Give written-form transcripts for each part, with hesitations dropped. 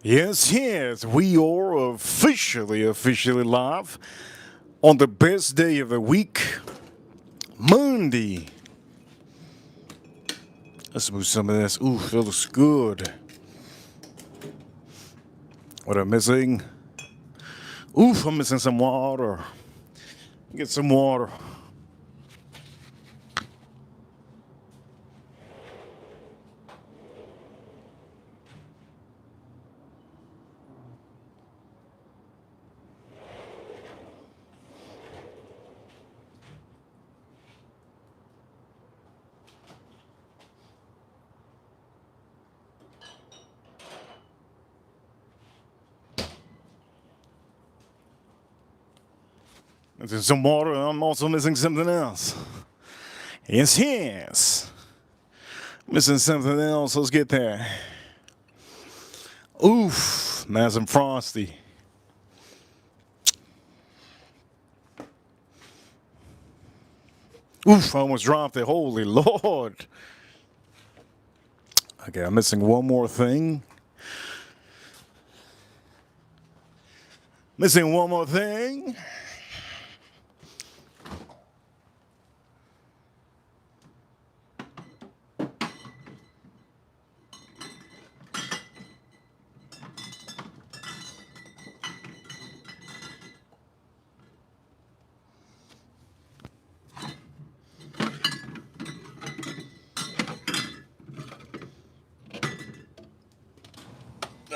Yes, yes, we are officially live on the best day of the week, Monday. Let's move some of this. Ooh, feels good. What am I missing? Oof, I'm missing some water. Get some water. Missing some water. I'm also missing something else. Yes, yes. Missing something else. Let's get there. Oof, nice and frosty. Oof, I almost dropped it. Holy Lord. Okay, I'm missing one more thing. Missing one more thing.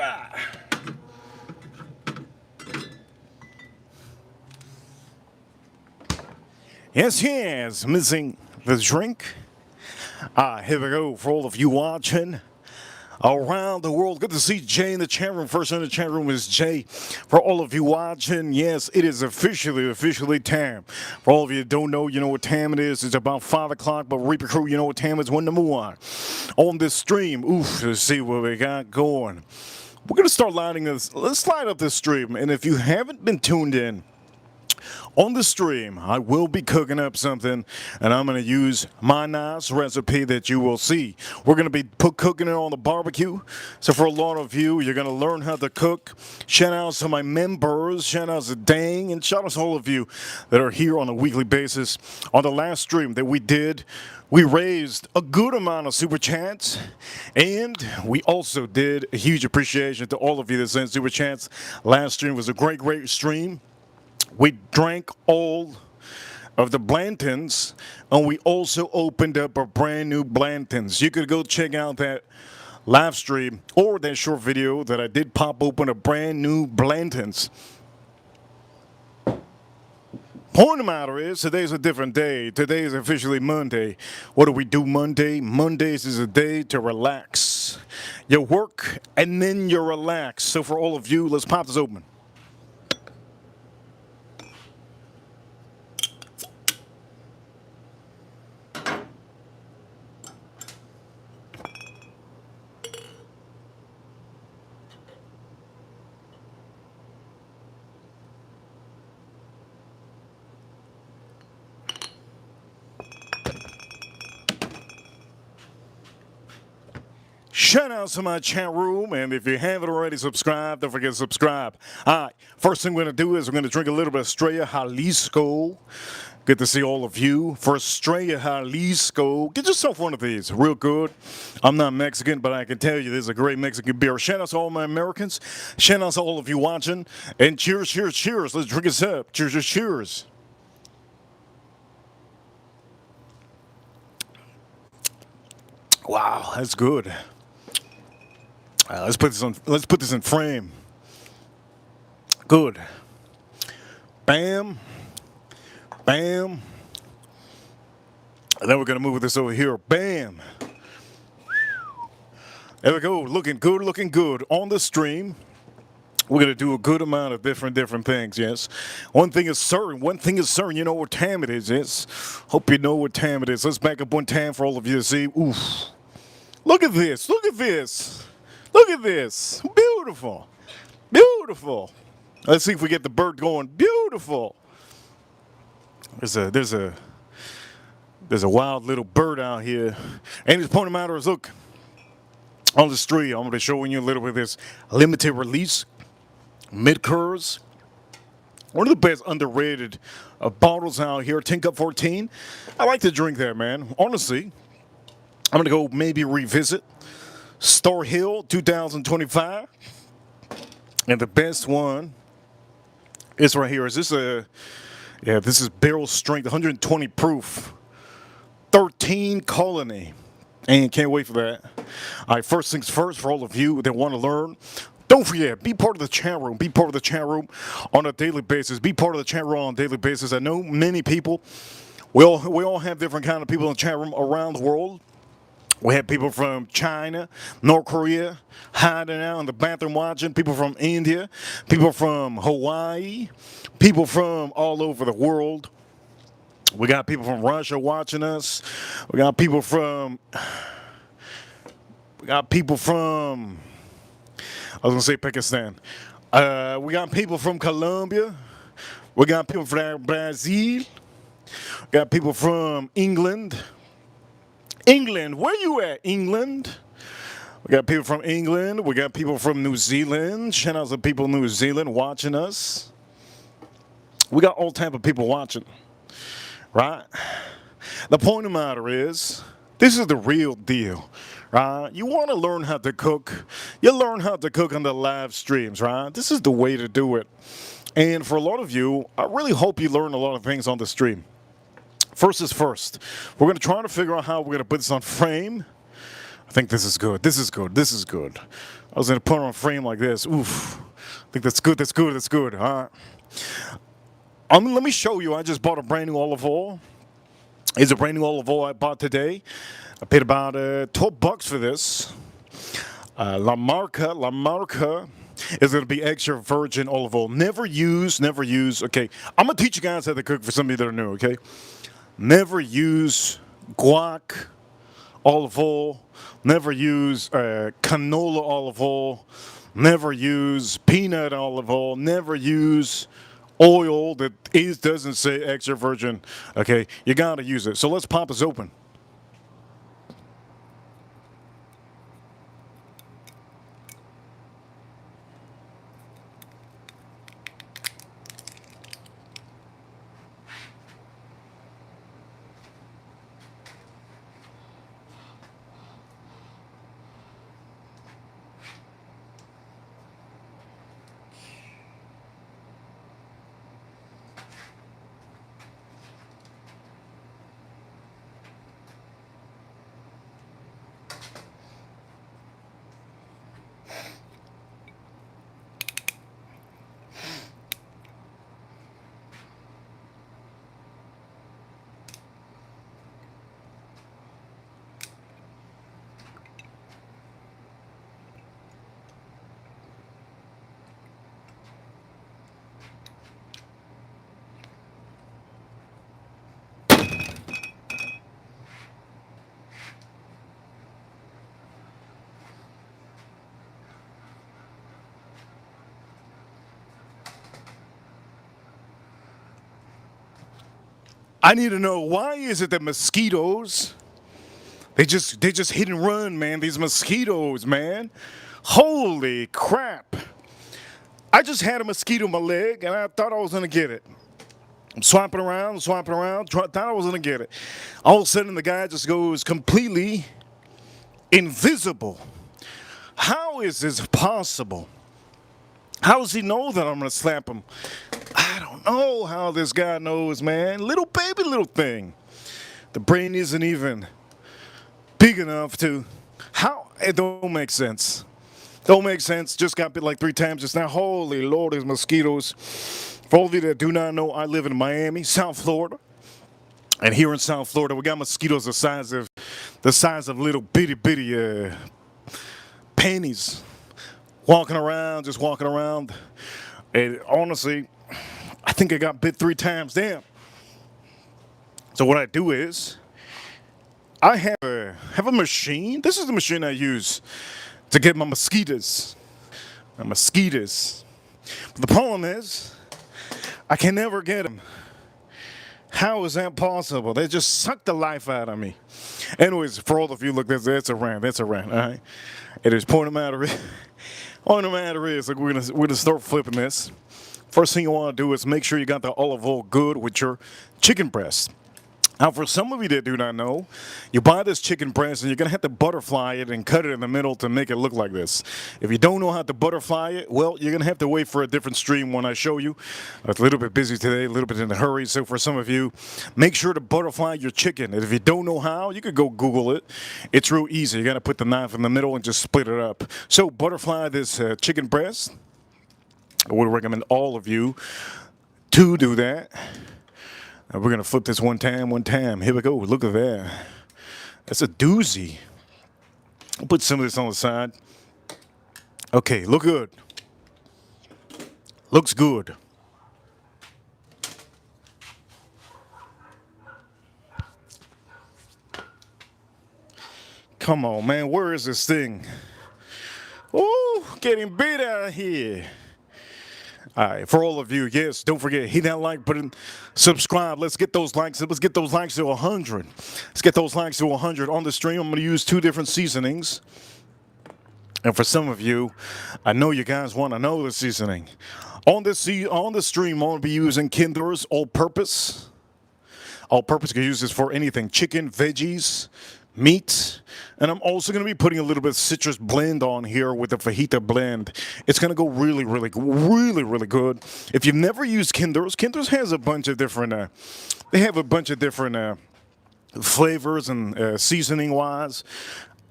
Ah. Yes, yes, missing the drink. Here we go for all of you watching around the world. Good to see Jay in the chat room. First in the chat room is Jay. For all of you watching, yes, it is officially time. For all of you that don't know, you know what time it is. It's about 5 o'clock, but Reaper Crew, you know what time it is. One number one on this stream. Oof, let's see what we got going. We're going to start lining this. Let's light up this stream. And if you haven't been tuned in, on the stream, I will be cooking up something, and I'm going to use my nice recipe that you will see. We're going to be cooking it on the barbecue. So for a lot of you, you're going to learn how to cook. Shout out to my members. Shout out to Dang, and shout out to all of you that are here on a weekly basis. On the last stream that we did, we raised a good amount of super chats, and we also did a huge appreciation to all of you that sent super chats. Last stream was a great stream. We drank all of the Blantons, and we also opened up a brand new Blantons. You could go check out that live stream or that short video that I did pop open a brand new Blantons. Point of the matter is, today's a different day. Today is officially Monday. What do we do Monday? Mondays is a day to relax. You work, and then you relax. So for all of you, let's pop this open. Shout out to my chat room, and if you haven't already subscribed, don't forget to subscribe. All right, first thing we're going to do is we're going to drink a little bit of Estrella Jalisco. Good to see all of you. For Estrella Jalisco, get yourself one of these. Real good. I'm not Mexican, but I can tell you this is a great Mexican beer. Shout out to all my Americans. Shout out to all of you watching. And cheers, cheers, cheers. Let's drink this up. Cheers, cheers, cheers. Wow, that's good. Let's put this on. Let's put this in frame. Good. Bam. Bam. And then we're gonna move this over here. Bam. There we go. Looking good on the stream. We're gonna do a good amount of different things. Yes. One thing is certain. You know what time it is. Yes. Hope you know what time it is. Let's back up one time for all of you to see. Oof. Look at this. Look at this. Look at this. Beautiful. Beautiful. Let's see if we get the bird going. Beautiful. There's a wild little bird out here. And his point of matter is, look, On the street, I'm going to be showing you a little bit of this limited release mid curves. One of the best underrated bottles out here, Tin Cup 14. I like to drink that, man. Honestly, I'm going to go maybe revisit Star Hill 2025. And the best one is right here. Is this a, yeah, this is barrel strength, 120 proof, 13 colony. And can't wait for that. All right, first things first, for all of you that want to learn, don't forget, be part of the chat room. Be part of the chat room on a daily basis. Be part of the chat room on a daily basis. I know many people, we all have different kind of people in the chat room around the world. We have people from China, North Korea, hiding out in the bathroom watching, people from India, people from Hawaii, people from all over the world. We got people from Russia watching us. We got people from, I was going to say Pakistan. We got people from Colombia. We got people from Brazil. We got people from England. England, where you at, England? We got people from England. We got people from New Zealand. Shout out to people in New Zealand watching us. We got all type of people watching, right? The point of the matter is, this is the real deal, right? You want to learn how to cook. You learn how to cook on the live streams, right? This is the way to do it. And for a lot of you, I really hope you learn a lot of things on the stream. First is first. We're going to try to figure out how we're going to put this on frame. I think this is good. This is good. This is good. I was going to put it on frame like this. Oof. I think that's good. That's good. That's good. All right. Let me show you. I just bought a brand new olive oil. It's a brand new olive oil I bought today. I paid about $12 for this. La Marca is going to be extra virgin olive oil. Never use. Okay, I'm going to teach you guys how to cook for some of you that are new, okay? Never use guac olive oil. Never use canola olive oil. Never use peanut olive oil. Never use oil that doesn't say extra virgin. Okay, you gotta use it. So let's pop this open. I need to know, why is it that mosquitoes, they just hit and run, man. These mosquitoes, man. Holy crap. I just had a mosquito in my leg and I thought I was gonna get it. I'm swiping around, thought I was gonna get it. All of a sudden the guy just goes completely invisible. How is this possible? How does he know that I'm gonna slap him? I don't know how this guy knows, man. Little baby, little thing. The brain isn't even big enough to. How? It don't make sense. Don't make sense. Just got bit like 3 times just now. Holy Lord, these mosquitoes. For all of you that do not know, I live in Miami, South Florida. And here in South Florida, we got mosquitoes the size of little bitty panties. Walking around, just walking around. And honestly, I think I got bit 3 times. Damn. So what I do is, I have a machine. This is the machine I use to get my mosquitoes. But the problem is, I can never get them. How is that possible? They just suck the life out of me. Anyways, for all of you, look, that's a rant. That's a rant. All right. It is point of matter. Point of matter is, like, we're gonna start flipping this. First thing you want to do is make sure you got the olive oil good with your chicken breast. Now, for some of you that do not know, you buy this chicken breast and you're going to have to butterfly it and cut it in the middle to make it look like this. If you don't know how to butterfly it, well, you're going to have to wait for a different stream when I show you. I'm a little bit busy today, a little bit in a hurry. So for some of you, make sure to butterfly your chicken. And if you don't know how, you could go Google it. It's real easy. You got to put the knife in the middle and just split it up. So butterfly this chicken breast. I would recommend all of you to do that. We're going to flip this one time. Here we go. Look at that. That's a doozy. I'll put some of this on the side. Okay, look good. Looks good. Come on, man. Where is this thing? Ooh, getting beat out here. All right, for all of you, yes, don't forget, hit that like button, subscribe. Let's get those likes. Let's get those likes to 100. Let's get those likes to 100 on the stream. I'm going to use 2 different seasonings. And for some of you, I know you guys want to know the seasoning. On the stream, I'm going to be using Kinder's all-purpose. All-purpose, you can use this for anything. Chicken, veggies, meat. And I'm also going to be putting a little bit of citrus blend on here with the fajita blend. It's going to go really, really good. If you've never used Kinder's has a bunch of different, they have a bunch of different flavors and seasoning wise.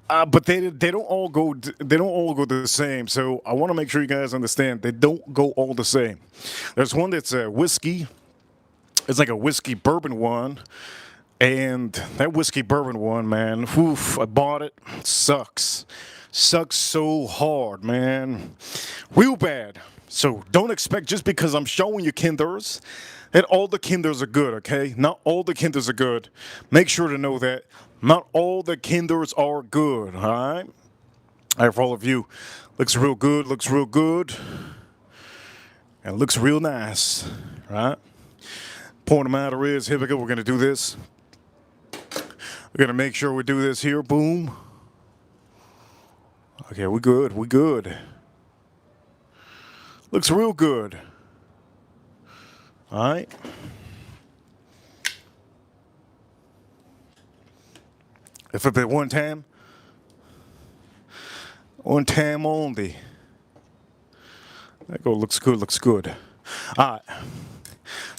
But they don't all go the same. So I want to make sure you guys understand they don't go all the same. There's one that's a whiskey. It's like a whiskey bourbon one. And that whiskey bourbon one, man, oof, I bought it. Sucks. Sucks so hard, man. Real bad. So don't expect, just because I'm showing you Kinder's, that all the Kinder's are good, okay? Not all the Kinder's are good. Make sure to know that. Not all the Kinder's are good, all right? All right, for all of you, looks real good, and looks real nice, right? Point of the matter is, here we go, we're going to do this. We're going to make sure we do this here. Boom. Okay, we good. Looks real good. All right. If I put one time only. That go looks good. All right.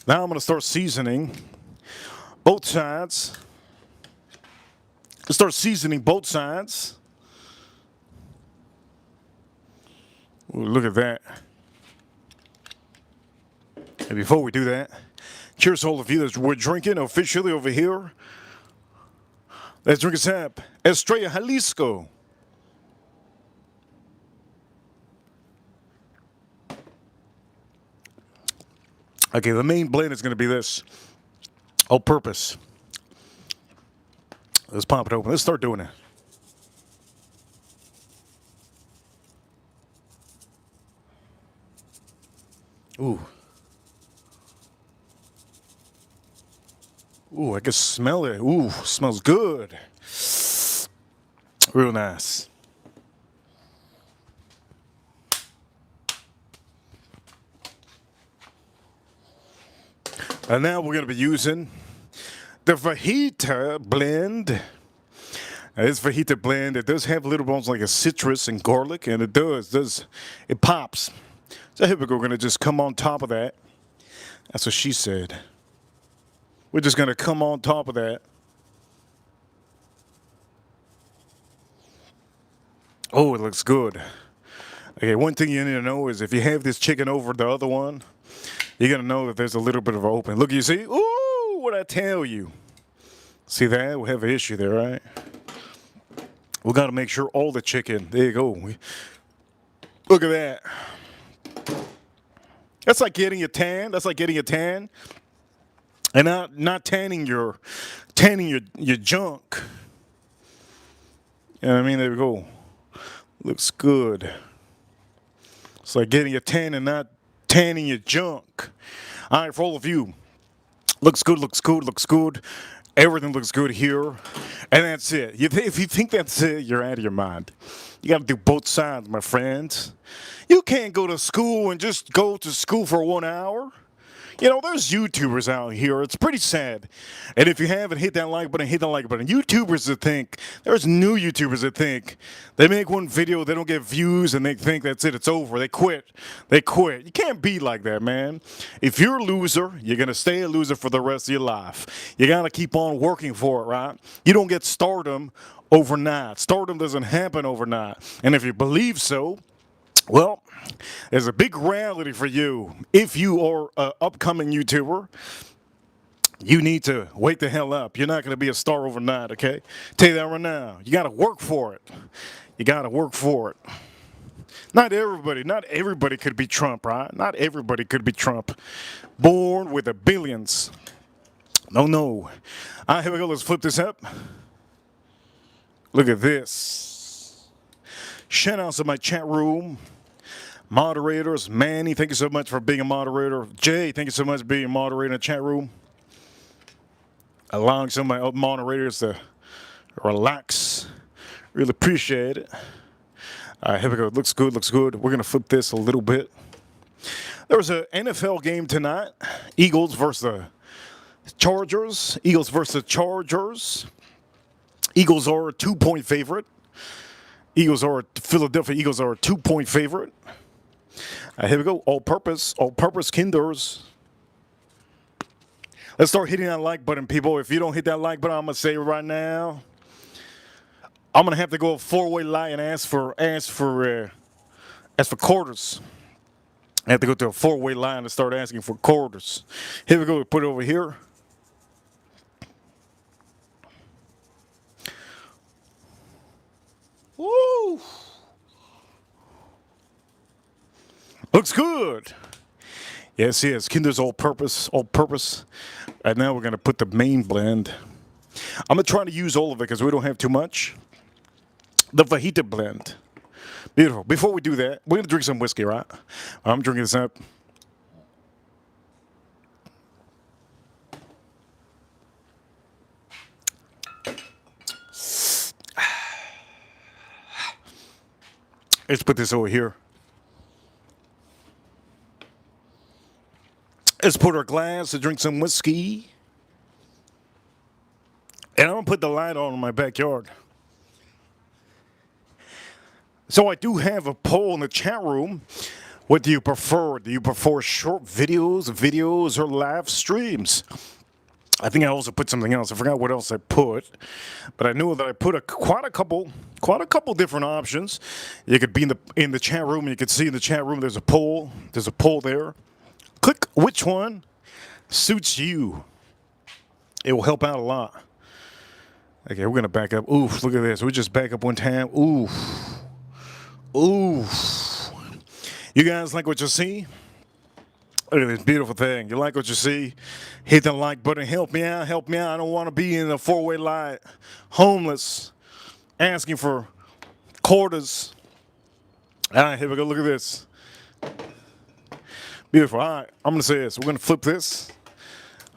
Now I'm going to start seasoning both sides. Start seasoning both sides. Ooh, look at that. And before we do that, cheers to all of you that we're drinking officially over here. Let's drink a sip. Estrella Jalisco. Okay, the main blend is going to be this. All purpose. Let's pop it open. Let's start doing it. Ooh. Ooh, I can smell it. Ooh, smells good. Real nice. And now we're going to be using the fajita blend. Now, this fajita blend, it does have little bones like a citrus and garlic, and it it pops. So here we go, we're going to just come on top of that. That's what she said. We're just going to come on top of that. Oh, it looks good. Okay, one thing you need to know is if you have this chicken over the other one, you're going to know that there's a little bit of an open. Look, you see? Ooh, what'd I tell you? See that? We have an issue there, right? We got to make sure all the chicken, there you go. Look at that. That's like getting a tan. That's like getting a tan. And not tanning your junk. You know what I mean? There we go. Looks good. It's like getting a tan and not tanning your junk. All right, for all of you. Looks good. Everything looks good here, and that's it. If you think that's it, you're out of your mind. You got to do both sides, my friends. You can't go to school and just go to school for 1 hour. You know, there's YouTubers out here. It's pretty sad. And if you haven't hit that like button, hit that like button. YouTubers that think, there's new YouTubers that think they make one video, they don't get views, and they think that's it, it's over. They quit. They quit. You can't be like that, man. If you're a loser, you're going to stay a loser for the rest of your life. You got to keep on working for it, right? You don't get stardom overnight. Stardom doesn't happen overnight. And if you believe so, well, there's a big reality for you. If you are an upcoming YouTuber, you need to wake the hell up. You're not going to be a star overnight, okay? Tell you that right now. You got to work for it. You got to work for it. Not everybody could be Trump, right? Not everybody could be Trump. Born with the billions. No, no. All right, here we go. Let's flip this up. Look at this. Shout out to my chat room. Moderators, Manny, thank you so much for being a moderator. Jay, thank you so much for being a moderator in the chat room. Allowing some of my other moderators to relax. Really appreciate it. All right, here we go. Looks good, looks good. We're going to flip this a little bit. There was an NFL game tonight. Eagles versus the Chargers. Eagles versus the Chargers. Eagles are a 2-point favorite. Philadelphia Eagles are a 2-point favorite. Here we go. All-purpose Kinders. Let's start hitting that like button, people. If you don't hit that like button, I'm gonna say right now, I'm gonna have to go a 4-way line and ask for quarters. I have to go to a 4-way line and start asking for quarters. Here we go. We put it over here. Woo! Looks good. Yes, yes. Kinder's all-purpose. And now we're going to put the main blend. I'm going to try to use all of it because we don't have too much. The fajita blend. Beautiful. Before we do that, we're going to drink some whiskey, right? I'm drinking this up. Let's put this over here. Let's put our glass to drink some whiskey. And I'm going to put the light on in my backyard. So I do have a poll in the chat room. What do you prefer? Do you prefer short videos, or live streams? I think I also put something else. I forgot what else I put. But I knew that I put quite a couple different options. You could be in the chat room, and you could see in the chat room there's a poll. There's a poll there. Click which one suits you. It will help out a lot. Okay, we're going to back up. Oof, look at this. We just back up one time. Oof. Oof. You guys like what you see? Look at this beautiful thing. You like what you see? Hit the like button. Help me out. Help me out. I don't want to be in a 4-way line. Homeless. Asking for quarters. All right, here we go. Look at this. Beautiful. All right, I'm going to say this. We're going to flip this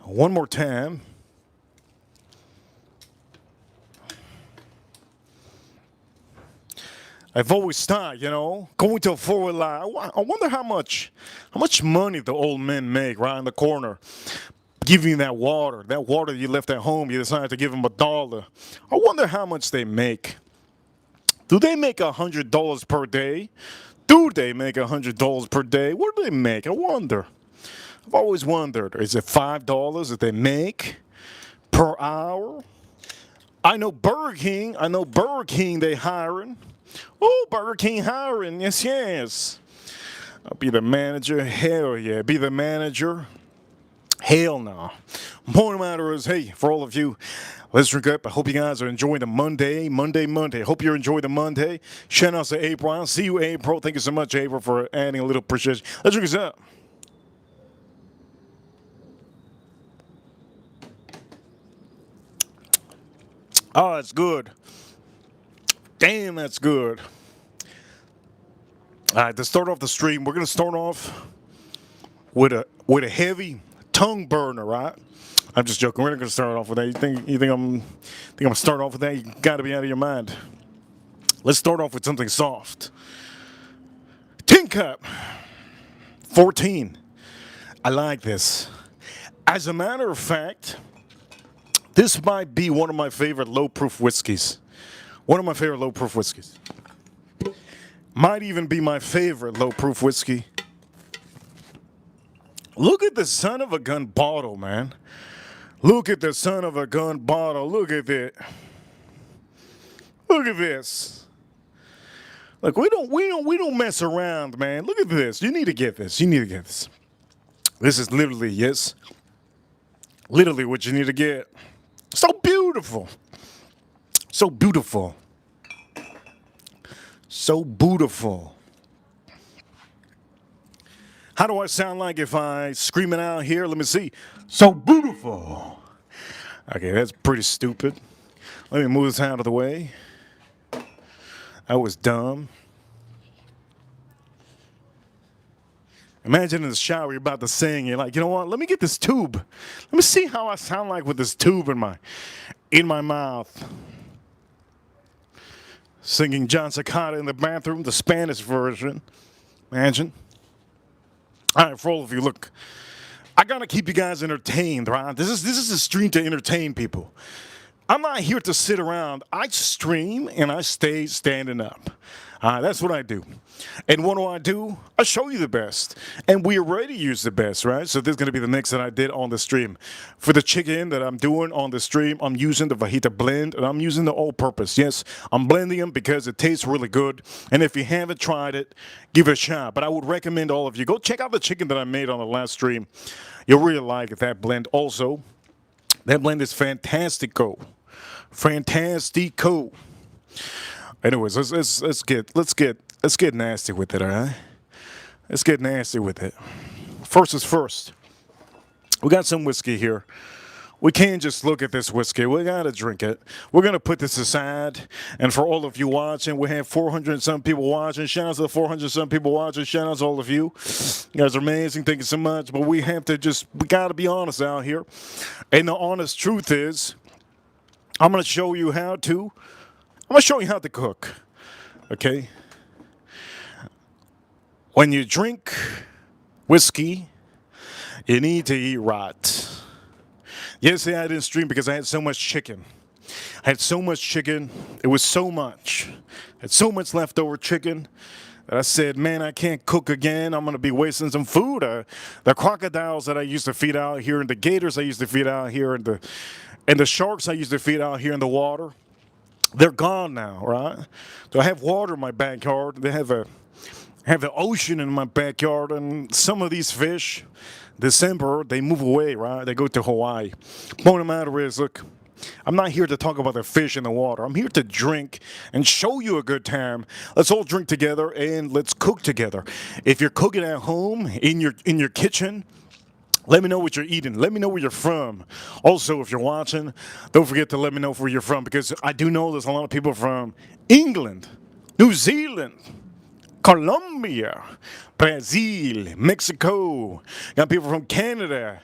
one more time. I've always thought, going to a 4-way line. I wonder how much money the old men make right in the corner, giving you that water you left at home. You decided to give them $1. I wonder how much they make. Do they make $100 per day? Do they make $100 per day? What do they make? I wonder. I've always wondered. Is it $5 that they make per hour? I know Burger King, they hiring. Oh, Burger King hiring. Yes, yes. I'll be the manager. Hell yeah. Be the manager. Hell no. Point of the matter is, hey, for all of you, let's drink up. I hope you guys are enjoying the Monday. Hope you're enjoying the Monday. Shout out to April. I'll see you, April. Thank you so much, April, for adding a little appreciation. Let's drink this up. Oh, that's good. Damn, that's good. All right, to start off the stream, we're going to start off with a heavy tongue burner, right? I'm just joking. We're not going to start off with that. You think I'm gonna start off with that? You got to be out of your mind. Let's start off with something soft. Tin Cup 14. I like this. As a matter of fact, this might be one of my favorite low-proof whiskeys. One of my favorite low-proof whiskeys. Might even be my favorite low-proof whiskey. Look at the son of a gun bottle, man. Look at the son of a gun bottle. Look at it. Look at this. Look, we don't mess around, man. Look at this. You need to get this. You need to get this. This is literally, yes, literally what you need to get. So beautiful. So beautiful. So beautiful. How do I sound like if I scream it out here? Let me see. So beautiful. Okay, that's pretty stupid. Let me move this out of the way. That was dumb. Imagine in the shower, you're about to sing. You're like, you know what? Let me get this tube. Let me see how I sound like with this tube in my mouth. Singing John Cicada in the bathroom, the Spanish version. Imagine. All right, for all of you, look. I gotta keep you guys entertained, right? This is a stream to entertain people. I'm not here to sit around. I stream and I stay standing up. That's what I do. And what do? I show you the best. And we already use the best, right? So this is going to be the mix that I did on the stream. For the chicken that I'm doing on the stream, I'm using the Fajita blend and I'm using the all-purpose. Yes, I'm blending them because it tastes really good. And if you haven't tried it, give it a shot. But I would recommend all of you, go check out the chicken that I made on the last stream. You'll really like that blend also. That blend is fantastico. Fantastico. Anyways, let's get nasty with it, all right? Let's get nasty with it. First is first. We got some whiskey here. We can't just look at this whiskey. We gotta drink it. We're gonna put this aside. And for all of you watching, we have 400 and some people watching. Shout out to the 400 and some people watching. Shout out to all of you. You guys are amazing. Thank you so much. But we gotta be honest out here. And the honest truth is, I'm gonna show you how to cook, okay? When you drink whiskey, you need to eat right. Yesterday I didn't stream because I had so much chicken. I had so much chicken. It was so much. I had so much leftover chicken that I said, man, I can't cook again. I'm going to be wasting some food. The crocodiles that I used to feed out here and the gators I used to feed out here and the sharks I used to feed out here in the water, they're gone now, right? So I have water in my backyard. They have the ocean in my backyard, and some of these fish, December, they move away, right? They go to Hawaii. Point of the matter is, look, I'm not here to talk about the fish in the water. I'm here to drink and show you a good time. Let's all drink together and let's cook together. If you're cooking at home in your kitchen, let me know what you're eating. Let me know where you're from. Also, if you're watching, don't forget to let me know where you're from, because I do know there's a lot of people from England, New Zealand, Colombia, Brazil, Mexico. Got people from Canada.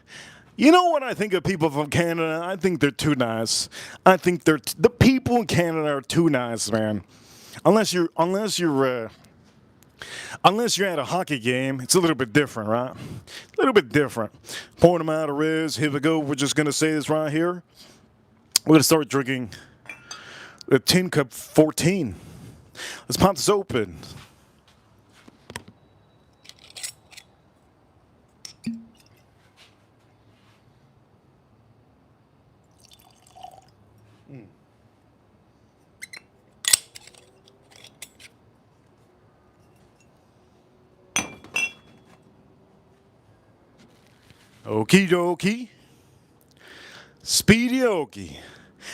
You know what I think of people from Canada? I think they're too nice. I think the people in Canada are too nice, man. Unless you're at a hockey game, it's a little bit different, right? A little bit different. Point of the matter is, here we go. We're just going to say this right here. We're going to start drinking the Tin Cup 14. Let's pop this open. Okie dokie. Speedy okie.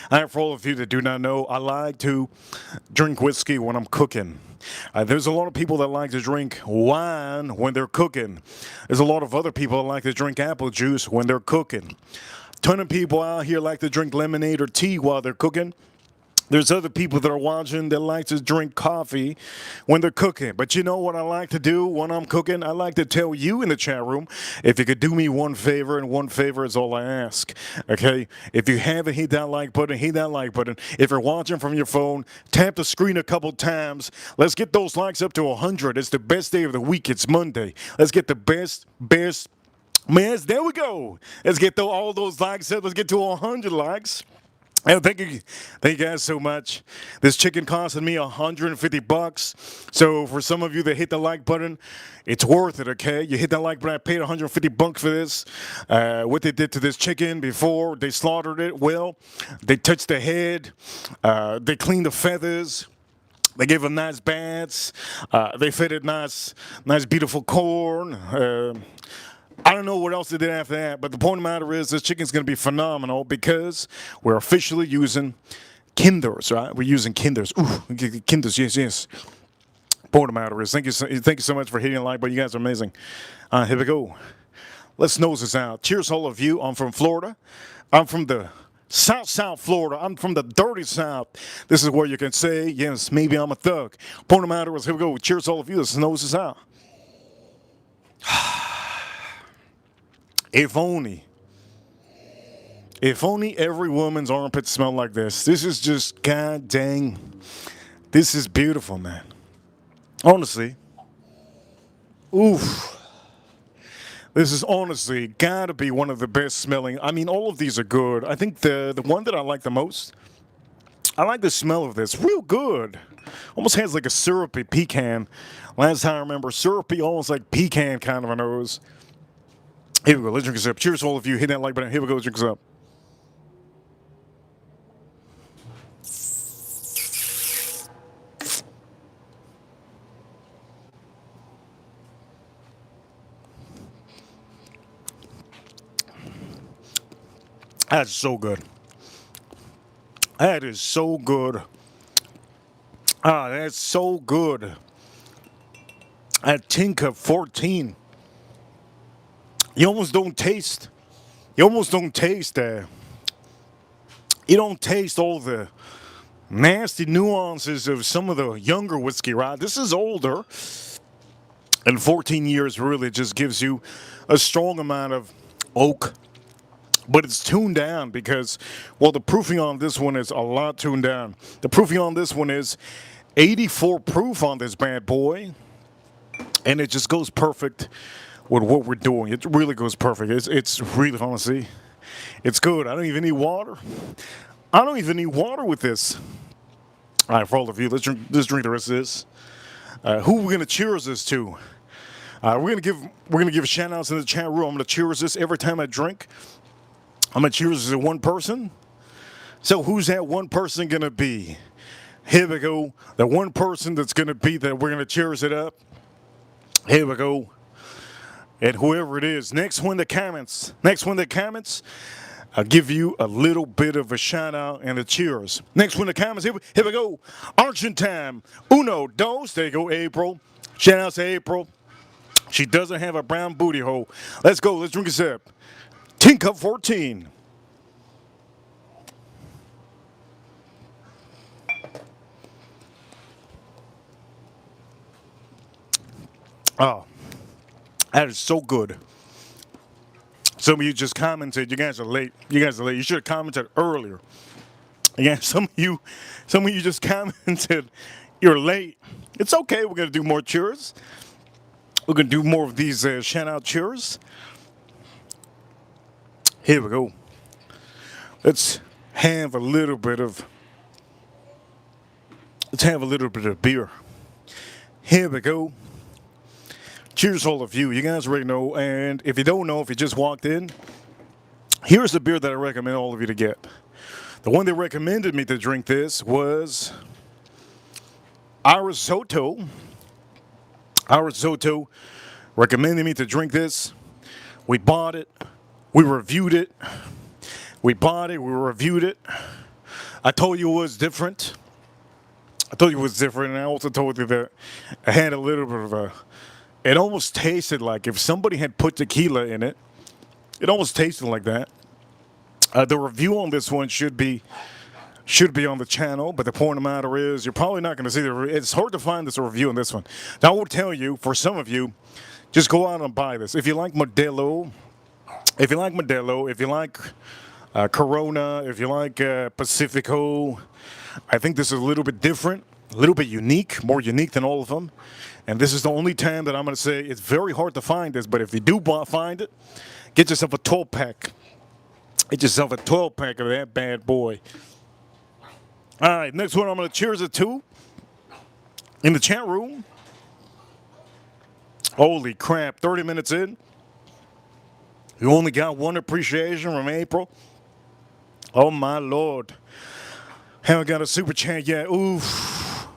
And for all of you that do not know, I like to drink whiskey when I'm cooking. There's a lot of people that like to drink wine when they're cooking. There's a lot of other people that like to drink apple juice when they're cooking. Ton of people out here like to drink lemonade or tea while they're cooking. There's other people that are watching that like to drink coffee when they're cooking. But you know what I like to do when I'm cooking? I like to tell you in the chat room if you could do me one favor, and one favor is all I ask. Okay? If you haven't hit that like button, hit that like button. If you're watching from your phone, tap the screen a couple times. Let's get those likes up to 100. It's the best day of the week. It's Monday. Let's get the best. Man, there we go. Let's get all those likes up. Let's get to 100 likes. And thank you guys so much. This chicken costed me $150. So for some of you that hit the like button, it's worth it. Okay, you hit that like button. I paid $150 for this. What they did to this chicken before they slaughtered it? Well, they touched the head, they cleaned the feathers. They gave them nice baths. They fed it nice, beautiful corn. I don't know what else they did after that, but the point of the matter is this chicken's going to be phenomenal because we're officially using Kinders, right? We're using Kinders. Ooh, Kinders, yes. Point of the matter is, thank you so much for hitting the like button. You guys are amazing. Here we go. Let's nose this out. Cheers, all of you. I'm from Florida. I'm from the South Florida. I'm from the dirty South. This is where you can say, yes, maybe I'm a thug. Point of the matter is, here we go. Cheers, all of you. Let's nose this out. If only every woman's armpit smelled like this. This is just, god dang, this is beautiful, man. Honestly, oof. This is honestly gotta be one of the best smelling. I mean, all of these are good. I think the one that I like the most, I like the smell of this. Real good. Almost has like a syrupy pecan. Last time I remember, syrupy, almost like pecan kind of a nose. Here we go. Let's drink this up. Cheers to all of you. Hit that like button. Here we go. Let's drink this up. That's so good. That is so good. That's so good. At Tinka 14. You almost don't taste. You almost don't taste that. You don't taste all the nasty nuances of some of the younger whiskey, right? This is older. And 14 years really just gives you a strong amount of oak. But it's tuned down because, well, the proofing on this one is a lot tuned down. The proofing on this one is 84 proof on this bad boy. And it just goes perfect with what we're doing. It really goes perfect. It's really, honestly, it's good. I don't even need water. I don't even need water with this. All right, for all of you, let's drink the rest of this. Who are we gonna cheers this to? We're gonna give shout outs in the chat room. I'm gonna cheers this every time I drink. I'm gonna cheers this to one person. So who's that one person gonna be? Here we go. The one person that's gonna be that we're gonna cheers it up. Here we go. And whoever it is, next one in the comments, I'll give you a little bit of a shout out and a cheers. Next one in the comments, here we go. Auction time. Uno, dos. There you go, April. Shout out to April. She doesn't have a brown booty hole. Let's go. Let's drink a sip. Tin Cup 14. Oh, that is so good. Some of you just commented, you guys are late. You should have commented earlier. Yeah, some of you just commented, you're late. It's okay. We're gonna do more cheers. We're gonna do more of these shout out cheers. Here we go. Let's have a little bit of beer. Here we go. Cheers, all of you. You guys already know. And if you don't know, if you just walked in, here's the beer that I recommend all of you to get. The one that recommended me to drink this was Arisoto. Arisoto recommended me to drink this. We bought it. We reviewed it. We bought it. We reviewed it. I told you it was different. And I also told you that I had a little bit of a... It almost tasted like if somebody had put tequila in it. It almost tasted like that. The review on this one should be should be on the channel, but the point of the matter is you're probably not going to see it's hard to find this review on this one. Now, I will tell you, for some of you, just go out and buy this. If you like Modelo, if you like Corona, if you like Pacifico, I think this is a little bit different, a little bit unique, more unique than all of them. And this is the only time that I'm going to say it's very hard to find this, but if you do find it, get yourself a 12-pack. Get yourself a 12-pack of that bad boy. All right, next one I'm going to cheers it to in the chat room. Holy crap, 30 minutes in. You only got one appreciation from April. Oh, my Lord. Haven't got a super chat yet. Oof.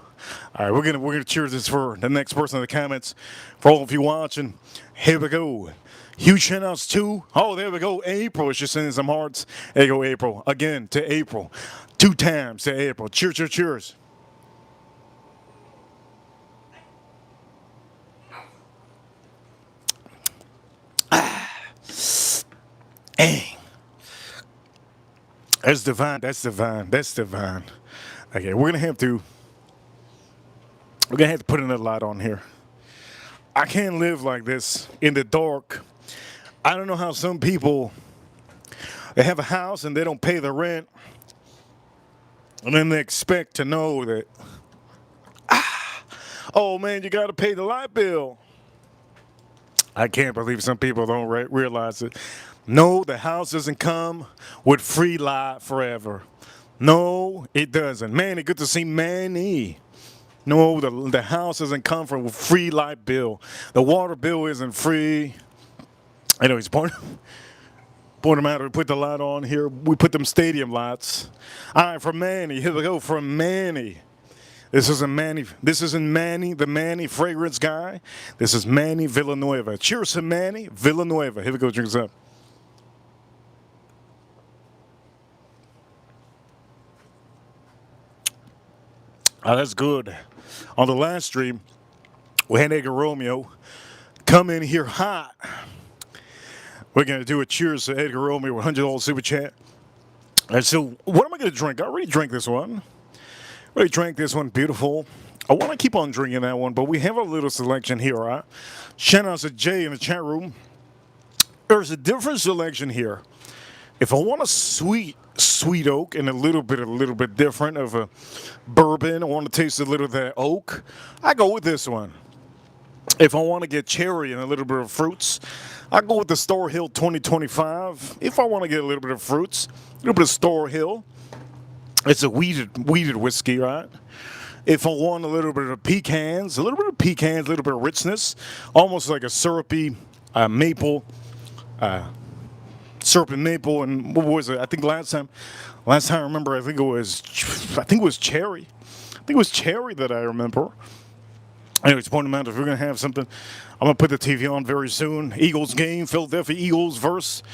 All right, we're gonna cheers this for the next person in the comments. For all of you watching, here we go. Huge shout outs to, oh, there we go. April is just sending some hearts. There you go, April. Again, to April. 2 times to April. Cheers, cheers, cheers. Dang. That's divine. That's divine. That's divine. Okay, we're gonna have to put another light on here. I can't live like this in the dark. I don't know how some people, they have a house and they don't pay the rent, and then they expect to know that, oh man, you gotta pay the light bill. I can't believe some people don't realize it. No, the house doesn't come with free light forever. No, it doesn't. Manny, good to see Manny. No, the house doesn't come from a free light bill. The water bill isn't free. Anyways, point of matter, we put the light on here. We put them stadium lights. All right, for Manny, here we go, for Manny. This isn't Manny, the Manny fragrance guy. This is Manny Villanueva. Cheers to Manny Villanueva. Here we go, drink this up. Oh, that's good. On the last stream, we had Edgar Romeo come in here hot. We're going to do a cheers to Edgar Romeo with $100 super chat. And so, what am I going to drink? I already drank this one. Already drank this one. Beautiful. I want to keep on drinking that one, but we have a little selection here, right? Shout out to Jay in the chat room. There's a different selection here. If I want a sweet oak and a little bit different of a bourbon, I want to taste a little of that oak, I go with this one. If I want to get cherry and a little bit of fruits, I go with the Store Hill 2025. If I want to get a little bit of fruits, a little bit of Store Hill. It's a weeded whiskey, right? If I want a little bit of pecans, a little bit of richness, almost like a syrupy maple, and what was it? I think last time I remember, I think it was cherry. I think it was cherry that I remember. Anyways, point of matter, if we're gonna have something, I'm gonna put the TV on very soon. Eagles game, Philadelphia Eagles versus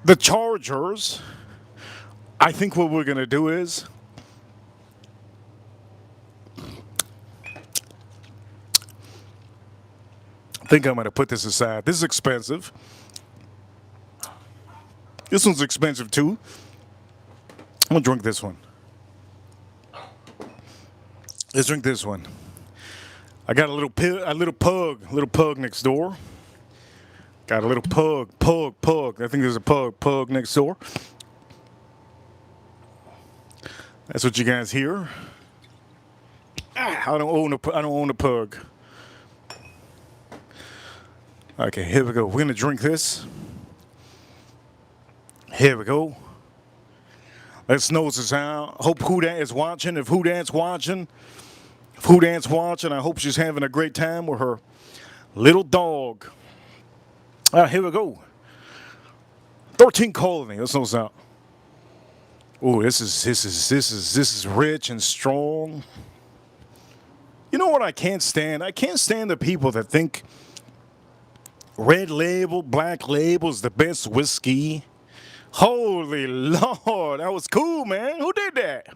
the Chargers. I think what we're gonna do is I think I'm gonna put this aside. This is expensive. This one's expensive too. I'm gonna drink this one. Let's drink this one. I got a little pug next door. Got a little pug. I think there's a pug next door. That's what you guys hear. I don't own a pug. Okay, here we go. We're gonna drink this. Here we go. Let's nose this out. Hope Houdat is watching. If Houdat's watching, I hope she's having a great time with her little dog. Here we go. 13 Colony. Let's nose out. Ooh, this is rich and strong. You know what I can't stand? I can't stand the people that think Red Label, Black Label is the best whiskey. Holy Lord, that was cool, man. Who did that?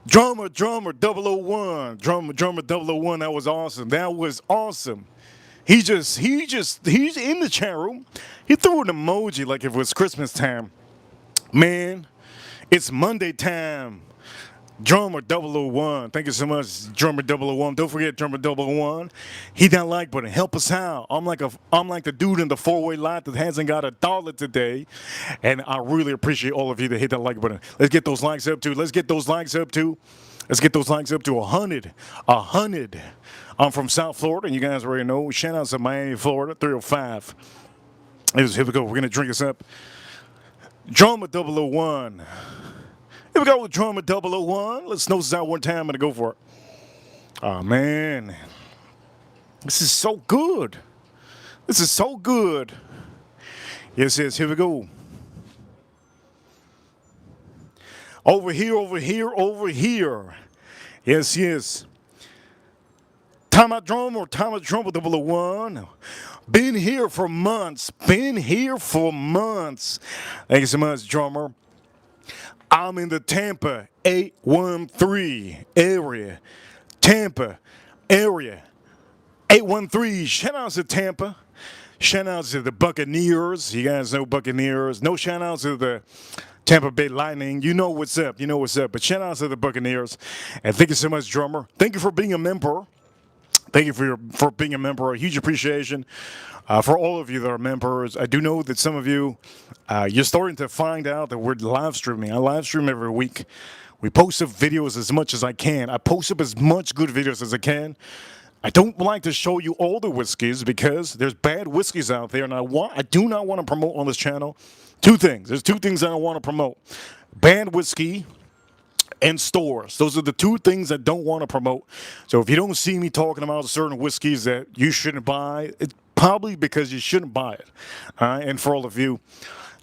Drummer 001. Drummer 001, that was awesome. He's in the chat room. He threw an emoji like if it was Christmas time. Man, it's Monday time. Drummer 001. Thank you so much, Drummer 001. Don't forget Drummer 001. Hit that like button. Help us out. I'm like the dude in the four-way lot that hasn't got a dollar today. And I really appreciate all of you that hit that like button. Let's get those likes up to. Let's get those likes up to. Let's get those likes up to 100. 100. I'm from South Florida, and you guys already know. Shout out to Miami, Florida, 305. Here we go. We're going to drink this up. Drummer 001. Here we go with Drummer 001. Let's nose this out one time. I'm going to go for it. Oh, man. This is so good. This is so good. Yes, yes. Here we go. Over here, over here, over here. Yes, yes. Time out drum or time out drum with 001. Been here for months. Been here for months. Thank you so much, drummer. I'm in the Tampa 813 area. Tampa area 813. Shout outs to Tampa. Shout outs to the Buccaneers. You guys know Buccaneers. No shout outs to the Tampa Bay Lightning. You know what's up. You know what's up. But shout outs to the Buccaneers. And thank you so much, drummer. Thank you for being a member. Thank you for being a member. A huge appreciation for all of you that are members. I do know that some of you, you're starting to find out that we're live streaming. I live stream every week. We post up videos as much as I can. I post up as much good videos as I can. I don't like to show you all the whiskeys because there's bad whiskeys out there, and I do not want to promote on this channel two things. There's two things that I want to promote: bad whiskey and stores. Those are the two things I don't want to promote. So if you don't see me talking about certain whiskeys that you shouldn't buy, it's probably because you shouldn't buy it. And for all of you,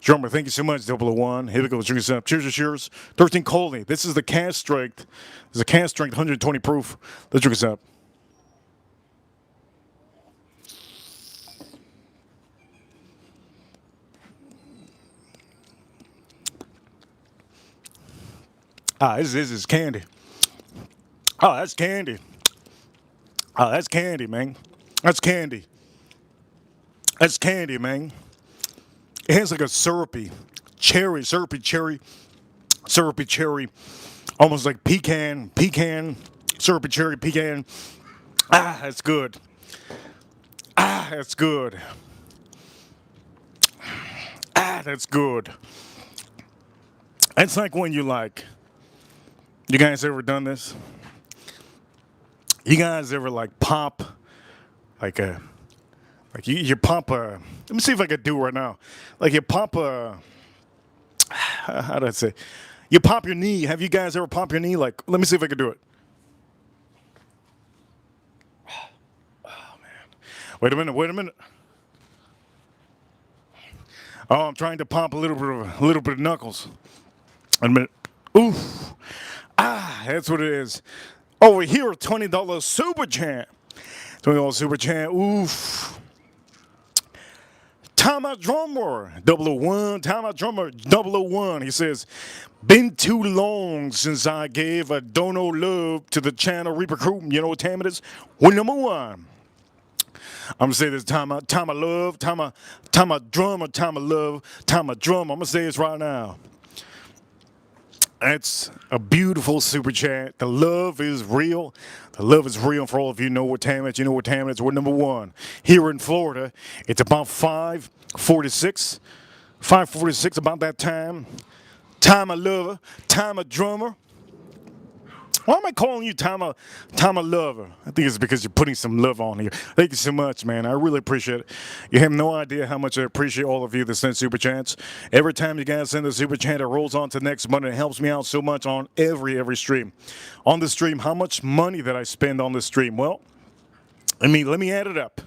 drummer, thank you so much, 001. Here we go. Let's drink this up. Cheers, cheers. 13 Colney. This is the cast strength. This is a cast strength 120 proof. Let's drink this up. This is candy. Oh, that's candy. Oh, that's candy, man. That's candy. That's candy, man. It has like a syrupy cherry, almost like pecan, syrupy cherry, pecan. That's good. That's good. That's good. It's like when you guys ever done this? You guys ever pop you pop a, let me see if I could do it right now. Like you pop a, how do I say? You pop your knee. Have you guys ever popped your knee? Let me see if I could do it. Oh man. Wait a minute. Oh, I'm trying to pop a little bit of knuckles. A minute. Oof. That's what it is. Over here, $20 super champ. $20 super champ. Oof. Time out drummer 001. Time out drummer 001. He says, been too long since I gave a dono love to the channel Reaper Crew. You know what time it is? We're number one. I'm gonna say this time of love, time of drummer, time of love, time of drum. I'm gonna say this right now. That's a beautiful super chat. The love is real. The love is real. For all of you know what time it is. You know what time it is. We're number one here in Florida. It's about 5:46. 5:46 about that time. Time of lover. Time of drummer. Why am I calling you time of lover? I think it's because you're putting some love on here. Thank you so much, man. I really appreciate it. You have no idea how much I appreciate all of you that send super chats. Every time you guys send a super chat, it rolls on to next month. It helps me out so much on every stream. On the stream, how much money that I spend on the stream? Well, let me add it up.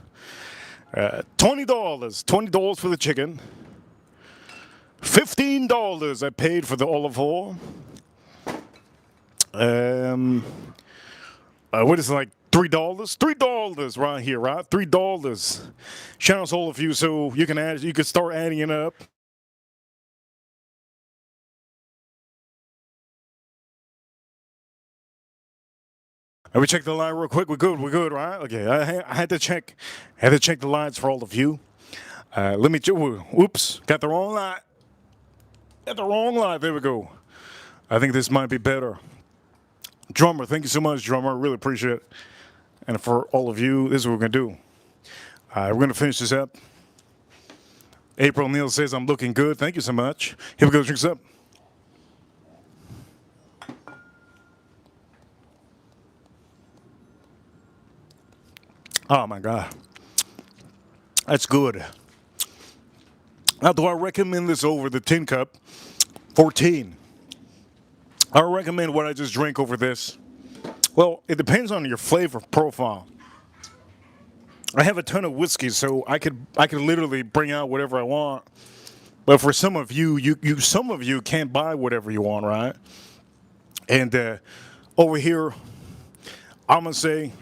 $20. $20 for the chicken. $15 I paid for the olive oil. What is it, like $3? $3 right here, right? $3. Shout out to all of you, so you can start adding it up. Let me check the line real quick. We're good, right? Okay, I had to check the lines for all of you. Let me. Whoops, got the wrong line. At the wrong line. There we go. I think this might be better. Drummer, thank you so much, drummer. I really appreciate it. And for all of you, this is what we're going to do. We're going to finish this up. April Neal says, I'm looking good. Thank you so much. Here we go. Drinks up. Oh, my God. That's good. Now, do I recommend this over the tin cup? 14. I recommend what I just drank over this. Well, it depends on your flavor profile. I have a ton of whiskey, so I could literally bring out whatever I want. But for some of you, some of you can't buy whatever you want, right? And over here, I'm gonna say,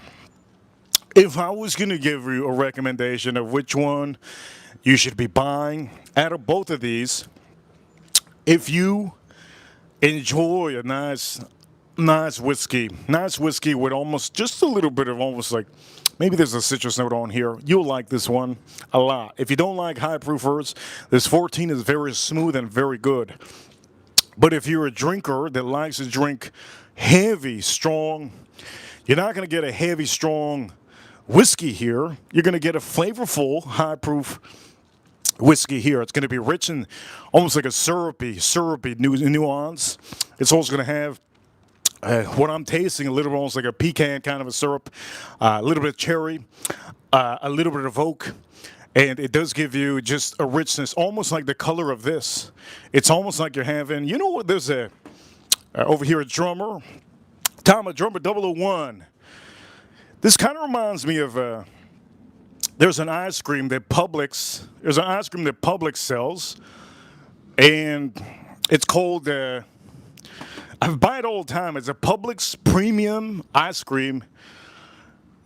if I was gonna give you a recommendation of which one you should be buying out of both of these, if you enjoy a nice whiskey with almost just a little bit of almost like maybe there's a citrus note on here, you'll like this one a lot. If you don't like high proofers, this 14 is very smooth and very good. But if you're a drinker that likes to drink heavy, strong, you're not going to get a heavy, strong whiskey here. You're going to get a flavorful, high proof whiskey here. It's going to be rich and almost like a syrupy nuance. It's also going to have what I'm tasting, a little bit almost like a pecan kind of a syrup, a little bit of cherry, a little bit of oak, and it does give you just a richness, almost like the color of this. It's almost like you're having, you know what, there's a, over here a drummer, Tom, a drummer 001. This kind of reminds me of, there's an ice cream that Publix sells, and it's called, I buy it all the time. It's a Publix premium ice cream.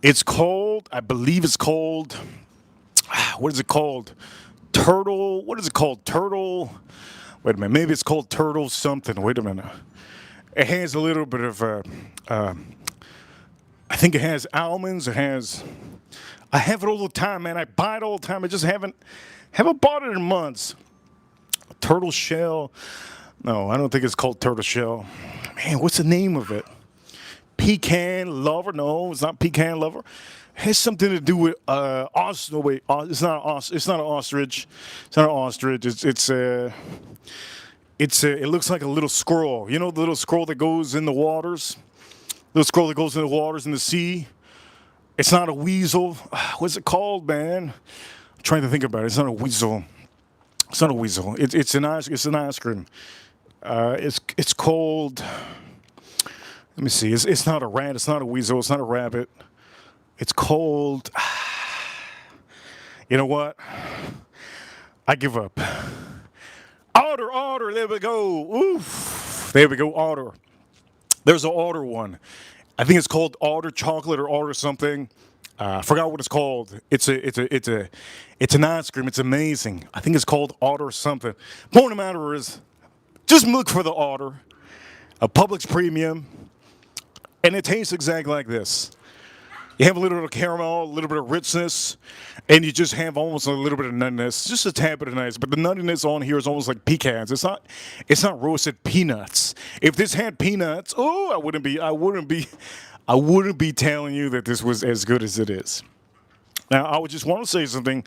It's called, I believe it's called, what is it called? Turtle, what is it called? Turtle, wait a minute, maybe it's called Turtle something. Wait a minute. It has a little bit of, I think it has almonds. It has, I have it all the time, man. I buy it all the time. I just haven't bought it in months. Turtle shell. No, I don't think it's called turtle shell. Man, what's the name of it? Pecan lover? No, it's not pecan lover. It has something to do with no wait, it's not an ostrich. It's not an ostrich. It looks like a little squirrel. You know the little squirrel that goes in the waters? Little squirrel that goes in the waters in the sea. It's not a weasel. What's it called, man? I'm trying to think about it. It's not a weasel. It's not a weasel. It's an ice cream. It's called. Let me see. It's not a rat. It's not a weasel. It's not a rabbit. It's called. You know what? I give up. Otter. There we go. Oof. There we go. Otter. There's an otter one. I think it's called otter chocolate or otter something. I forgot what it's called. It's an ice cream. It's amazing. I think it's called otter something. Point of the matter is, just look for the otter, a Publix premium, and it tastes exactly like this. You have a little bit of caramel, a little bit of richness, and you just have almost a little bit of nuttiness, just a tad bit of nuttiness. But the nuttiness on here is almost like pecans. It's not roasted peanuts. If this had peanuts, oh, I wouldn't be telling you that this was as good as it is. Now, I would just want to say something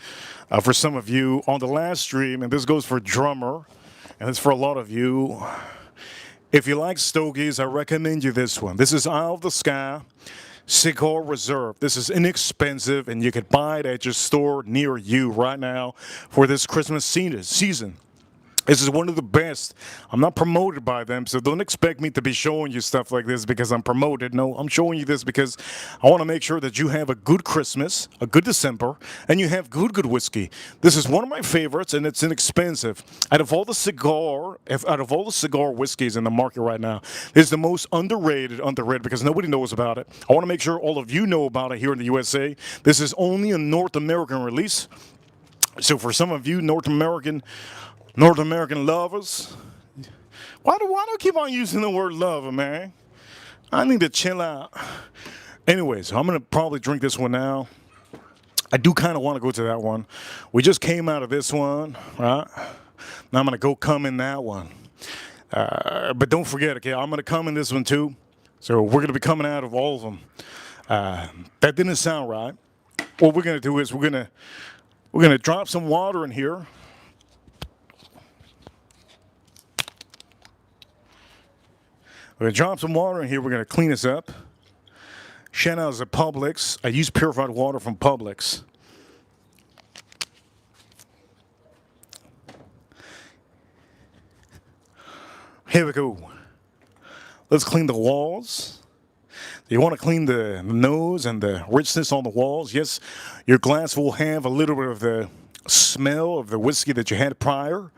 for some of you on the last stream, and this goes for drummer, and it's for a lot of you. If you like stogies, I recommend you this one. This is Eye of the Sky Cigar Reserve. This is inexpensive, and you can buy it at your store near you right now for this Christmas season. This is one of the best. I'm not promoted by them, so don't expect me to be showing you stuff like this because I'm promoted. No, I'm showing you this because I want to make sure that you have a good Christmas, a good December, and you have good whiskey. This is one of my favorites, and it's inexpensive. Out of all the cigar whiskeys in the market right now, it's the most underrated because nobody knows about it. I want to make sure all of you know about it here in the USA. This is only a North American release. So for some of you North American lovers. Why do I keep on using the word lover, man? I need to chill out. Anyways, I'm going to probably drink this one now. I do kind of want to go to that one. We just came out of this one, right? and I'm going to go come in that one. But don't forget, okay, I'm going to come in this one too. So we're going to be coming out of all of them. That didn't sound right. What we're going to do is we're gonna drop some water in here. We're going to drop some water in here. We're going to clean this up. Shout out to Publix. I use purified water from Publix. Here we go. Let's clean the walls. You want to clean the nose and the richness on the walls. Yes, your glass will have a little bit of the smell of the whiskey that you had prior.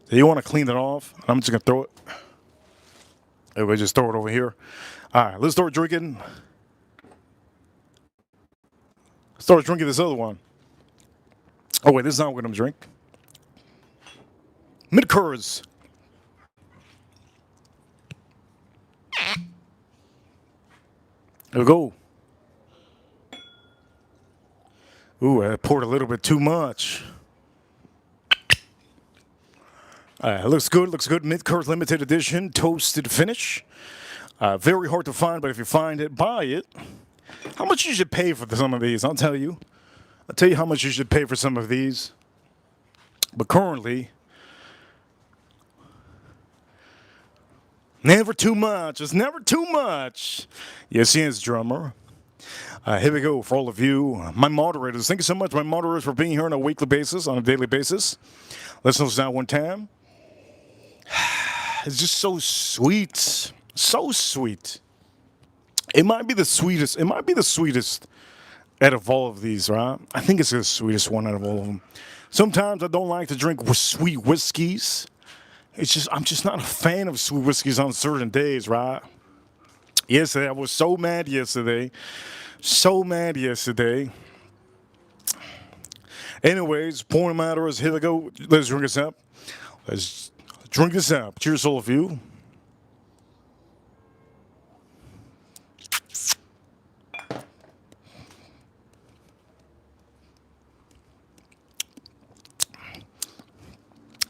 So you want to clean it off. I'm just going to throw it. Everybody just throw it over here. All right, let's start drinking. Start drinking this other one. Oh, wait, this is not what I'm going to drink. Mid-Coors. There we go. Ooh, I poured a little bit too much. Looks good, looks good. Mid-Coors limited edition, toasted finish. Very hard to find, but if you find it, buy it. How much you should pay for some of these? I'll tell you. I'll tell you how much you should pay for some of these. But currently, never too much. It's never too much. Yes, yes, drummer. Here we go for all of you, my moderators. Thank you so much, my moderators, for being here on a weekly basis, on a daily basis. Let's listen to that one time. It's just so sweet. So sweet. It might be the sweetest. It might be the sweetest out of all of these, right? I think it's the sweetest one out of all of them. Sometimes I don't like to drink sweet whiskeys. I'm just not a fan of sweet whiskeys on certain days, right? Yesterday, I was so mad yesterday. So mad yesterday. Anyways, point matter is, here we go. Let's drink this up. Let's drink this up. Cheers, all of you.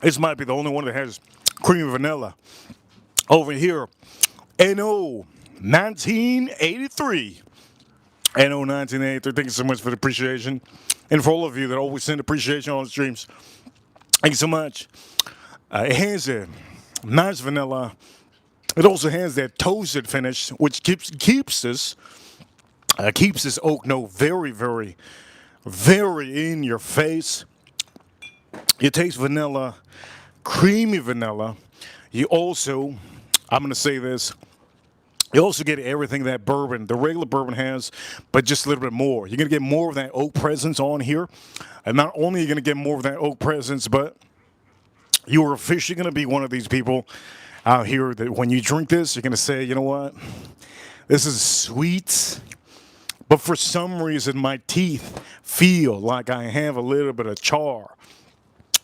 This might be the only one that has cream of vanilla. Over here, NO 1983. NO 1983. Thank you so much for the appreciation. And for all of you that always send appreciation on the streams, thank you so much. It has a nice vanilla. It also has that toasted finish, which keeps this oak note very, very, very in your face. You taste vanilla, creamy vanilla. You also, I'm going to say this, you also get everything that bourbon, the regular bourbon has, but just a little bit more. You're going to get more of that oak presence on here. And not only are you going to get more of that oak presence, but you are officially going to be one of these people out here that when you drink this, you're going to say, you know what? This is sweet, but for some reason my teeth feel like I have a little bit of char.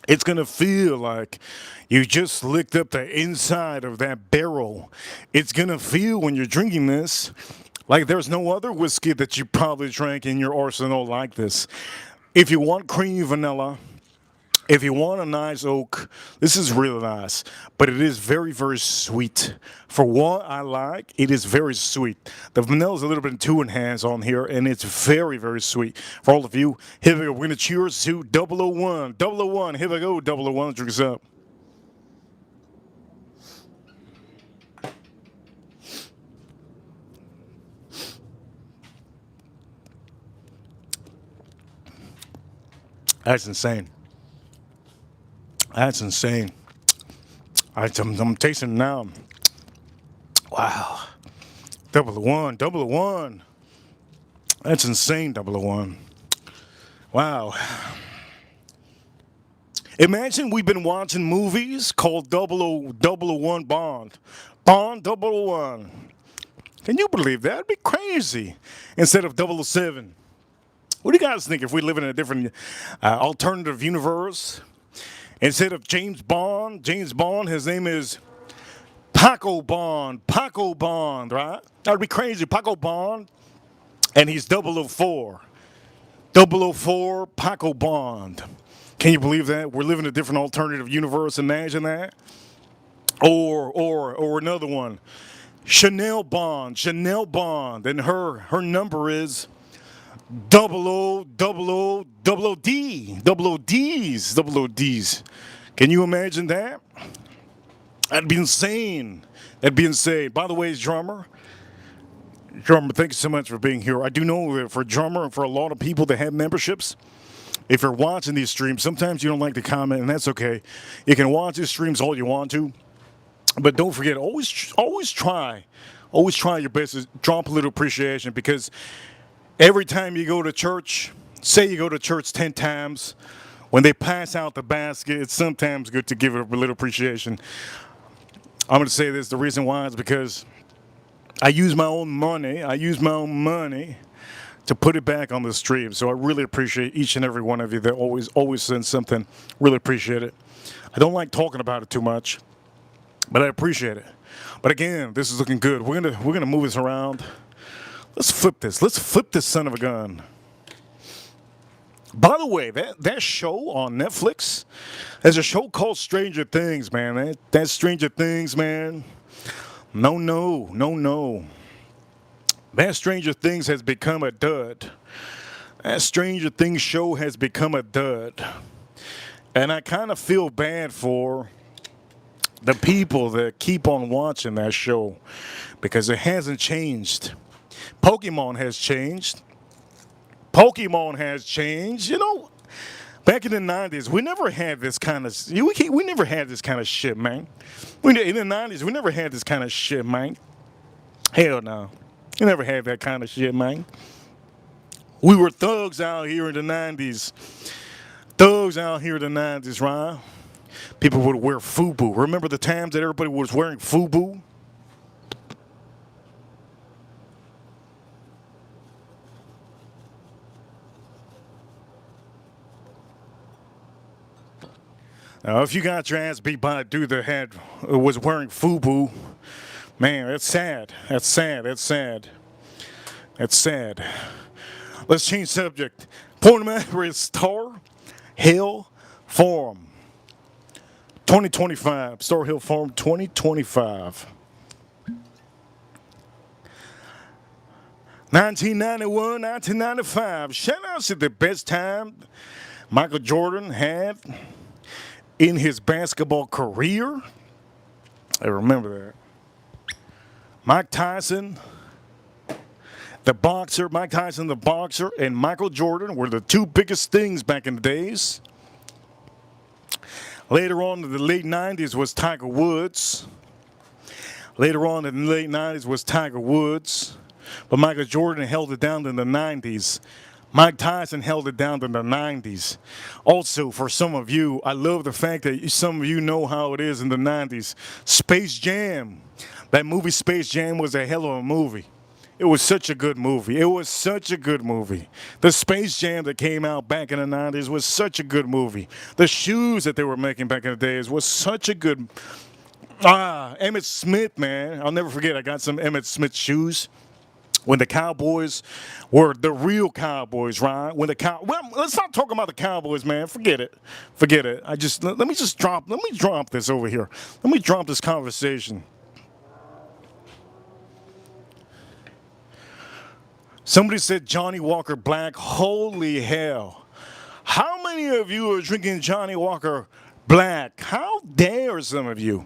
It's going to feel like you just licked up the inside of that barrel. It's going to feel when you're drinking this like there's no other whiskey that you probably drank in your arsenal like this. If you want creamy vanilla, if you want a nice oak, this is really nice, but it is very, very sweet. For what I like, it is very sweet. The vanilla is a little bit too enhanced on here, and it's very, very sweet. For all of you, here we go. We're going to cheers to 001. 001, here we go, 001. Drink us up. That's insane. That's insane. I'm tasting it now. Wow. 001, 001. That's insane, 001. Wow. Imagine we've been watching movies called 001 Bond. Bond 001. Can you believe that? That'd be crazy. Instead of 007. What do you guys think if we live in a different alternative universe? Instead of James Bond, his name is Paco Bond, right? That would be crazy, Paco Bond, and he's 004. 004 Paco Bond. Can you believe that? We're living a different alternative universe. Imagine that. Or another one. Chanel Bond, and her number is double O D's. Can you imagine that? That'd be insane. That'd be insane. By the way, drummer, thank you so much for being here. I do know that for drummer and for a lot of people that have memberships, if you're watching these streams, sometimes you don't like to comment, and that's okay. You can watch these streams all you want to, but don't forget, always try your best to drop a little appreciation, because every time you go to church, say you go to church 10 times, when they pass out the basket, it's sometimes good to give it a little appreciation. I'm going to say this, the reason why is because I use my own money to put it back on the stream. So I really appreciate each and every one of you that always send something. Really appreciate it. I don't like talking about it too much, but I appreciate it. But again, this is looking good. We're gonna move this around. Let's flip this. Let's flip this son of a gun. By the way, that show on Netflix, there's a show called Stranger Things, man. That Stranger Things, man. No. That Stranger Things has become a dud. That Stranger Things show has become a dud. And I kind of feel bad for the people that keep on watching that show, because it hasn't changed. Pokemon has changed. You know, back in the 90s, we never had this kind of shit, man. In the 90s, we never had this kind of shit, man. Hell no. We never had that kind of shit, man. We were thugs out here in the 90s. Right? People would wear FUBU. Remember the times that everybody was wearing FUBU? Now, if you got your ass beat by a dude that was wearing FUBU, man, that's sad. Let's change subject. Point number is Star Hill Forum 2025. Star Hill Forum 2025. 1991, 1995. Shout out to the best time Michael Jordan had in his basketball career. I remember that. Mike Tyson, the boxer, and Michael Jordan were the two biggest things back in the days. Later on in the late 90s was Tiger Woods. But Michael Jordan held it down in the 90s. Mike Tyson held it down in the 90s. Also, for some of you, I love the fact that some of you know how it is in the 90s. Space Jam. That movie Space Jam was a hell of a movie. It was such a good movie. The Space Jam that came out back in the 90s was such a good movie. The shoes that they were making back in the days was such a good... Emmett Smith, man. I'll never forget, I got some Emmett Smith shoes. When the Cowboys were the real Cowboys, right? Well, let's not talk about the Cowboys, man. Forget it. Let me drop this over here. Let me drop this conversation. Somebody said Johnny Walker Black. Holy hell. How many of you are drinking Johnny Walker Black? How dare some of you?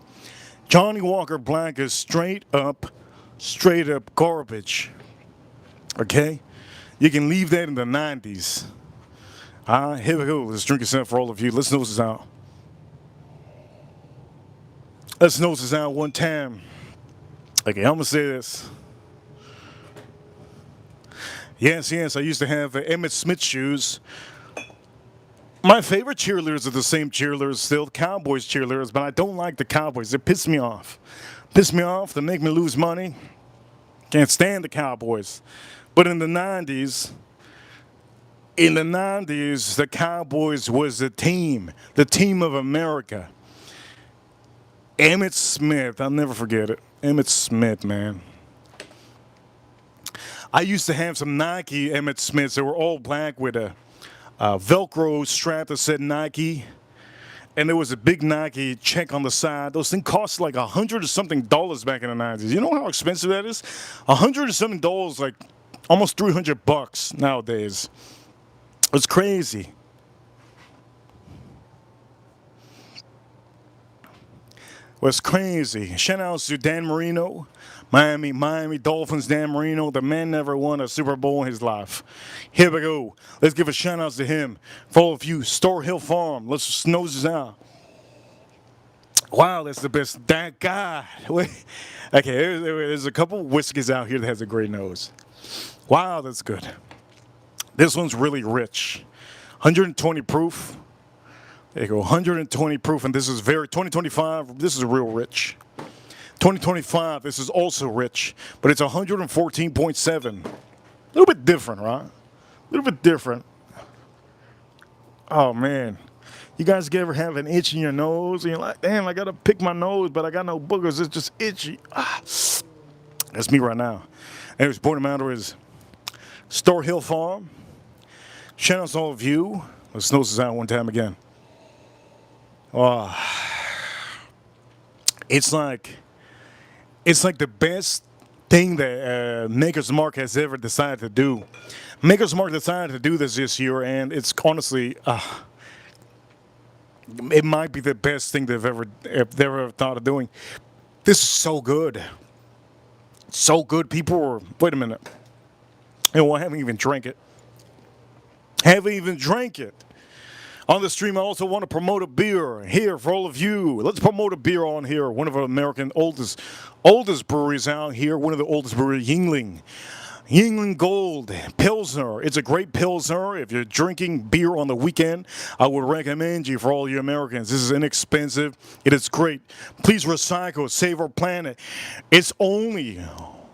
Johnny Walker Black is straight up garbage. Okay? You can leave that in the 90s. Here we go. Let's drink this up for all of you. Let's nose this out. One time. Okay, I'm going to say this. Yes, I used to have Emmett Smith shoes. My favorite cheerleaders are the same cheerleaders still, Cowboys cheerleaders, but I don't like the Cowboys. They piss me off. They make me lose money. Can't stand the Cowboys. But in the 90s, the Cowboys was the team of America. Emmett Smith, I'll never forget it. Emmett Smith, man. I used to have some Nike Emmett Smiths that were all black with a Velcro strap that said Nike, and there was a big Nike check on the side. Those things cost like $100 or something back in the 90s. You know how expensive that is? $100 or something, like almost $300 nowadays. It's crazy. Was crazy. Shout out to Dan Marino, Miami Dolphins. Dan Marino, the man never won a Super Bowl in his life. Here we go. Let's give a shout out to him. For all of you, Store Hill Farm. Let's nose this out. Wow, that's the best. That guy. Wait. Okay, there's a couple whiskeys out here that has a great nose. Wow, that's good. This one's really rich. 120 proof. There you go, 120 proof, and this is very 2025. This is real rich. 2025. This is also rich, but it's 114.7. A little bit different, right? A little bit different. Oh man, you guys ever have an itch in your nose, and you're like, damn, I gotta pick my nose, but I got no boogers. It's just itchy. Ah. That's me right now. Anyways, point of matter is Store Hill Farm. Shout out to all of you. Let's nose this out one time again. Oh, it's like the best thing that Maker's Mark has ever decided to do. Maker's Mark decided to do this year, and it's honestly, it might be the best thing they've ever thought of doing. This is so good, so good. People were, wait a minute, you know, I haven't even drank it. Haven't even drank it. On the stream, I also want to promote a beer here for all of you. Let's promote a beer on here. One of our American oldest breweries out here. One of the oldest breweries, Yingling Gold Pilsner. It's a great Pilsner. If you're drinking beer on the weekend, I would recommend you for all you Americans. This is inexpensive. It is great. Please recycle. Save our planet. It's only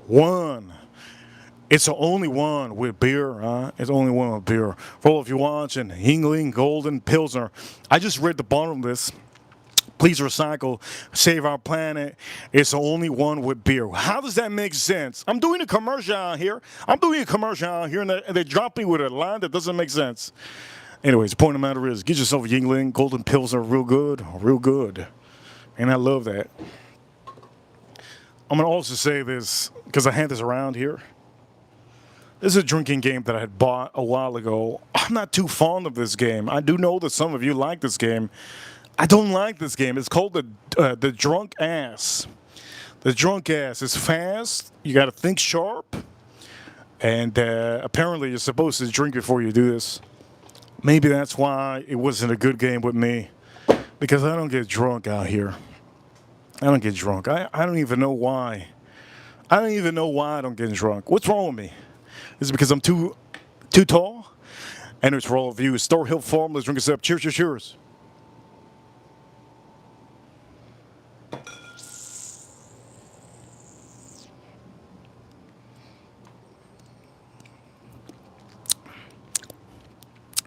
one. It's the only one with beer, huh? It's the only one with beer. For all of you watching, Yingling Golden Pilsner. I just read the bottom of this. Please recycle, save our planet. It's the only one with beer. How does that make sense? I'm doing a commercial out here. And they drop me with a line that doesn't make sense. Anyways, the point of the matter is, get yourself a Yingling Golden Pilsner real good. And I love that. I'm going to also say this, because I had this around here. This is a drinking game that I had bought a while ago. I'm not too fond of this game. I do know that some of you like this game. I don't like this game. It's called the Drunk Ass. The Drunk Ass is fast. You got to think sharp. And apparently you're supposed to drink before you do this. Maybe that's why it wasn't a good game with me. Because I don't get drunk out here. I don't get drunk. I don't even know why. I don't get drunk. What's wrong with me? Is it because I'm too tall? And it's for all of you. Store Hill Farm. Let's drink this up. Cheers, cheers, cheers.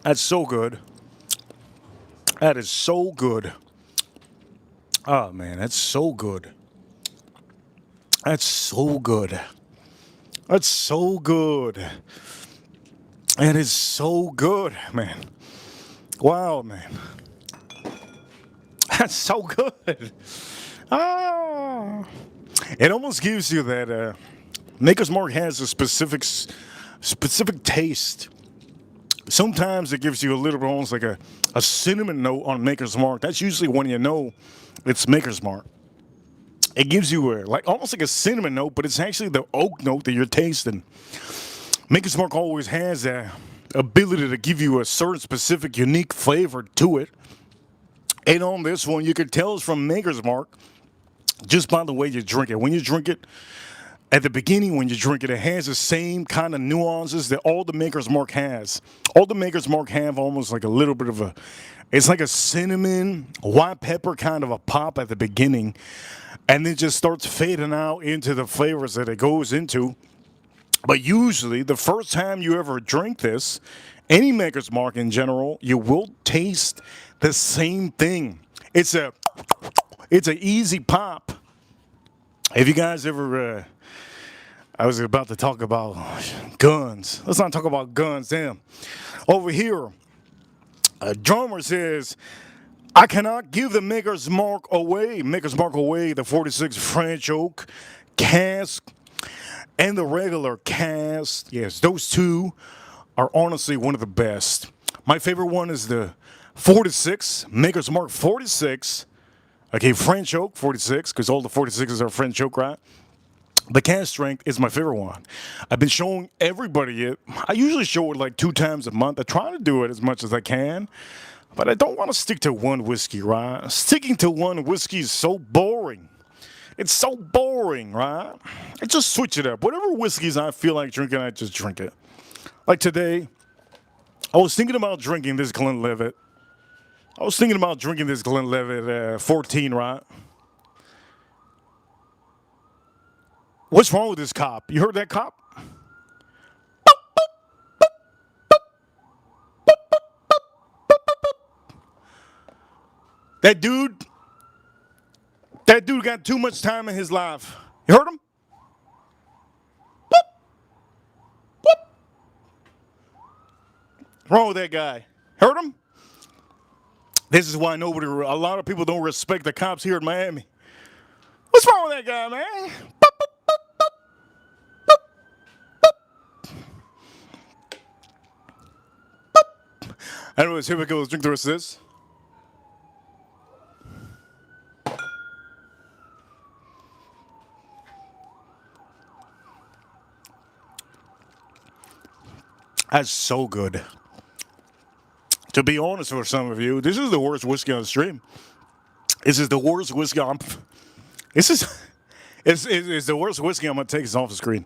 That's so good. That is so good. Oh, man, that's so good. That's so good. That's so good. It is so good, man. Wow, man. That's so good. Ah. It almost gives you that Maker's Mark has a specific taste. Sometimes it gives you a little bit almost like a cinnamon note on Maker's Mark. That's usually when you know it's Maker's Mark. It gives you almost like a cinnamon note, but it's actually the oak note that you're tasting. Maker's Mark always has that ability to give you a certain specific, unique flavor to it. And on this one, you can tell it's from Maker's Mark just by the way you drink it. When you drink it, at the beginning when you drink it, it has the same kind of nuances that all the Maker's Mark has. All the Maker's Mark have almost like a little bit of it's like a cinnamon, white pepper kind of a pop at the beginning. And then just starts fading out into the flavors that it goes into. But usually, the first time you ever drink this, any Maker's Mark in general, you will taste the same thing. It's an easy pop. If you guys ever, I was about to talk about guns. Let's not talk about guns, damn. Over here, Drummer says, I cannot give the Maker's Mark away. Maker's Mark away, the 46 French Oak cask and the regular cask. Yes, those two are honestly one of the best. My favorite one is the 46, Maker's Mark 46. Okay, French Oak 46, because all the 46s are French Oak, right? The can strength is my favorite one. I've been showing everybody it. I usually show it like 2 times a month. I try to do it as much as I can, but I don't want to stick to one whiskey, right? Sticking to one whiskey is so boring. It's so boring, right? I just switch it up. Whatever whiskeys I feel like drinking, I just drink it. Like today, I was thinking about drinking this Glenlivet. I was thinking about drinking this Glenlivet 14, right? What's wrong with this cop? You heard that cop? That dude, that dude got too much time in his life. You heard him? What's wrong with that guy? Heard him? This is why a lot of people don't respect the cops here in Miami. What's wrong with that guy, man? Anyways, here we go. Let's drink the rest of this. That's so good. To be honest with some of you, this is the worst whiskey on the stream. This is the worst whiskey This is it's the worst whiskey I'm gonna take this off the screen.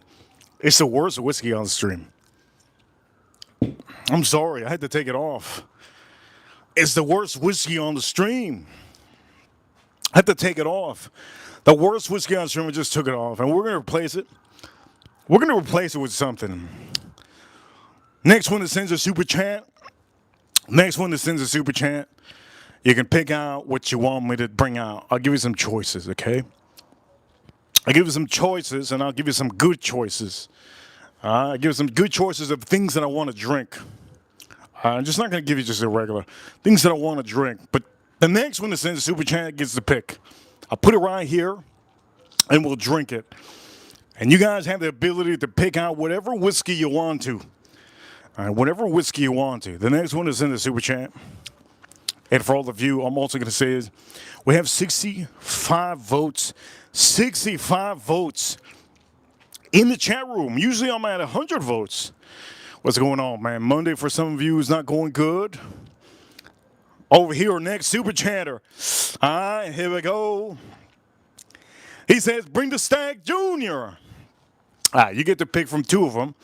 It's the worst whiskey on the stream. I'm sorry, I had to take it off. It's the worst whiskey on the stream. I had to take it off. The worst whiskey on the stream, I just took it off, and we're gonna replace it. We're gonna replace it with something. Next one that sends a super chat. Next one that sends a super chat. You can pick out what you want me to bring out. I'll give you some choices, okay? I'll give you some choices, and I'll give you some good choices. I'll give you some good choices of things that I want to drink. I'm just not going to give you just a regular. Things that I want to drink. But the next one that sends a super chat gets the pick. I'll put it right here, and we'll drink it. And you guys have the ability to pick out whatever whiskey you want to. All right, whatever whiskey you want to. The next one is in the super chat. And for all of you, I'm also going to say is we have 65 votes. 65 votes in the chat room. Usually I'm at 100 votes. What's going on, man? Monday for some of you is not going good. Over here, next super chatter. All right, here we go. He says, bring the Stag Junior. All right, you get to pick from two of them.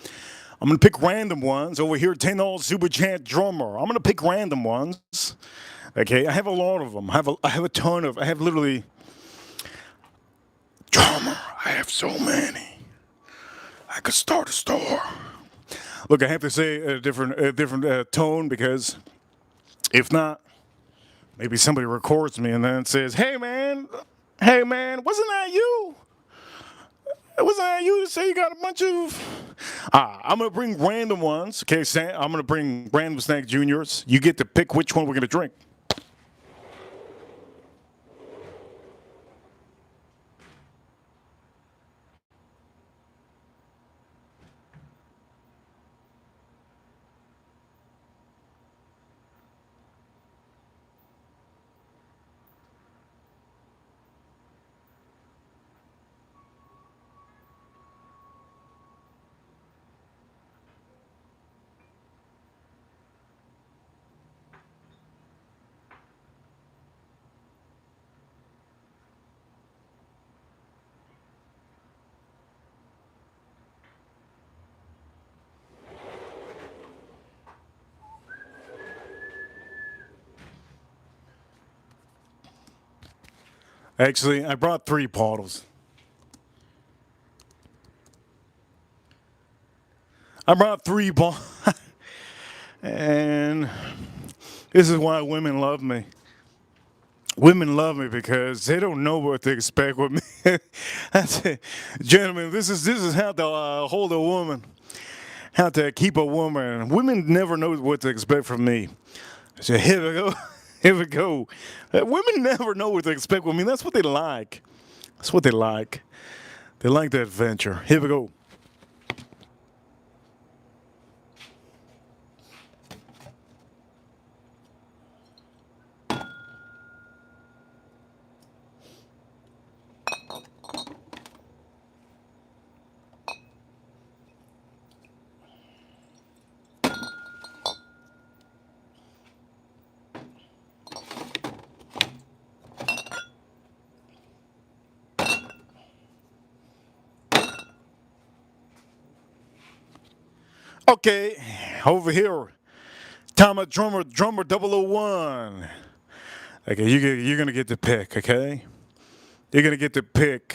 I'm going to pick random ones. Over here, $10 super chat drummer. I'm going to pick random ones. Okay, I have a lot of them. I have a ton of. I have literally. Drummer, I have so many. I could start a store. Look, I have to say a different tone because if not, maybe somebody records me and then says, "Hey man, wasn't that you? Wasn't that you? Say you got a bunch of." I'm gonna bring random ones. Okay, I'm gonna bring random Snack Juniors. You get to pick which one we're gonna drink. Actually, I brought 3 bottles. I brought 3 bottles. And this is why women love me. Women love me because they don't know what to expect with me. That's it. Gentlemen, this is how to hold a woman, how to keep a woman. Women never know what to expect from me. So here we go. Here we go. Women never know what to expect with me. That's what they like. That's what they like. They like the adventure. Here we go. Okay, over here. Time of drummer 001. Okay, you're gonna get the pick. Okay, you're gonna get the pick.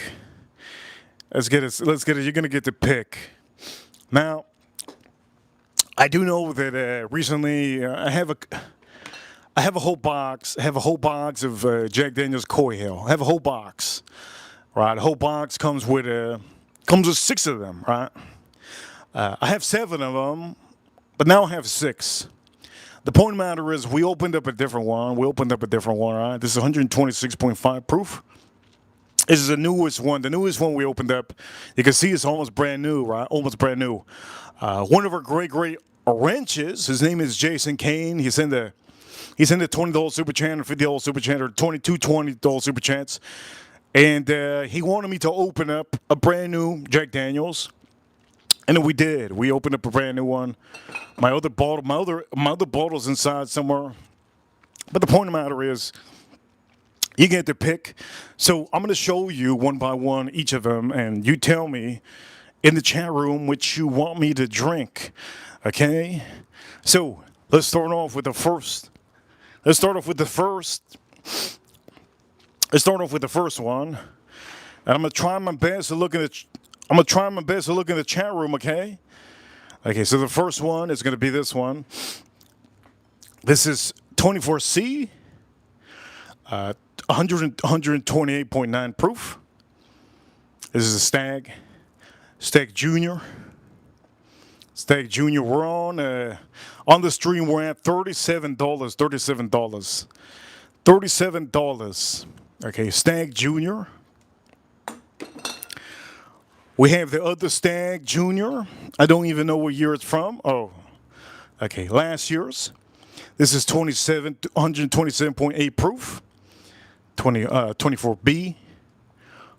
Let's get it. Let's get it. You're gonna get the pick. Now, I do know that recently I have a whole box. I have a whole box of Jack Daniel's Coy Hill. I have a whole box. Right, the whole box comes with six of them. Right, I have seven of them, but now I have six. The point of the matter is, we opened up a different one. We opened up a different one. Right, this is 126.5 proof. This is the newest one. The newest one we opened up. You can see it's almost brand new, right? Almost brand new. One of our great wrenches. His name is Jason Kane. He's in the $20 super chat or $50 super chat or $22 super chats, and he wanted me to open up a brand new Jack Daniels, and then we did. We opened up a brand new one. My other bottle's inside somewhere. But the point of the matter is, you get to pick. So I'm going to show you one by one each of them, and you tell me in the chat room which you want me to drink. Okay? So let's start off with the first. Let's start off with the first one. And I'm going to try my best to look in the chat room, okay? Okay, so the first one is going to be this one. This is 24C. 128.9 proof. This is a Stag Junior. Stag Junior. We're on the stream. We're at $37. $37. Okay, Stag Junior. We have the other Stag Junior. I don't even know what year it's from. Oh, okay, last year's. This is 127.8 proof. 24B.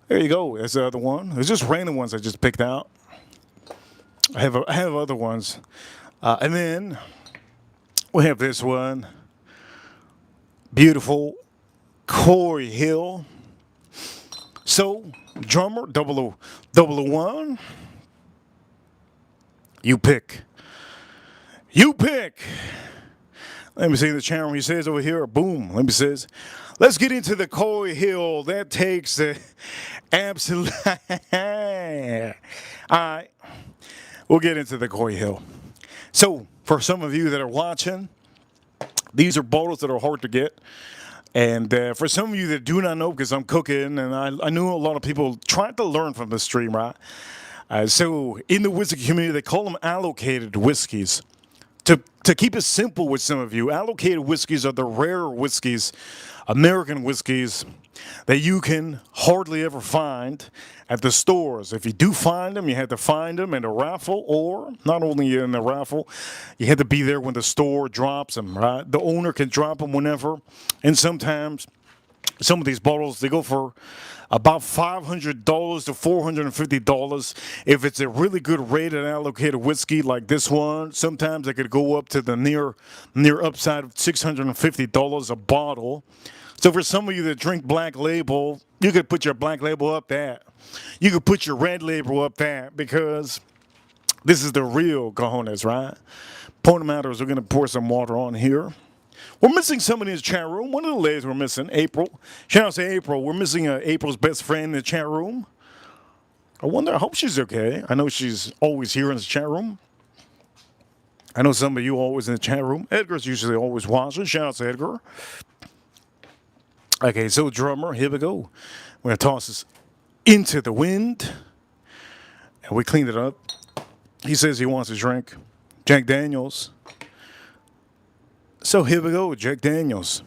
There you go. That's the other one. It's just random ones I just picked out. I have other ones, and then we have this one. Beautiful Coy Hill. So drummer 001. You pick. You pick. Let me see the channel. He says over here. Boom. Let me says. Let's get into the Coy Hill. That takes the absolute. All right. We'll get into the Coy Hill. So, for some of you that are watching, these are bottles that are hard to get. And for some of you that do not know, because I'm cooking, and I knew a lot of people trying to learn from the stream, right? So, in the whiskey community, they call them allocated whiskeys. To keep it simple with some of you, allocated whiskeys are the rare whiskeys, American whiskeys, that you can hardly ever find at the stores. If you do find them, you have to find them in a raffle, or not only in the raffle, you have to be there when the store drops them, right? The owner can drop them whenever, and sometimes some of these bottles, they go for about $500 to $450. If it's a really good rated allocated whiskey like this one, sometimes it could go up to the near upside of $650 a bottle. So for some of you that drink Black Label, you could put your Black Label up that. You could put your Red Label up that, because this is the real cojones, right? Point of the matter is, we're going to pour some water on here. We're missing somebody in the chat room. One of the ladies we're missing, April. Shout out to April. We're missing April's best friend in the chat room. I hope she's okay. I know she's always here in the chat room. I know some of you are always in the chat room. Edgar's usually always watching. Shout out to Edgar. Okay, so drummer, here we go. We're going to toss this into the wind. And we cleaned it up. He says he wants a drink. Jack Daniels. So here we go, Jack Daniels.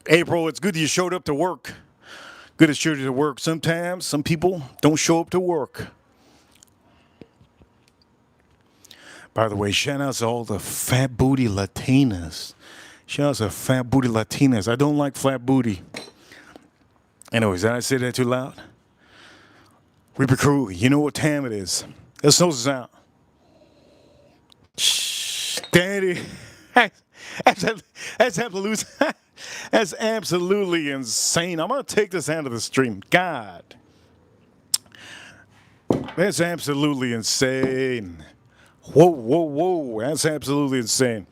April, it's good you showed up to work. Good to show you to work. Sometimes some people don't show up to work. By the way, shout out to all the fat booty Latinas. Shout out to fat booty Latinas. I don't like flat booty. Anyways, did I say that too loud? Reaper Crew, you know what time it is. Let's nose this out. Shh, Daddy. That's absolutely, that's absolutely insane. I'm going to take this out of the stream. God. That's absolutely insane. Whoa, whoa, whoa. That's absolutely insane.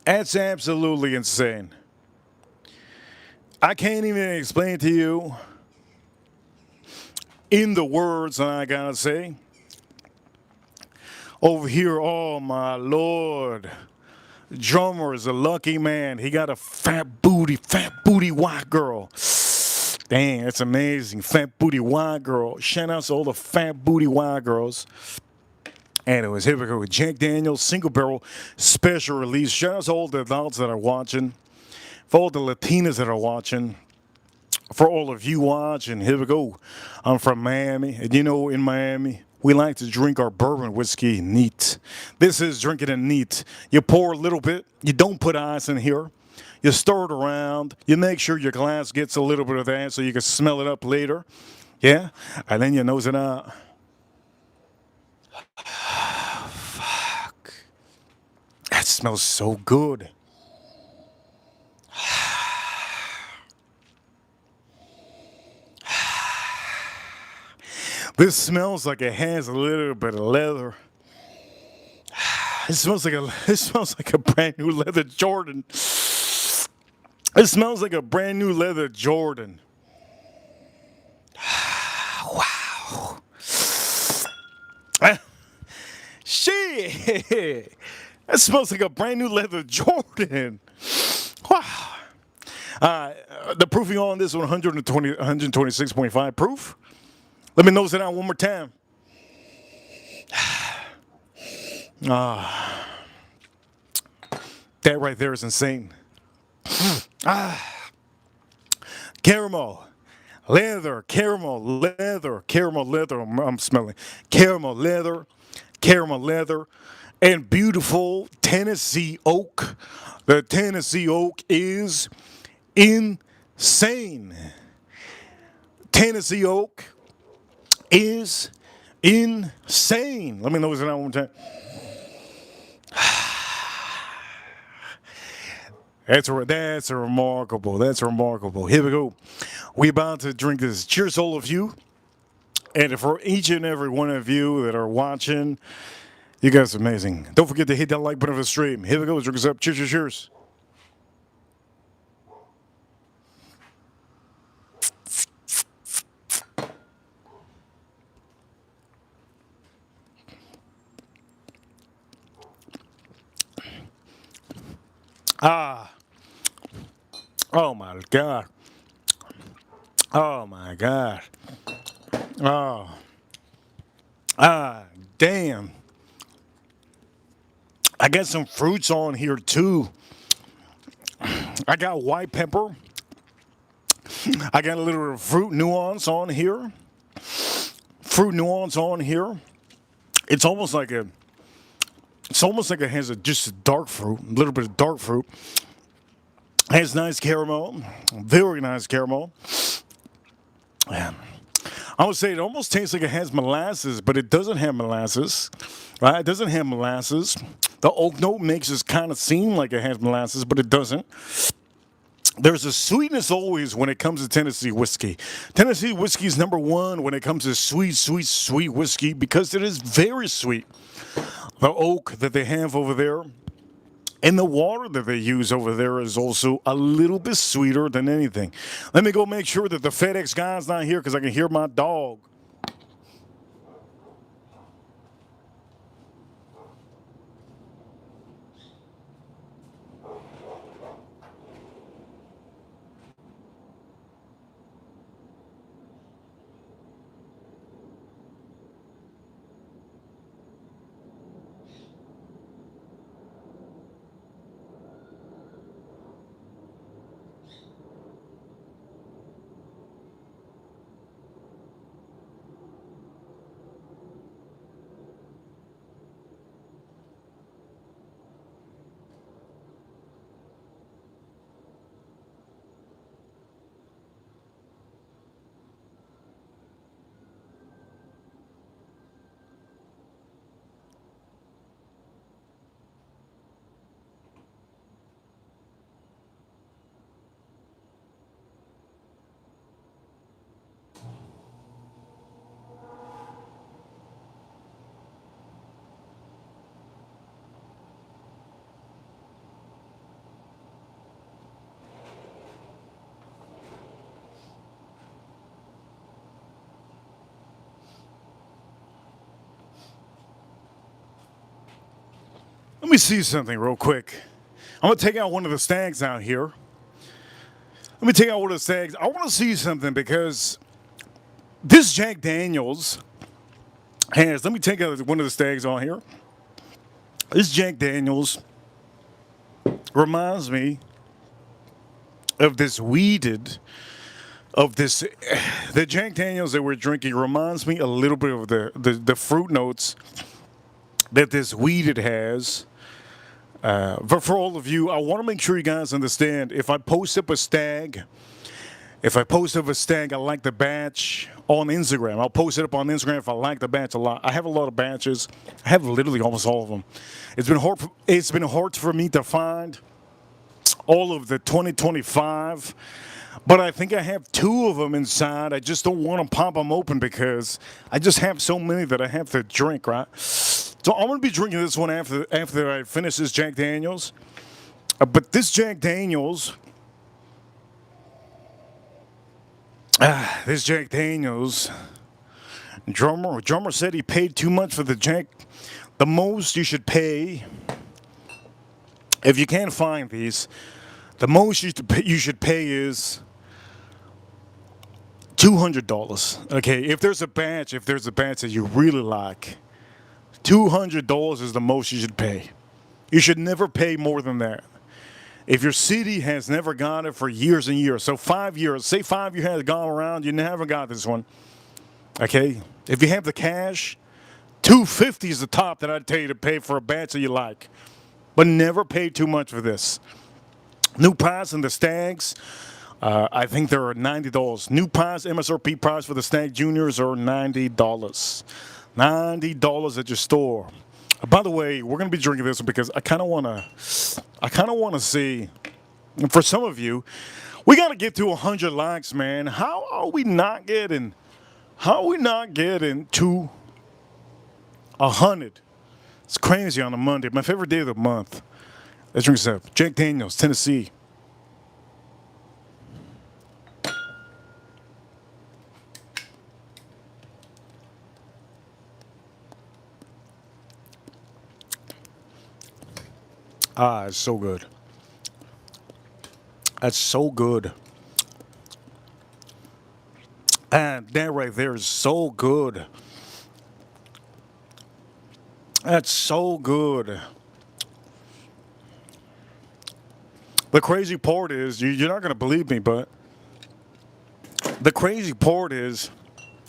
That's absolutely insane. I can't even explain to you in the words that I gotta say. Over here, oh my Lord. Drummer is a lucky man. He got a fat booty white girl. Dang, that's amazing. Fat booty white girl. Shout out to all the fat booty white girls. Anyways, here we go with Jack Daniels Single Barrel Special Release. Shout out to all the adults that are watching. For all the Latinas that are watching. For all of you watching, here we go. I'm from Miami. And you know, in Miami, we like to drink our bourbon whiskey neat. This is drinking it neat. You pour a little bit. You don't put ice in here. You stir it around. You make sure your glass gets a little bit of that so you can smell it up later. Yeah? And then you nose it out. Fuck. That smells so good. This smells like it has a little bit of leather. It smells like a brand new leather Jordan. It smells like a brand new leather Jordan. Wow. Shit. That smells like a brand new leather Jordan. Wow. The proofing on this 126.5 proof. Let me nose it out one more time. That right there is insane. Caramel, leather, caramel, leather, caramel, leather. I'm smelling caramel, leather, and beautiful Tennessee oak. The Tennessee oak is insane. Tennessee oak is insane. Let me nose it out one more time. That's remarkable. That's remarkable. Here we go. We about to drink this. Cheers, all of you. And for each and every one of you that are watching, you guys are amazing. Don't forget to hit that like button of the stream. Here we go. Let's drink this up. Cheers, cheers, cheers. Oh my God. Oh my God. Oh. Damn. I got some fruits on here too. I got white pepper. I got a little fruit nuance on here. Fruit nuance on here. It's almost like it has just a dark fruit, a little bit of dark fruit. It has nice caramel, very nice caramel. Yeah. I would say it almost tastes like it has molasses, but it doesn't have molasses, right? It doesn't have molasses. The oak note makes it kind of seem like it has molasses, but it doesn't. There's a sweetness always when it comes to Tennessee whiskey. Tennessee whiskey is number one when it comes to sweet whiskey because it is very sweet. The oak that they have over there and the water that they use over there is also a little bit sweeter than anything. Let me go make sure that the FedEx guy's not here because I can hear my dog. Let me see something real quick. I'm going to take out one of the stags out here. Let me take out one of the stags. I want to see something because this Jack Daniels has, let me take out one of the stags on here. This Jack Daniels reminds me of this weeded, of this, the Jack Daniels that we're drinking reminds me a little bit of the fruit notes that this weeded has. But for all of you, I want to make sure you guys understand, if I post up a stag, I like the batch on Instagram. I'll post it up on Instagram if I like the batch a lot. I have a lot of batches. I have literally almost all of them. It's been hard for me to find all of the 2025, but I think I have two of them inside. I just don't want to pop them open because I just have so many that I have to drink, right? So I'm going to be drinking this one after I finish this Jack Daniels. But this Jack Daniels, drummer said he paid too much for the Jack. The most you should pay, if you can't find these, the most you should pay is $200. Okay, if there's a batch that you really like, $200 is the most you should pay. You should never pay more than that. If your city has never got it for years and years, so 5 years, say 5 years has gone around, you never got this one. Okay, if you have the cash, $250 is the top that I'd tell you to pay for a batch that you like, but never pay too much for this. New price in the stags, I think they're $90. New price, MSRP price for the Stag Juniors are $90. $90 at your store. By the way, we're gonna be drinking this one because I kind of wanna see. And for some of you, we gotta get to 100 likes, man. How are we not getting to 100? It's crazy on a Monday. My favorite day of the month. Let's drink this up. Jack Daniels, Tennessee. Ah, it's so good. That's so good. And that right there is so good. That's so good. The crazy part is, you're not going to believe me, but the crazy part is,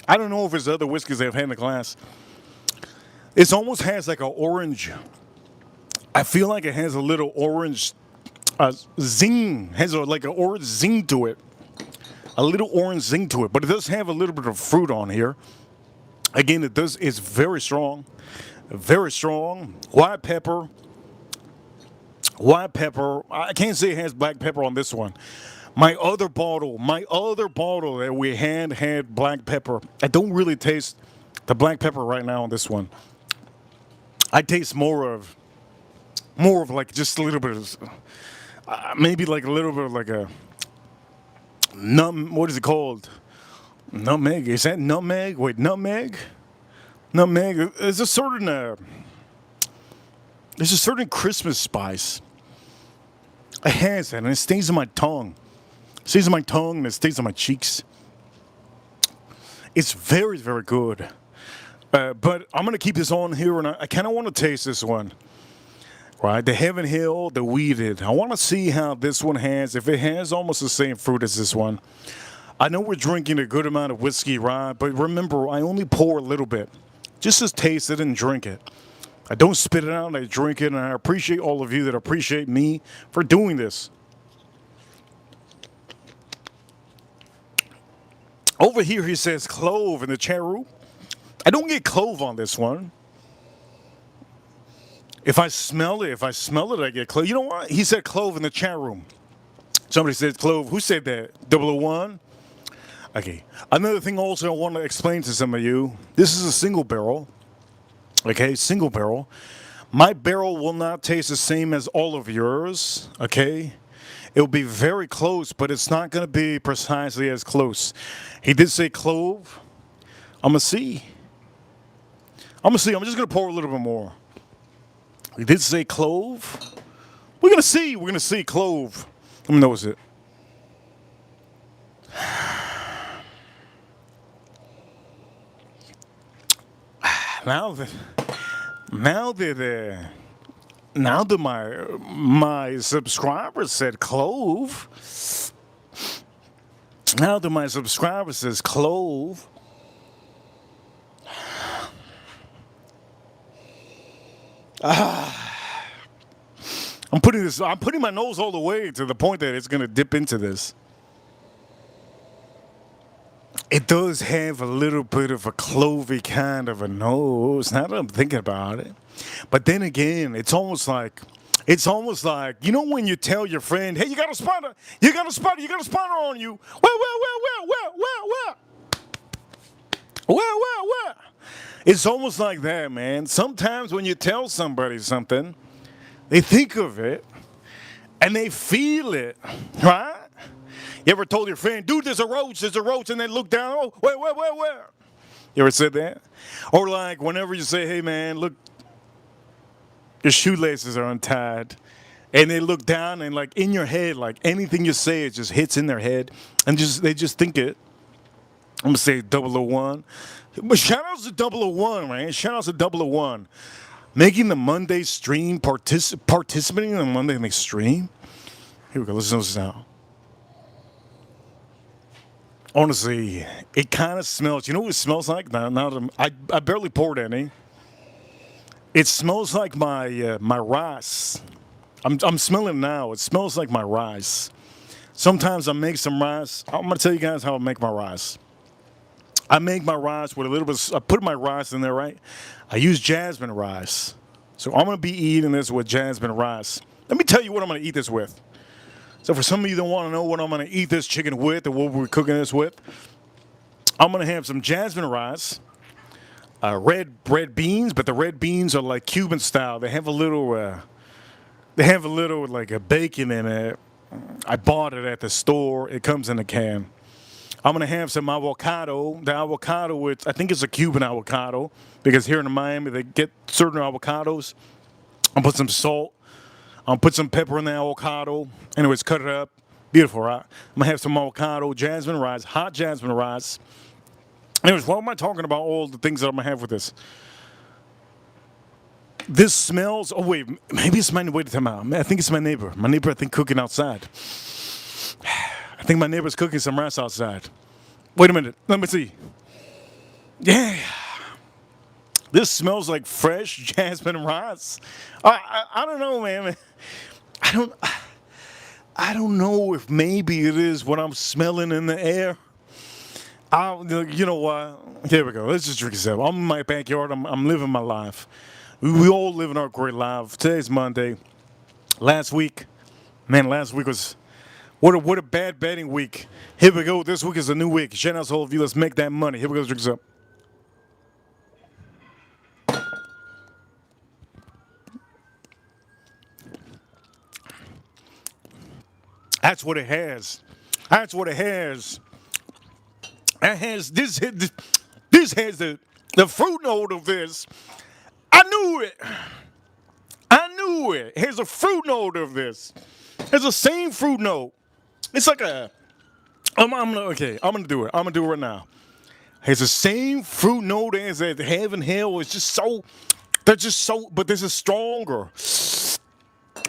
I don't know if there's other whiskeys they've had in the glass. It almost has like an orange. I feel like it has a little orange zing, like an orange zing to it. A little orange zing to it, but it does have a little bit of fruit on here. Again, it's very strong. Very strong. White pepper. I can't say it has black pepper on this one. My other bottle that we had black pepper. I don't really taste the black pepper right now on this one. I taste more of like just a little bit of, maybe like a little bit of like a what is it called? Nutmeg. Is that nutmeg? Wait, nutmeg? Nutmeg. There's a certain Christmas spice. It has that, and it stays in my tongue. It stays in my tongue, and it stays on my cheeks. It's very, very good. But I'm gonna keep this on here, and I kind of want to taste this one. Right, the Heaven Hill, the weeded. I want to see how this one has, if it has almost the same fruit as this one. I know we're drinking a good amount of whiskey, right? But remember, I only pour a little bit. Just to taste it and drink it. I don't spit it out, I drink it, and I appreciate all of you that appreciate me for doing this. Over here, he says clove in the chat room. I don't get clove on this one. If I smell it, I get clove. You know what? He said clove in the chat room. Somebody said clove. Who said that? 001? Okay. Another thing also I want to explain to some of you. This is a single barrel. Okay, single barrel. My barrel will not taste the same as all of yours. Okay? It will be very close, but it's not going to be precisely as close. He did say clove. I'm going to see. I'm just going to pour a little bit more. He did say clove. We're gonna see. We're gonna see clove. Let me know what's it. Now that, now that, now that my subscriber said clove. Now that my subscriber says clove. I'm putting my nose all the way to the point that it's gonna dip into this. It does have a little bit of a clovey kind of a nose. Now that I'm thinking about it, but then again, it's almost like you know when you tell your friend, "Hey, you got a spider! You got a spider! You got a spider on you!" Where? It's almost like that, man. Sometimes when you tell somebody something, they think of it and they feel it, right? You ever told your friend, "Dude, there's a roach," and they look down, "Oh, where? You ever said that? Or like whenever you say, "Hey, man, look, your shoelaces are untied," and they look down and like in your head, like anything you say, it just hits in their head, and they just think it. I'm gonna say 001. But shout out to 001, man. Shout out to 001. Making the Monday stream, participating in the Monday stream. Here we go. Listen to this now. Honestly, it kind of smells. You know what it smells like? Now that I barely poured any. It smells like my rice. I'm smelling it now. It smells like my rice. Sometimes I make some rice. I'm gonna tell you guys how I make my rice. I make my rice with a little bit. I put my rice in there, right? I use jasmine rice, so I'm gonna be eating this with jasmine rice. Let me tell you what I'm gonna eat this with. So for some of you that want to know what I'm gonna eat this chicken with, or what we're cooking this with, I'm gonna have some jasmine rice, red beans, but the red beans are like Cuban style. They have a little like a bacon in it. I bought it at the store. It comes in a can. I'm gonna have some avocado. The avocado, I think it's a Cuban avocado because here in Miami they get certain avocados. I'll put some salt. I'll put some pepper in the avocado. Anyways, cut it up. Beautiful, right? I'm gonna have some avocado, jasmine rice, hot jasmine rice. Anyways, why am I talking about all the things that I'm gonna have with this? This smells. Oh wait, maybe it's my wait a time out. I think it's my neighbor. My neighbor, I think, cooking outside. I think my neighbor's cooking some rice outside. Wait a minute. Let me see. Yeah. This smells like fresh jasmine rice. I don't know, man. I don't know if maybe it is what I'm smelling in the air. You know what? Here we go. Let's just drink this up. I'm in my backyard. I'm living my life. We all living our great life. Today's Monday. Last week was what a bad betting week. Here we go. This week is a new week. Shout out to all of you. Let's make that money. Here we go. Let's drink this up. That's what it has. That's what it has. It has this has the fruit note of this. I knew it. It has a fruit note of this. It's the same fruit note. It's like I'm gonna do it. I'm gonna do it right now. It's the same fruit note as that Heaven Hill. It's just so, but this is stronger.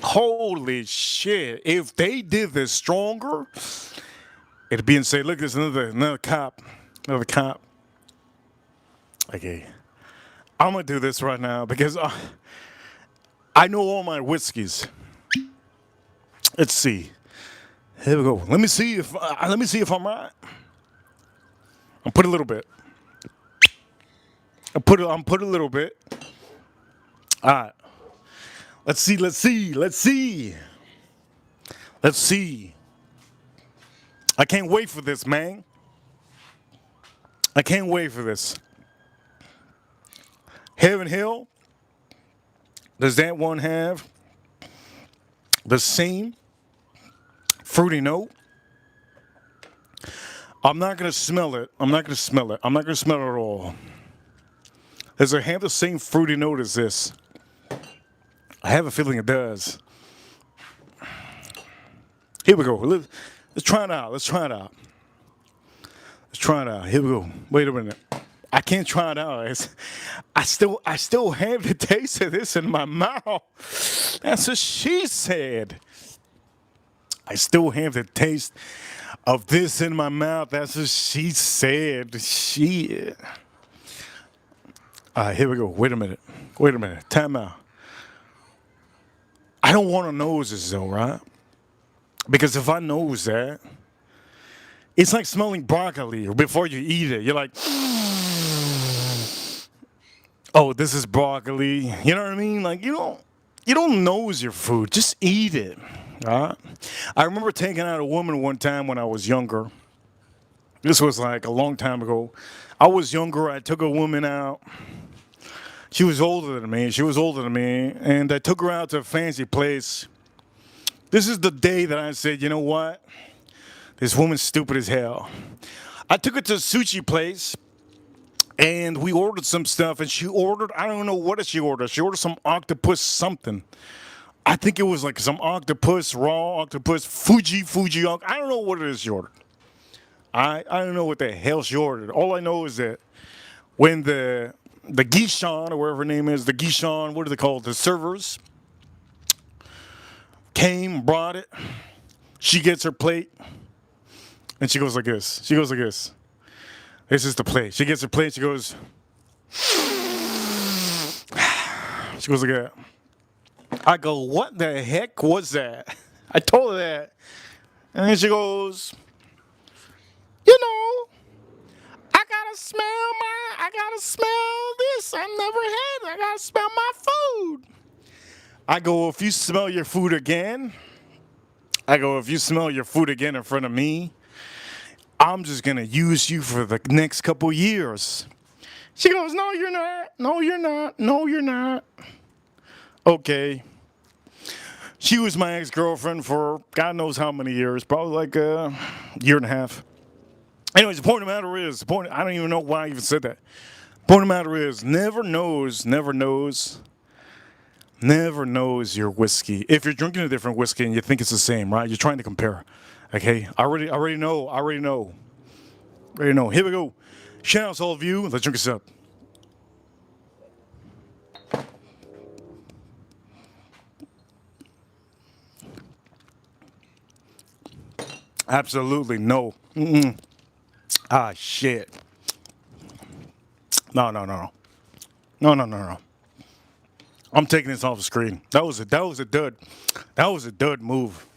Holy shit. If they did this stronger, it'd be insane. Look, there's another cop. Okay. I'm going to do this right now because I know all my whiskeys. Let's see. Here we go. Let me see if I'm right. I'll put a little bit. I'll put a little bit. All right. Let's see. I can't wait for this, man. I can't wait for this. Heaven Hill, does that one have the same fruity note? I'm not going to smell it. I'm not going to smell it at all. Does it have the same fruity note as this? I have a feeling it does. Here we go. Let's try it out. Let's try it out. Let's try it out. Here we go. Wait a minute. I can't try it out. I still have the taste of this in my mouth. That's what she said. I still have the taste of this in my mouth. That's what she said. She. Here we go. Wait a minute. Wait a minute. Time out. I don't want to nose this though, right? Because if I nose that, it's like smelling broccoli before you eat it. You're like, oh, this is broccoli. You know what I mean? Like you don't nose your food. Just eat it. All right? I remember taking out a woman one time when I was younger. This was like a long time ago. I was younger. I took a woman out. She was older than me. She was older than me. And I took her out to a fancy place. This is the day that I said, you know what? This woman's stupid as hell. I took her to a sushi place. And we ordered some stuff. And she ordered, I don't know what she ordered. She ordered some octopus something. I think it was like some octopus, raw octopus, Fuji. I don't know what it is she ordered. I don't know what the hell she ordered. All I know is that when the Gishan, or whatever her name is, the Gishan, what do they call it? The servers came, brought it. She gets her plate, and she goes like this. She goes like this. This is the plate. She gets her plate. She goes. She goes like that. I go, what the heck was that? I told her that, and then she goes, you know, I gotta smell this. I never had it. I gotta smell my food. I go, if you smell your food again, in front of me, I'm just gonna use you for the next couple years. She goes, no, you're not. No, you're not. No, you're not. Okay. She was my ex-girlfriend for God knows how many years, probably like a year and a half. Anyways, the point of the matter is, I don't even know why I even said that. Point of the matter is, never knows your whiskey. If you're drinking a different whiskey and you think it's the same, right? You're trying to compare. Okay? I already know. Here we go. Shout out to all of you. Let's drink this up. Absolutely no. Ah, shit. No. I'm taking this off the screen. That was a dud. That was a dud move.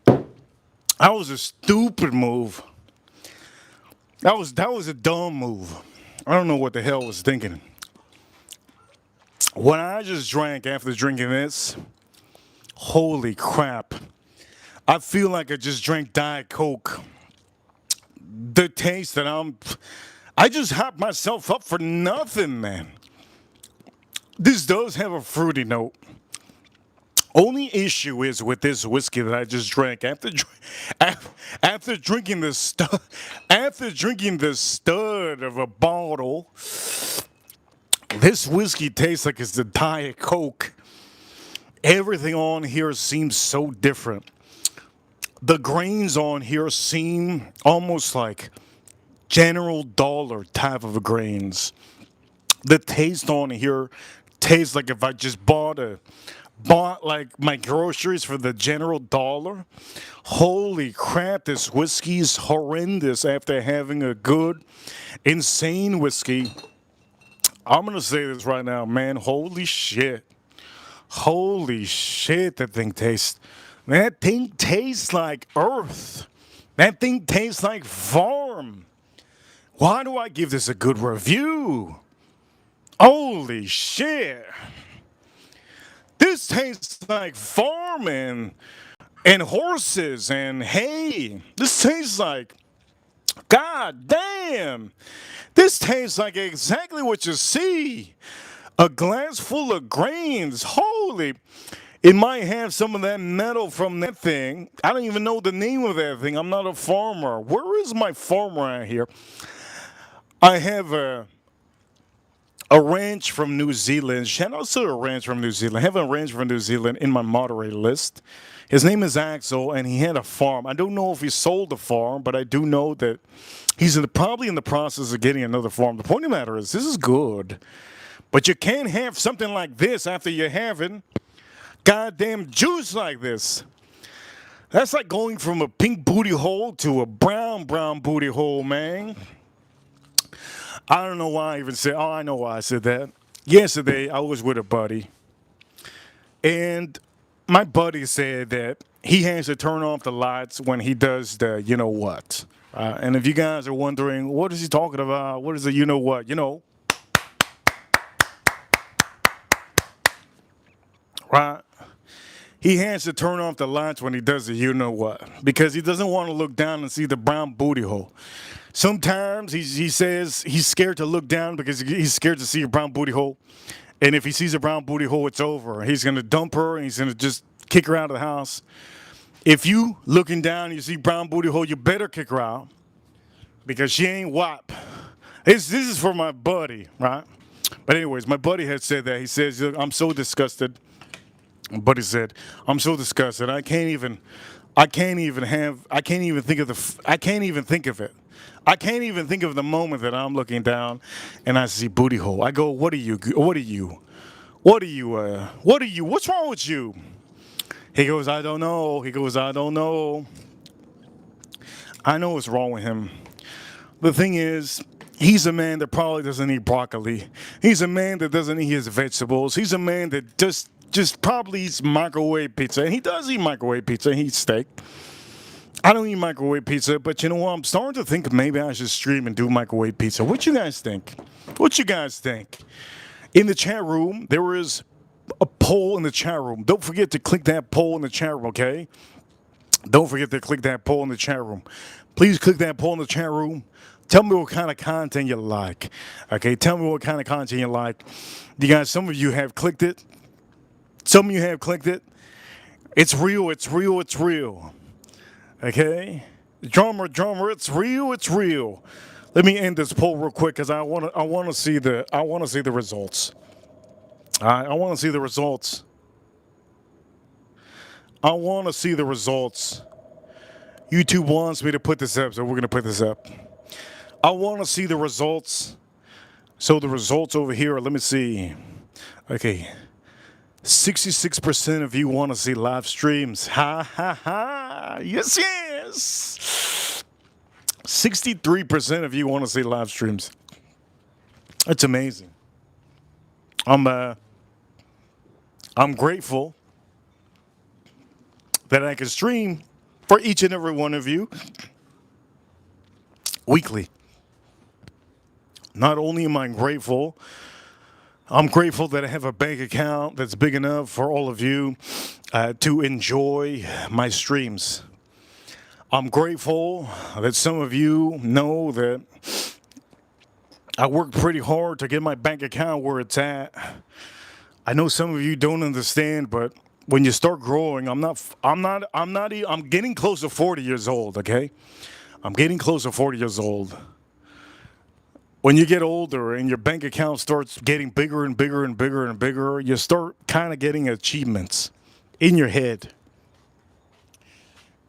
That was a stupid move. That was a dumb move. I don't know what the hell I was thinking. What I just drank after drinking this, holy crap. I feel like I just drank Diet Coke. The taste that I just hyped myself up for nothing, man. This does have a fruity note. Only issue is with this whiskey that I just drank after drinking the stud of a bottle. This whiskey tastes like it's the Diet Coke. Everything on here seems so different. The grains on here seem almost like General Dollar type of grains. The taste on here tastes like if I just bought like my groceries for the General Dollar. Holy crap, this whiskey is horrendous after having a good, insane whiskey. I'm going to say this right now, man. Holy shit. That thing tastes. That thing tastes like earth. That thing tastes like farm. Why do I give this a good review? Holy shit. This tastes like farming and horses and hay. This tastes like, God damn. This tastes like exactly what you see. A glass full of grains. Holy. It might have some of that metal from that thing. I don't even know the name of that thing. I'm not a farmer. Where is my farmer at here? I have a a ranch from New Zealand. Shout out to a ranch from New Zealand. I have a ranch from New Zealand in my moderator list. His name is Axel, and he had a farm. I don't know if he sold the farm, but I do know that he's probably in the process of getting another farm. The point of the matter is, this is good, but you can't have something like this after you're having goddamn juice like this. That's like going from a pink booty hole to a brown booty hole, man. I don't know why I even said, oh, I know why I said that. Yesterday, I was with a buddy, and my buddy said that he has to turn off the lights when he does the you know what. And if you guys are wondering, what is he talking about? What is the you know what? You know, right? He has to turn off the lights when he does the you know what, because he doesn't want to look down and see the brown booty hole. Sometimes he says he's scared to look down because he's scared to see a brown booty hole. And if he sees a brown booty hole, it's over. He's going to dump her and he's going to just kick her out of the house. If you looking down and you see brown booty hole, you better kick her out because she ain't WAP. This is for my buddy, right? But anyways, my buddy had said that. He says, I'm so disgusted. My buddy said, I'm so disgusted. I can't even think of it. I can't even think of the moment that I'm looking down and I see booty hole. I go, what's wrong with you? He goes, I don't know. I know what's wrong with him. The thing is, he's a man that probably doesn't eat broccoli. He's a man that doesn't eat his vegetables. He's a man that just probably eats microwave pizza. And he does eat microwave pizza. He eats steak. I don't eat microwave pizza, but you know what? I'm starting to think maybe I should stream and do microwave pizza. What you guys think? In the chat room, there is a poll in the chat room. Don't forget to click that poll in the chat room, okay? Don't forget to click that poll in the chat room. Please click that poll in the chat room. Tell me what kind of content you like. Okay, tell me what kind of content you like. You guys, some of you have clicked it. Some of you have clicked it. It's real. Okay, drummer, it's real. Let me end this poll real quick because I want to see the results. All right, I want to see the results. YouTube wants me to put this up, so we're gonna put this up. I want to see the results. So the results over here. Let me see. Okay. 66% of you want to see live streams. Ha ha ha. Yes. 63% of you want to see live streams. That's amazing. I'm grateful that I can stream for each and every one of you weekly. Not only am I grateful, I'm grateful that I have a bank account that's big enough for all of you to enjoy my streams. I'm grateful that some of you know that I worked pretty hard to get my bank account where it's at. I know some of you don't understand, but when you start growing, I'm getting close to 40 years old, okay? I'm getting close to 40 years old. When you get older and your bank account starts getting bigger and bigger and bigger and bigger, you start kind of getting achievements in your head.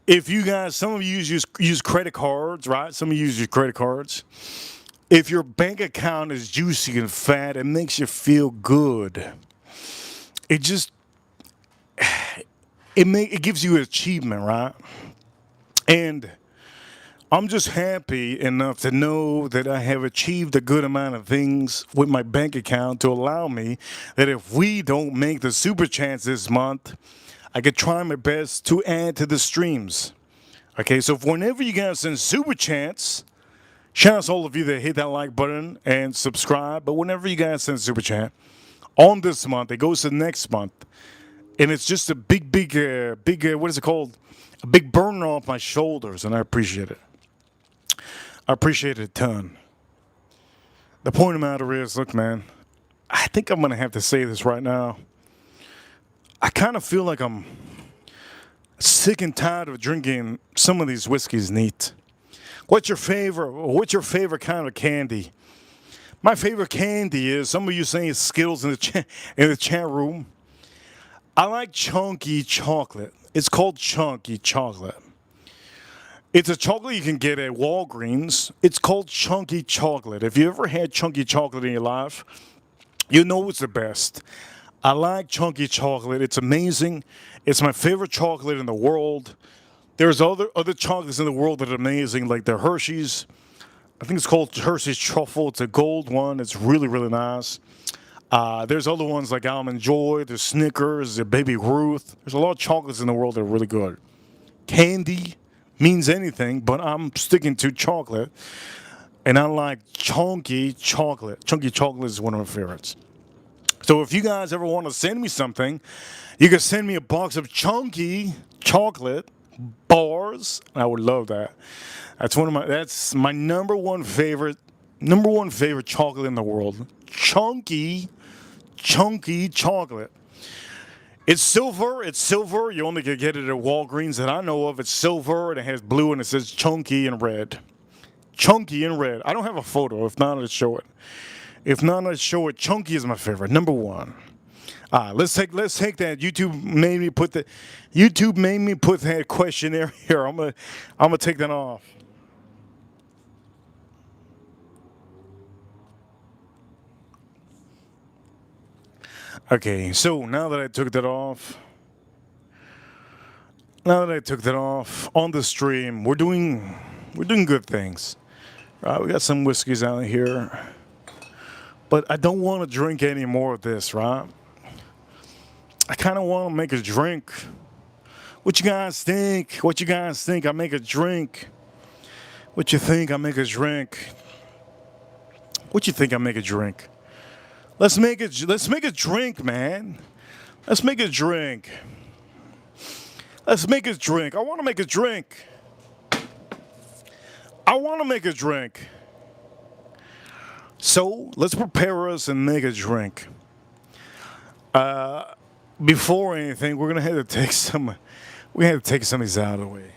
If you guys, some of you use credit cards, right? Some of you use credit cards. If your bank account is juicy and fat, it makes you feel good. It gives you achievement, right? And I'm just happy enough to know that I have achieved a good amount of things with my bank account to allow me that if we don't make the super chats this month, I could try my best to add to the streams. Okay, so whenever you guys send super chats, shout out to all of you that hit that like button and subscribe, but whenever you guys send super chat, on this month, it goes to next month. And it's just a big, what is it called? A big burden off my shoulders, and I appreciate it. I appreciate it a ton. The point of the matter is, look, man, I think I'm going to have to say this right now. I kind of feel like I'm sick and tired of drinking some of these whiskeys neat. What's your favorite kind of candy? My favorite candy is, some of you saying Skittles in the in the chat room. I like chunky chocolate. It's called chunky chocolate. It's a chocolate you can get at Walgreens. It's called chunky chocolate. If you ever had chunky chocolate in your life, you know it's the best. I like chunky chocolate. It's amazing. It's my favorite chocolate in the world. There's other chocolates in the world that are amazing, like the Hershey's. I think it's called Hershey's Truffle. It's a gold one. It's really, really nice. There's other ones like Almond Joy, there's Snickers, there's Baby Ruth. There's a lot of chocolates in the world that are really good. Candy means anything, but I'm sticking to chocolate. And I like chunky chocolate. Chunky chocolate is one of my favorites. So if you guys ever want to send me something, you can send me a box of chunky chocolate bars. I would love that. That's my number one favorite chocolate in the world. Chunky chocolate. It's silver. It's silver. You only can get it at Walgreens that I know of. It's silver and it has blue and it says chunky and red. Chunky and red. I don't have a photo. If not, I'll show it. If not, I'll show it. Chunky is my favorite. Number one. Let's take that. YouTube made me put that questionnaire here. I'm gonna take that off. Okay, so now that I took that off on the stream, we're doing good things. We got some whiskeys out here, but I don't want to drink any more of this, right? I kind of want to make a drink. What you guys think? What you guys think? I make a drink. What you think? I make a drink. What you think? I make a drink. Let's make it. Let's make a drink, man. Let's make a drink. Let's make a drink. I want to make a drink. I want to make a drink. So let's prepare us and make a drink. Before anything, we're gonna have to take some. We have to take some of these out of the way.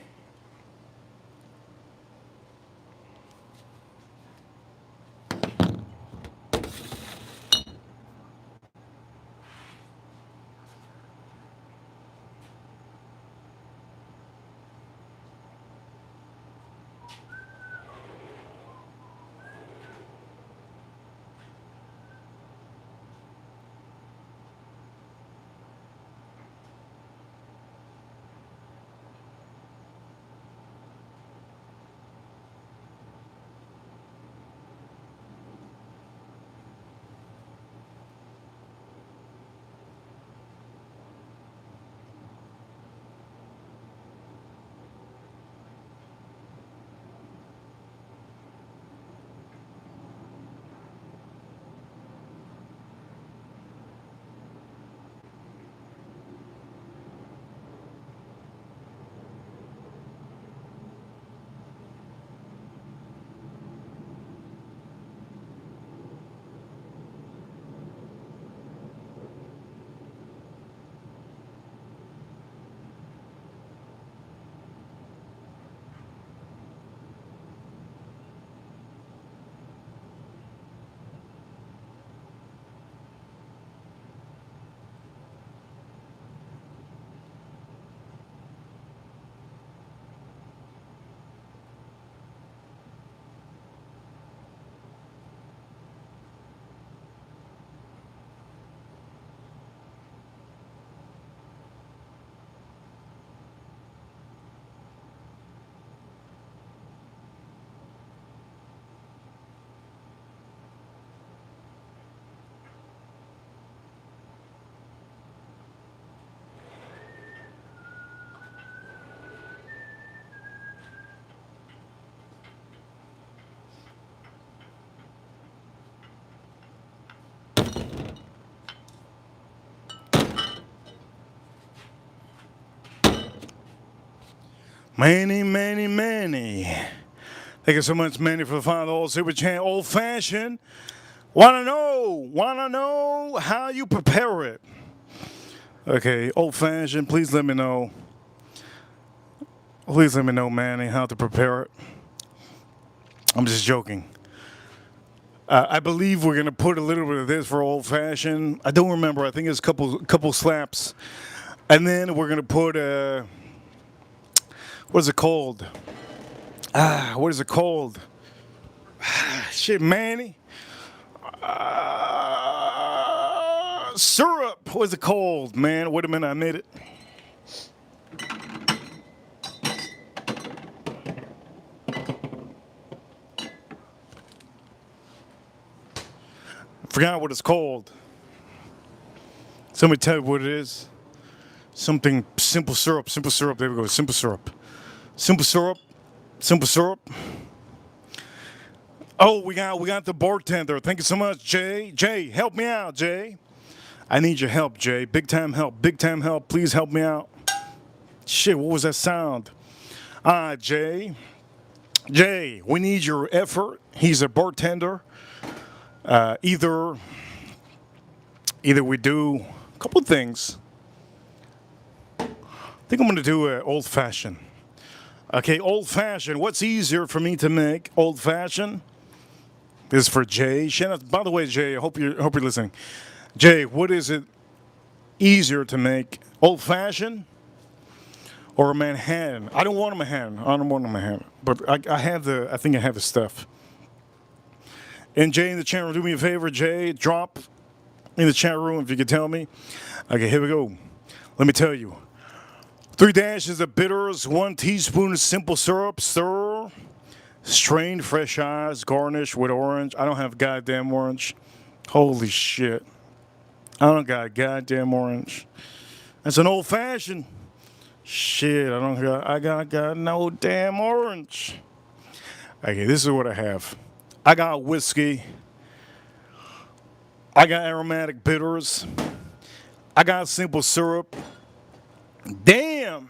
Manny. Thank you so much, Manny, for the $5 super chat. Old fashioned. Wanna know how you prepare it. Okay, old fashioned, please let me know. Please let me know, Manny, how to prepare it. I'm just joking. I believe we're gonna put a little bit of this for old fashioned. I don't remember. I think it's a couple slaps, and then we're gonna put what is it called? What is it called? Shit, Manny. Syrup. What is it called, man? Wait a minute, I made it. Forgot what it's called. Somebody tell me what it is. Something simple syrup. Simple syrup. There we go. Simple syrup. Simple syrup. Simple syrup. Oh, we got the bartender. Thank you so much, Jay. Jay, help me out, Jay. I need your help, Jay. Big time help. Big time help. Please help me out. Shit, what was that sound? Jay. Jay, we need your effort. He's a bartender. Either we do a couple of things. I think I'm gonna do an old fashioned. Okay, old fashioned. What's easier for me to make? Old fashioned. This is for Jay. By the way, Jay, I hope you're listening. Jay, what is it easier to make? Old fashioned or a Manhattan? I don't want a Manhattan. I don't want a Manhattan. But I think I have the stuff. And Jay in the chat room, do me a favor, Jay, drop in the chat room if you could tell me. Okay, here we go. Let me tell you. 3 dashes of bitters, 1 teaspoon of simple syrup, stir. Strained fresh eyes, garnish with orange. I don't have goddamn orange. Holy shit. I don't got goddamn orange. That's an old fashioned. Shit, I got no damn orange. Okay, this is what I have. I got whiskey. I got aromatic bitters. I got simple syrup. Damn.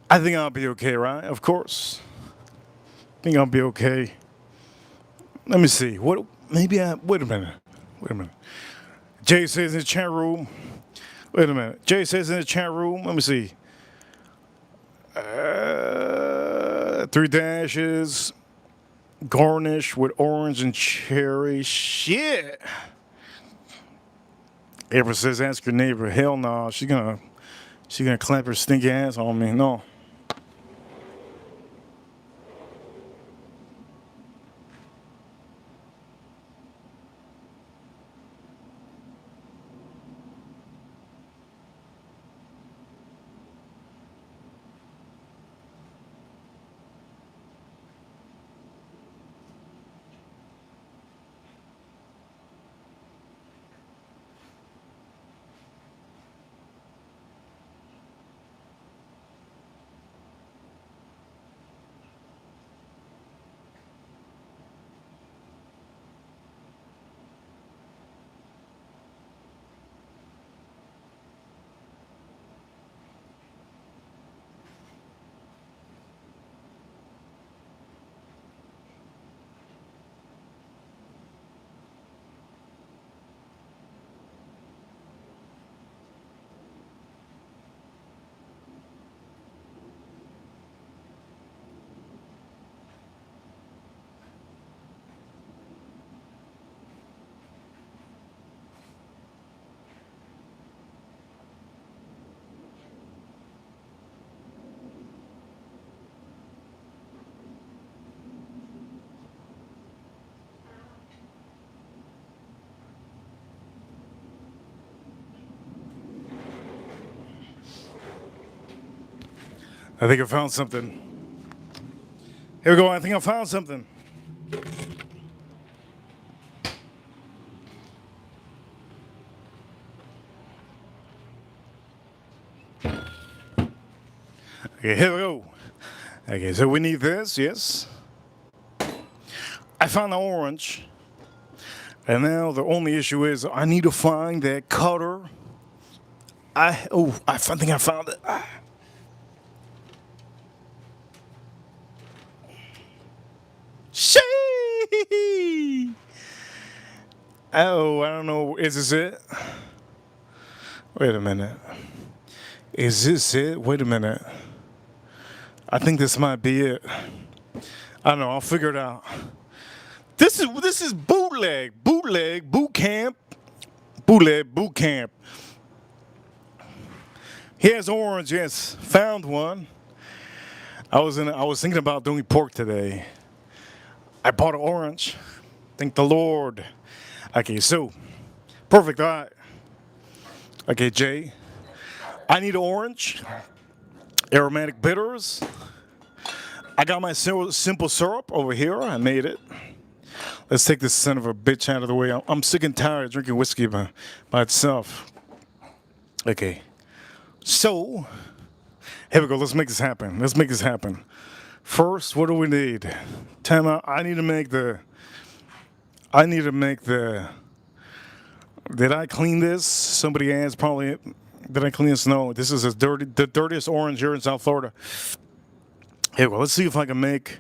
I think I'll be okay, right? Of course. I think I'll be okay. Let me see. Wait a minute. Jay says in the chat room. Wait a minute. Jay says in the chat room. Let me see. 3 dashes. Garnish with orange and cherry. Shit. April says, ask your neighbor. Hell no. She's gonna clap her stinky ass on me. No. I think I found something. Here we go. I think I found something. Okay, here we go. Okay, so we need this, yes. I found the orange. And now the only issue is I need to find that cutter. I think I found it. Shee! Oh, I don't know. Is this it? Wait a minute. Is this it? Wait a minute. I think this might be it. I don't know. I'll figure it out. This is bootleg boot camp, bootleg boot camp. Here's orange. Yes, found one. I was thinking about doing pork today. I bought an orange. Thank the Lord. Okay, so perfect. All right. Okay, Jay. I need orange, aromatic bitters. I got my simple syrup over here. I made it. Let's take this son of a bitch out of the way. I'm sick and tired of drinking whiskey by itself. Okay. So, here we go. Let's make this happen. Let's make this happen. First, what do we need? Time out. I need to make the. Did I clean this? Somebody asked probably. Did I clean this? No. This is the dirtiest orange here in South Florida. Here we go. Let's see if I can make.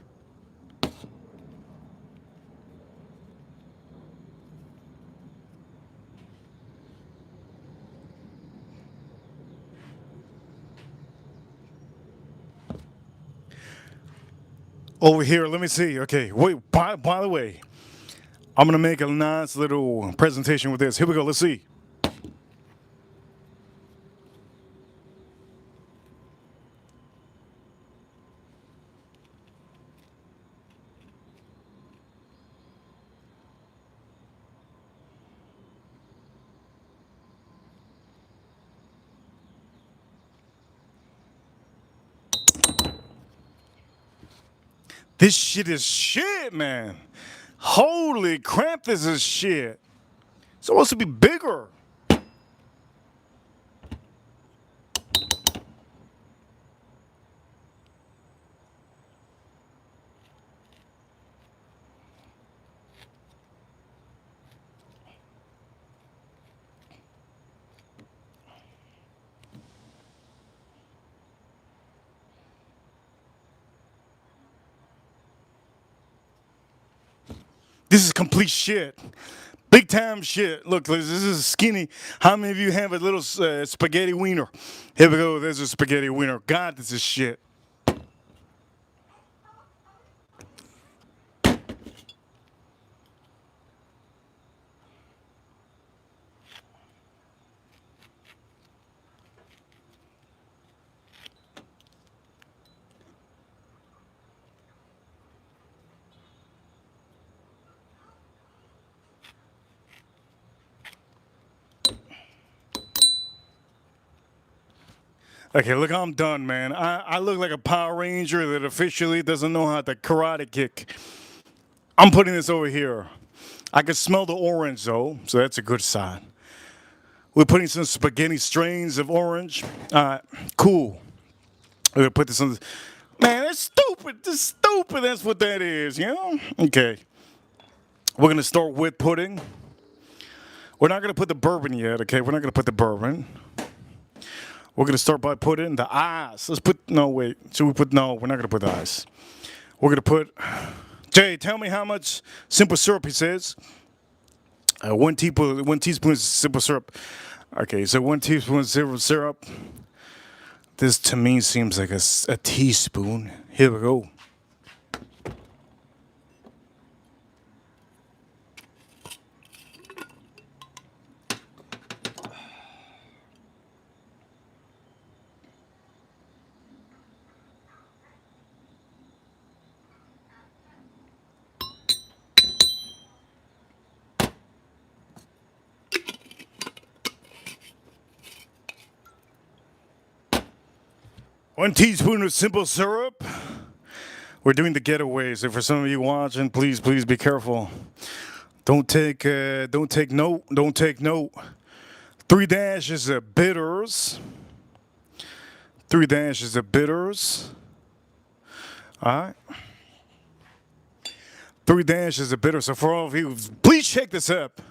Over here, let me see. Okay, wait, by the way, I'm gonna make a nice little presentation with this. Here we go, let's see. This shit is shit, man. Holy crap, this is shit. It's supposed to be bigger. This is complete shit. Big time shit. Look, this is skinny. How many of you have a little spaghetti wiener? Here we go. There's a spaghetti wiener. God, this is shit. Okay, look, I'm done, man. I look like a Power Ranger that officially doesn't know how to karate kick. I'm putting this over here. I can smell the orange, though, so that's a good sign. We're putting some spaghetti strains of orange. All right, cool. We're gonna put this on. Man, that's stupid. That's stupid. That's what that is, you know? Okay. We're gonna start with pudding. We're not gonna put the bourbon yet, okay? We're not gonna put the bourbon. We're gonna start by putting the ice. Let's put no wait. Should we put no? We're not gonna put the ice. We're gonna put. Jay, tell me how much simple syrup he says. 1 teaspoon of simple syrup. Okay, so 1 teaspoon of simple syrup. This to me seems like a teaspoon. Here we go. One teaspoon of simple syrup. We're doing the getaways. So for some of you watching, please be careful. Don't take note. Don't take note. 3 dashes of bitters. 3 dashes of bitters. All right. 3 dashes of bitters. So for all of you, please check this up.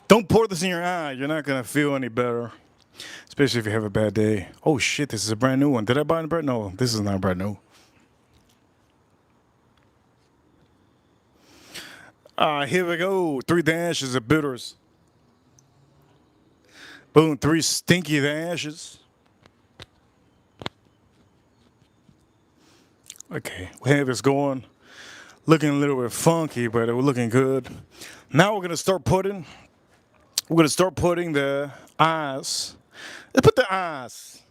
Don't pour this in your eye. You're not gonna feel any better. Especially if you have a bad day. Oh shit, this is a brand new one. Did I buy a brand? No, this is not brand new. Here we go. 3 dashes of bitters. Boom, 3 stinky dashes. Okay, we have this going. looking a little bit funky, but it was looking good. Now we're gonna start putting. We're gonna start putting the eyes. Let's put the eyes.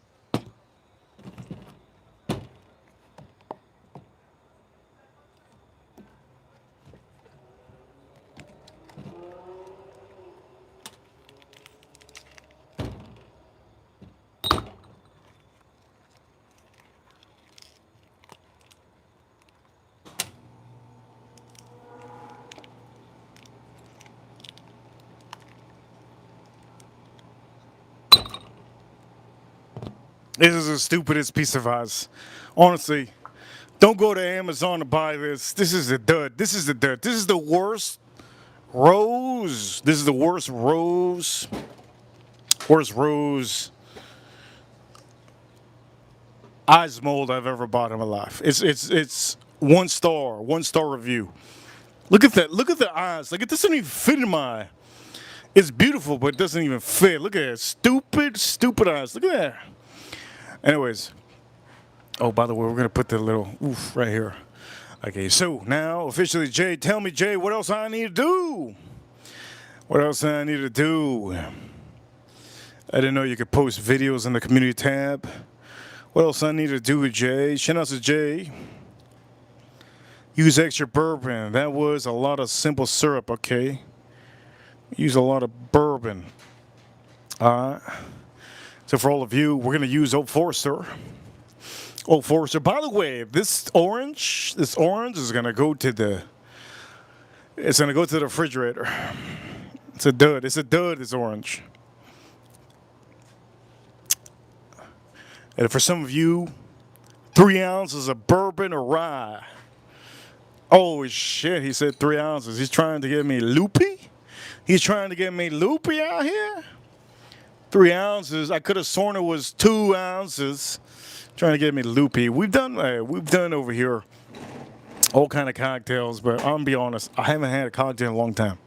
This is the stupidest piece of advice. Honestly, don't go to Amazon to buy this. This is a dud. This is a dud. This is the worst rose. This is the worst rose. Worst rose eyes mold I've ever bought in my life. It's 1 star, 1 star review. Look at that. Look at the eyes. Like it doesn't even fit in my eye. It's beautiful, but it doesn't even fit. Look at that. Stupid, stupid eyes. Look at that. Anyways. Oh, by the way, we're going to put the little oof right here. Okay, so now officially, Jay, tell me, Jay, what else I need to do? What else I need to do? I didn't know you could post videos in the community tab. What else I need to do, Jay? Shout out to Jay. Use extra bourbon. That was a lot of simple syrup, okay? Use a lot of bourbon. Alright. So for all of you, we're gonna use Old Forester. Old Forester. By the way, this orange is gonna go to the refrigerator. It's a dud. It's a dud, this orange. And for some of you, 3 ounces of bourbon or rye. Oh shit, he said 3 ounces. He's trying to get me loopy? He's trying to get me loopy out here? 3 ounces. I could have sworn it was 2 ounces. Trying to get me loopy. We've done over here all kind of cocktails, but I'm gonna be honest, I haven't had a cocktail in a long time.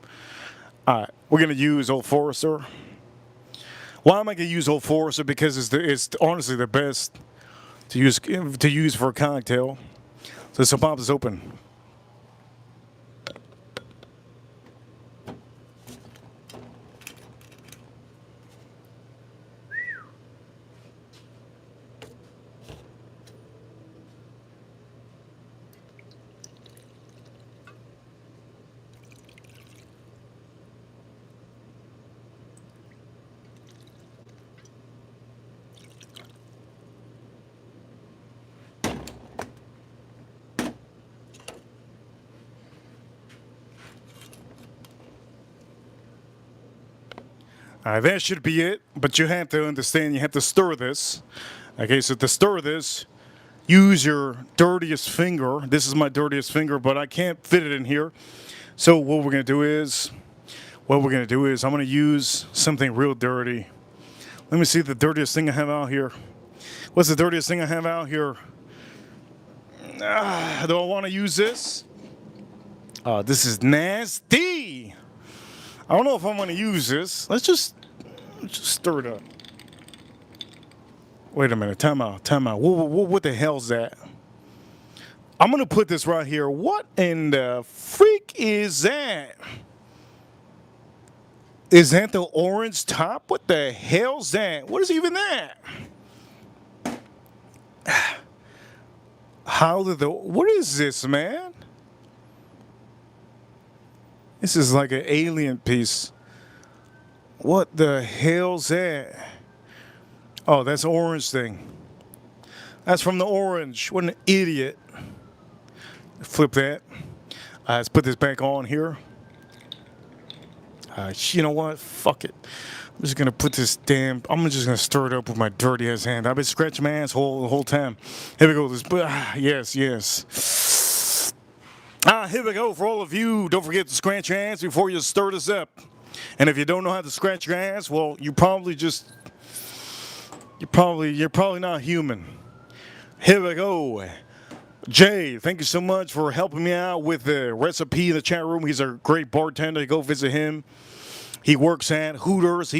All right, we're gonna use Old Forester. Why am I gonna use Old Forester? Because it's honestly the best to use for a cocktail. So pop this open. That should be it, but you have to understand, you have to stir this. Okay, so to stir this, use your dirtiest finger. This is my dirtiest finger, but I can't fit it in here. So what we're gonna do is, I'm gonna use something real dirty. Let me see the dirtiest thing I have out here. What's the dirtiest thing I have out here? Do I want to use this? This is nasty. I don't know if I'm going to use this. Let's just stir it up. Wait a minute. Time out. What the hell's that? I'm going to put this right here. What in the freak is that? Is that the orange top? What the hell's that? What is even that? What is this, man? This is like an alien piece. What the hell's that? Oh, that's the orange thing. That's from the orange. What an idiot. Flip that. Let's put this back on here. You know what? Fuck it. I'm just gonna put this I'm just gonna stir it up with my dirty ass hand. I've been scratching my asshole the whole time. Here we go. Yes. Here we go for all of you. Don't forget to scratch your ass before you stir this up. And if you don't know how to scratch your ass, well, you're probably not human. Here we go. Jay, thank you so much for helping me out with the recipe in the chat room. He's a great bartender. Go visit him. He works at Hooters.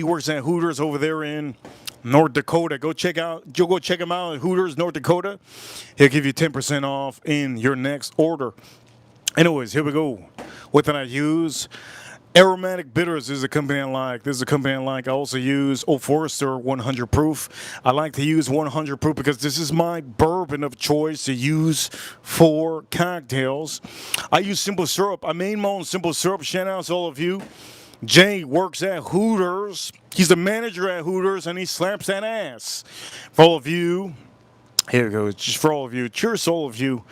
Over there in North Dakota. Go check him out at Hooters, North Dakota. He'll give you 10% off in your next order. Anyways, here we go. What did I use? Aromatic Bitters is a company I like. This is a company I like. I also use Old Forester 100 proof. I like to use 100 proof because this is my bourbon of choice to use for cocktails. I use simple syrup. I made my own simple syrup. Shout out to all of you. Jay works at Hooters. He's the manager at Hooters and he slaps that ass. For all of you, here it goes. Just for all of you. Cheers to all of you.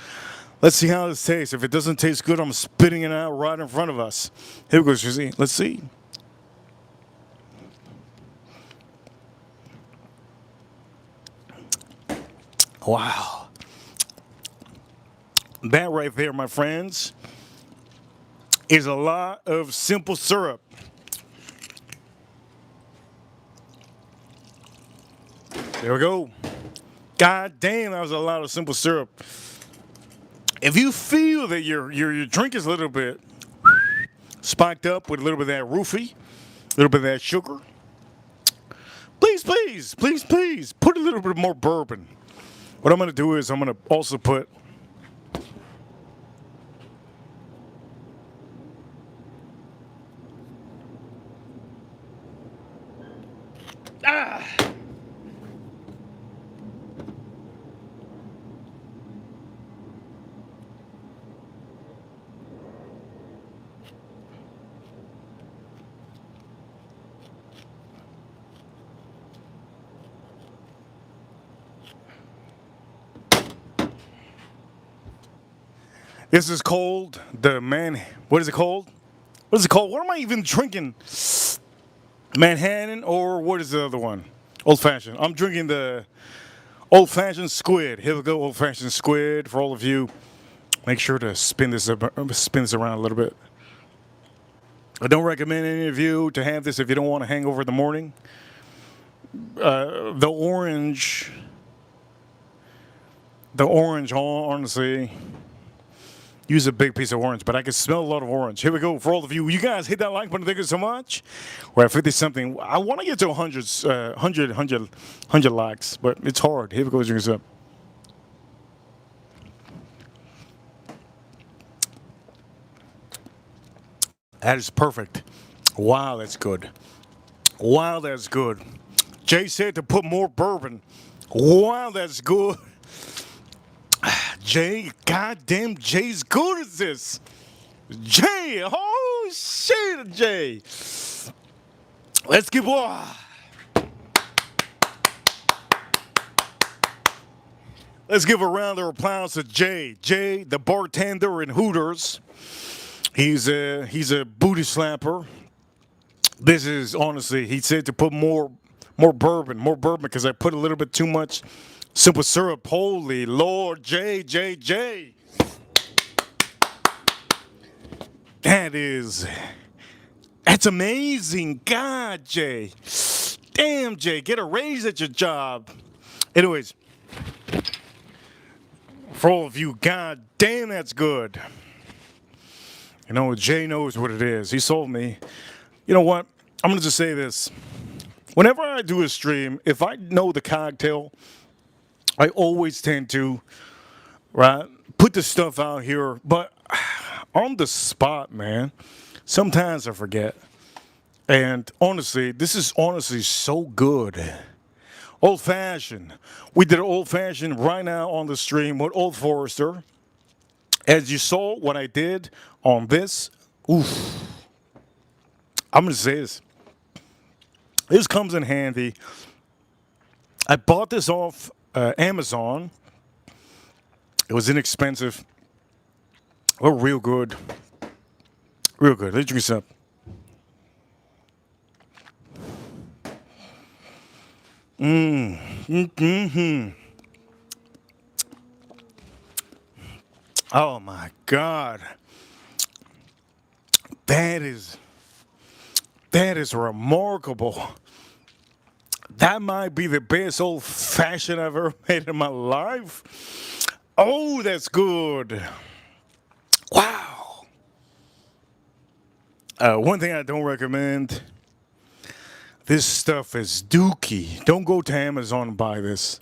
Let's see how this tastes. If it doesn't taste good, I'm spitting it out right in front of us. Here goes, you see. Let's see. Wow. That right there, my friends, is a lot of simple syrup. There we go. God damn, that was a lot of simple syrup. If you feel that your drink is a little bit spiked up with a little bit of that roofie, a little bit of that sugar, please, put a little bit more bourbon. What I'm going to do is I'm going to also put this is called the man. What is it called? What is it called? What am I even drinking? Manhattan or what is the other one? Old fashioned. I'm drinking the old fashioned squid. Here we go, old fashioned squid. For all of you, make sure to spin this around a little bit. I don't recommend any of you to have this if you don't want a hangover in the morning. The orange, honestly. Use a big piece of orange, but I can smell a lot of orange. Here we go. For all of you, you guys hit that like button. Thank you so much. We're at 50 something. I want to get to 100 likes, but it's hard. Here we go. Drink this up. That is perfect. Wow, that's good. Wow, that's good. Jay said to put more bourbon. Wow, that's good. Jay, goddamn, Jay's good at this. Jay, oh shit, Jay. Let's give Let's give a round of applause to Jay. Jay, the bartender in Hooters. He's a booty slapper. This is honestly, he said to put more bourbon because I put a little bit too much simple syrup. Holy Lord, Jay. That's amazing. God, Jay. Damn, Jay, get a raise at your job. Anyways, for all of you, god damn, that's good. You know, Jay knows what it is. He sold me. You know what? I'm going to just say this. Whenever I do a stream, if I know the cocktail, I always tend to, right, put the stuff out here. But on the spot, man, sometimes I forget. And honestly, this is honestly so good. Old fashioned. We did old fashioned right now on the stream with Old Forester. As you saw what I did on this, oof. I'm going to say this. This comes in handy. I bought this off Amazon. It was inexpensive. Oh, real good. Real good. Let's drink some. Oh my God. That is remarkable. That might be the best old fashioned I've ever made in my life. Oh, that's good. Wow. One thing I don't recommend. This stuff is dookie. Don't go to Amazon and buy this.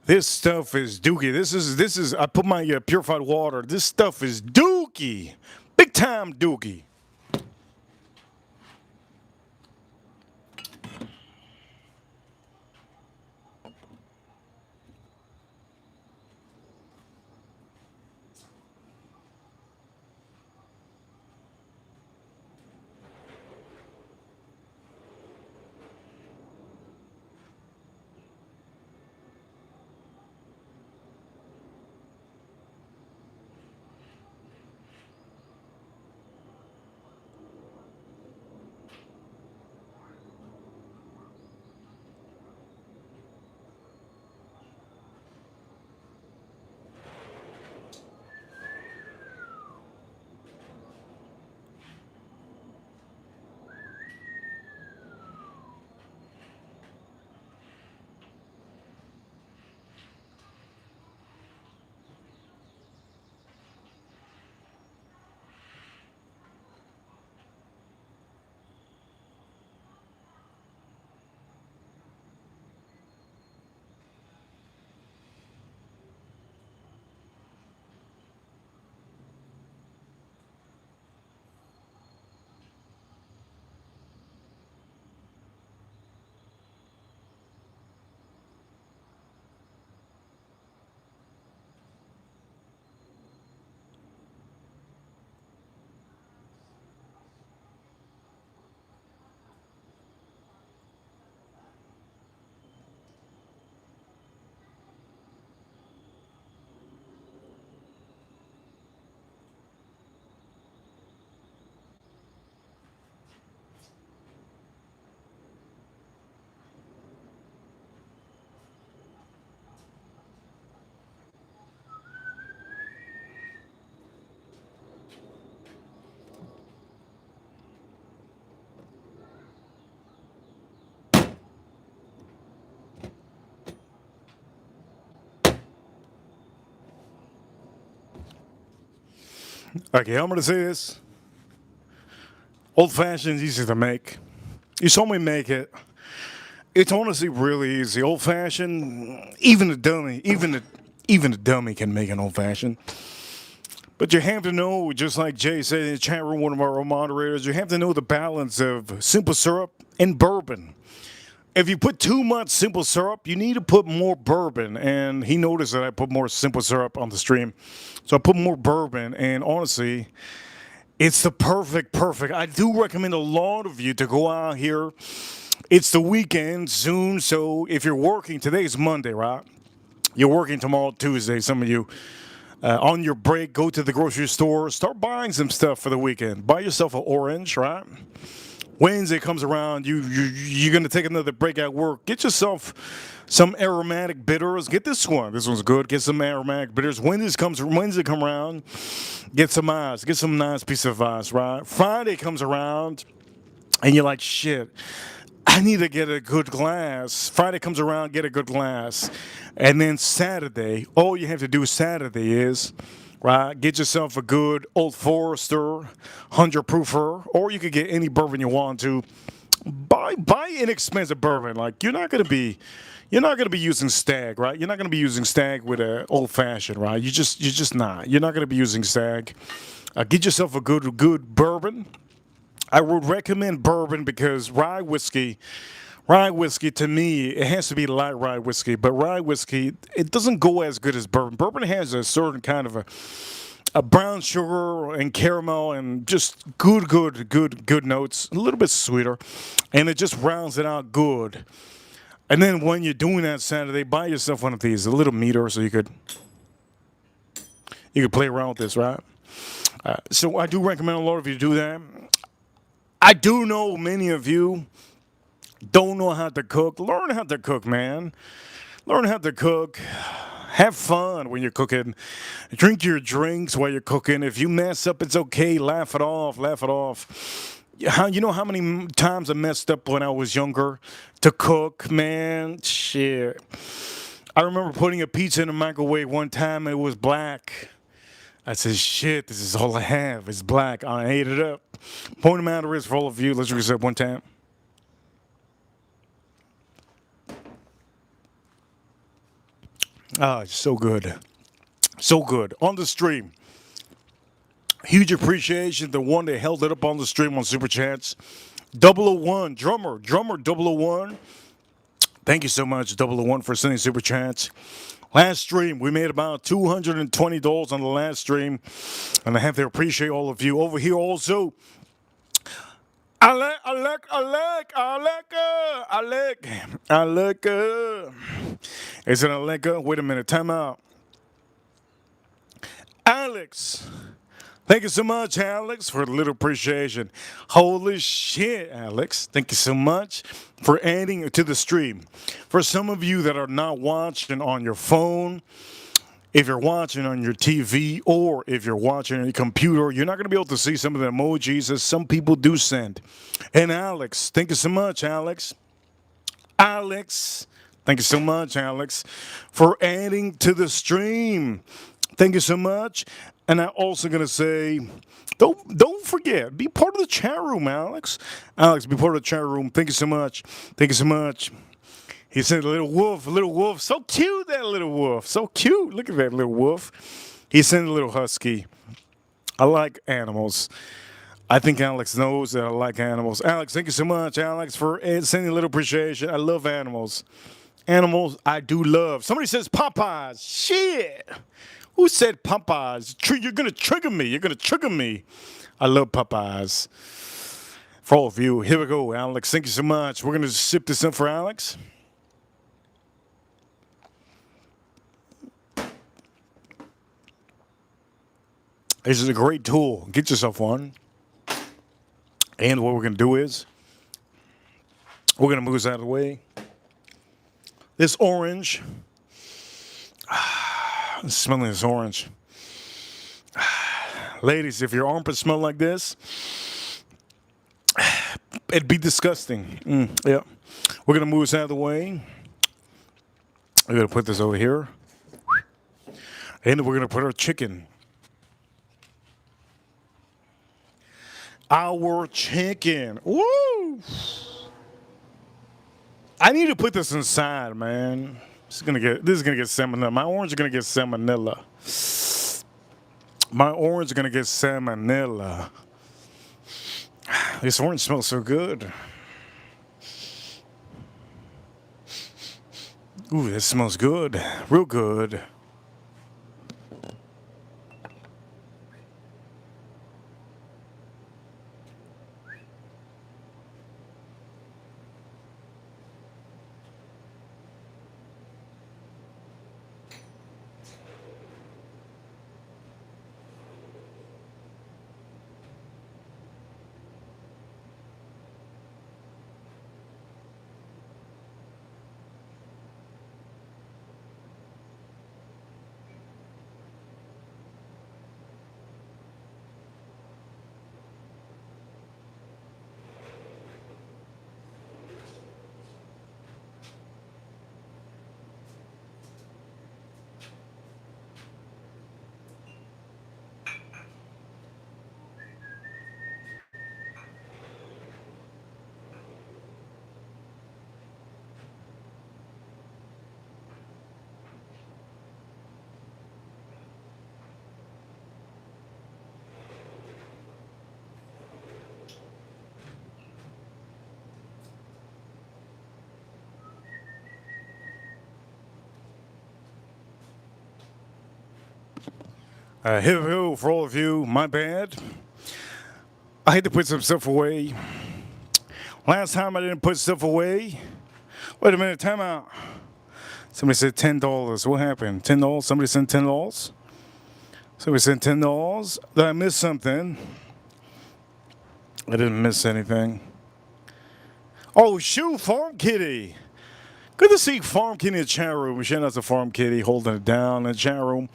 This stuff is dookie. This is. I put my purified water. This stuff is dookie. Dookie. Big time Dookie. Okay, I'm gonna say this. Old fashioned is easy to make. You saw me make it. It's honestly really easy. Old fashioned, even the dummy can make an old fashioned. But you have to know, just like Jay said in the chat room, one of our moderators, you have to know the balance of simple syrup and bourbon. If you put too much simple syrup, you need to put more bourbon. And he noticed that I put more simple syrup on the stream. So I put more bourbon. And honestly, it's the perfect. I do recommend a lot of you to go out here. It's the weekend soon. So if you're working, today is Monday, right? You're working tomorrow, Tuesday. Some of you on your break, go to the grocery store, start buying some stuff for the weekend. Buy yourself an orange, right? Wednesday comes around, you're gonna take another break at work. Get yourself some aromatic bitters. Get this one. This one's good. Get some aromatic bitters. Wednesday come around, get some ice. Get some nice piece of ice, right? Friday comes around, and you're like, shit. I need to get a good glass. Friday comes around, get a good glass. And then Saturday, all you have to do Saturday is, right, get yourself a good Old Forester 100 proofer, or you could get any bourbon you want to. Buy inexpensive bourbon. Like you're not gonna be using Stag, right? You're not gonna be using Stag with a old fashioned, right? You're just not. You're not gonna be using Stag. Get yourself a good bourbon. I would recommend bourbon because rye whiskey to me, it has to be light rye whiskey. But rye whiskey, it doesn't go as good as bourbon. Bourbon has a certain kind of a brown sugar and caramel and just good notes, a little bit sweeter, and it just rounds it out good. And then when you're doing that Saturday, buy yourself one of these, a little meter, so you could play around with this, right? So I do recommend a lot of you to do that. I do know many of you don't know how to cook. Learn how to cook, man. Learn how to cook. Have fun when you're cooking. Drink your drinks while you're cooking. If you mess up, it's okay. Laugh it off. Laugh it off. You know how many times I messed up when I was younger to cook, man? Shit. I remember putting a pizza in the microwave one time. It was black. I said, shit, this is all I have. It's black. I ate it up. Point them out of risk for all of you. Let's reset one time. Ah, it's so good. So good. On the stream. Huge appreciation to the one that held it up on the stream on Super Chats. 001, drummer 001. Thank you so much, 001, for sending Super Chats. Last stream, we made about $220 on the last stream, and I have to appreciate all of you. Over here also, Alec. Is it Alec? Wait a minute, time out. Alex. Thank you so much, Alex, for the little appreciation. Holy shit, Alex. Thank you so much for adding to the stream. For some of you that are not watching on your phone, if you're watching on your TV or if you're watching on your computer, you're not going to be able to see some of the emojis that some people do send. And Alex, thank you so much, Alex. Alex, thank you so much, Alex, for adding to the stream. Thank you so much. And I'm also gonna say, don't forget, be part of the chat room, Alex. Alex, be part of the chat room. Thank you so much. Thank you so much. He said, a little wolf. So cute, that little wolf. So cute. Look at that little wolf. He sent a little husky. I like animals. I think Alex knows that I like animals. Alex, thank you so much, Alex, for sending a little appreciation. I love animals. Animals, I do love. Somebody says Popeyes. Shit. Who said Popeyes? You're going to trigger me. I love Popeyes. For all of you, here we go, Alex. Thank you so much. We're going to sip this in for Alex. This is a great tool. Get yourself one. And what we're going to do is, we're going to move this out of the way. This orange. Smelling this orange. Ladies, if your armpits smell like this, it'd be disgusting. Yeah. We're going to move this out of the way. We're going to put this over here. And we're going to put our chicken. Our chicken. Woo! I need to put this inside, man. This is gonna get salmonella. My orange is gonna get salmonella. This orange smells so good. Ooh, this smells good. Real good. Here we go for all of you. My bad. I had to put some stuff away. Last time I didn't put stuff away. Wait a minute, time out. Somebody said $10. What happened? $10? Somebody sent $10? Somebody sent $10? Did I miss something? I didn't miss anything. Oh, shoot, Farm Kitty. Good to see Farm Kitty in the chat room. Shout out to Farm Kitty holding it down in the chat room.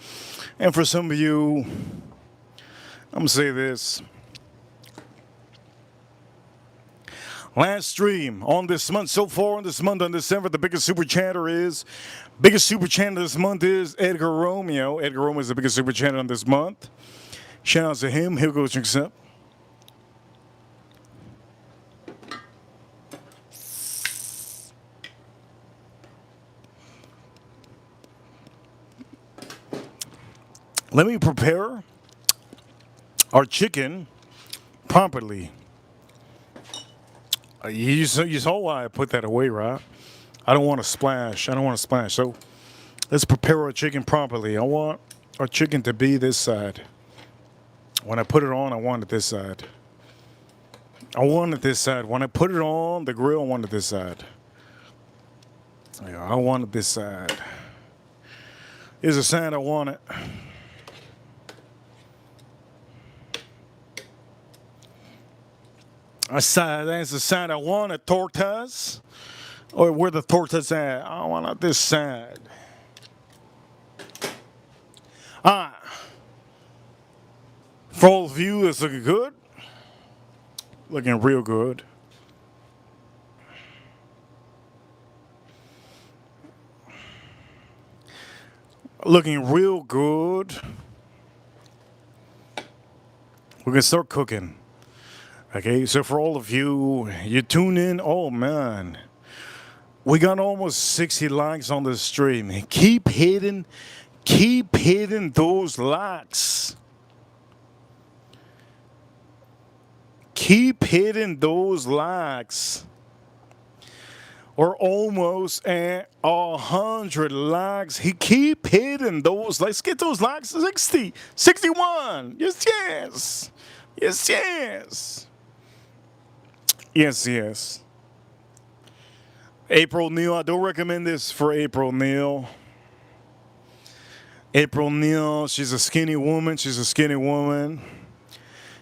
And for some of you, I'm going to say this. Last stream on this month, so far on this month, on December, the biggest super chatter this month is Edgar Romeo. Edgar Romeo is the biggest super chatter on this month. Shout out to him. He'll go drink up. Let me prepare our chicken properly. You saw why I put that away, right? I don't want to splash. I don't want to splash. So let's prepare our chicken properly. I want our chicken to be this side. When I put it on, I want it this side. I want it this side. When I put it on the grill, I want it this side. Yeah, I want it this side. Here's the side I want it. That's the side I want it. Tortas. Or where the tortas at? I want it this side. Alright. For all of you, it's looking good. Looking real good. Looking real good. We're gonna start cooking. Okay, so for all of you, you tune in. Oh man, we got almost 60 likes on the stream. Keep hitting those likes. Keep hitting those likes. We're almost at 100 likes. Keep hitting those. Let's get those likes. 60, 61. Yes, yes. Yes, yes. Yes, yes. April Neal. I don't recommend this for April Neal. April Neal, she's a skinny woman. She's a skinny woman.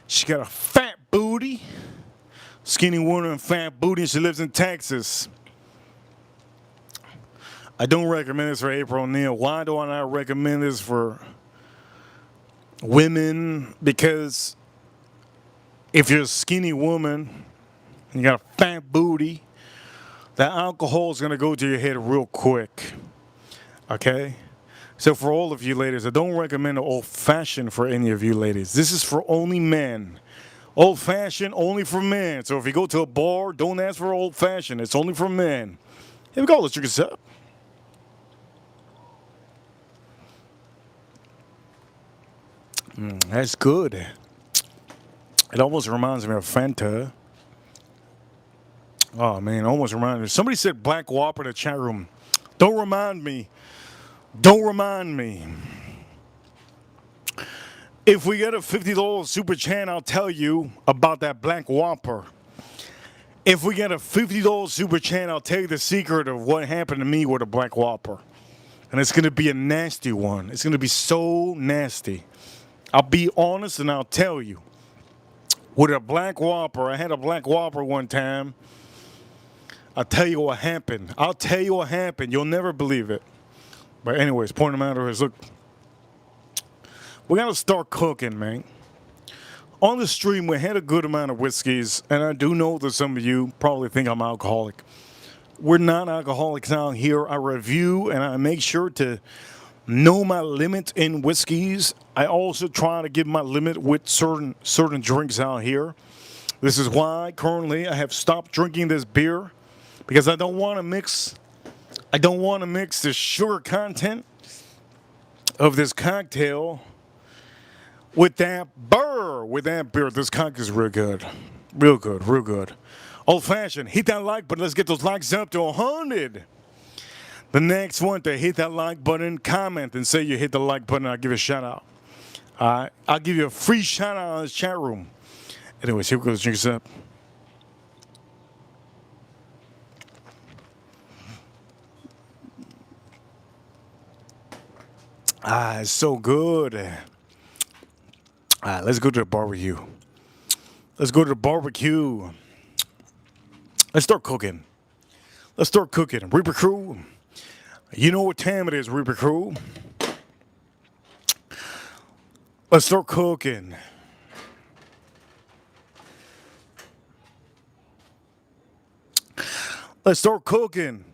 She got a fat booty. Skinny woman, fat booty. She lives in Texas. I don't recommend this for April Neal. Why do I not recommend this for women? Because if you're a skinny woman and you got a fat booty, that alcohol is going to go to your head real quick. Okay? So for all of you ladies, I don't recommend old-fashioned for any of you ladies. This is for only men. Old-fashioned only for men. So if you go to a bar, don't ask for old-fashioned. It's only for men. Here we go. Let's drink this up. That's good. It almost reminds me of Fanta. Oh, man, almost reminds me. Somebody said Black Whopper in the chat room. Don't remind me. Don't remind me. If we get a $50 super chat, I'll tell you about that Black Whopper. If we get a $50 super chat, I'll tell you the secret of what happened to me with a Black Whopper. And it's going to be a nasty one. It's going to be so nasty. I'll be honest and I'll tell you. With a Black Whopper, I had a Black Whopper one time. I'll tell you what happened. I'll tell you what happened. You'll never believe it. But anyways, point of the matter is, look, we got to start cooking, man. On the stream, we had a good amount of whiskeys, and I do know that some of you probably think I'm alcoholic. We're not alcoholics out here. I review and I make sure to know my limit in whiskeys. I also try to give my limit with certain drinks out here. This is why currently I have stopped drinking this beer because I don't want to mix the sugar content of this cocktail with that beer. This cocktail is real good. Real good, real good. Old fashioned. Hit that like button. Let's get those likes up to 100. The next one to hit that like button, comment and say you hit the like button. I'll give you a shout out. All right, I'll give you a free shout out on this chat room. Anyways, here we go. Let's drink this up. It's so good. All right, let's go to the barbecue. Let's go to the barbecue. Let's start cooking. Let's start cooking. Reaper Crew. You know what time it is, Reaper Crew. Let's start cooking. Let's start cooking.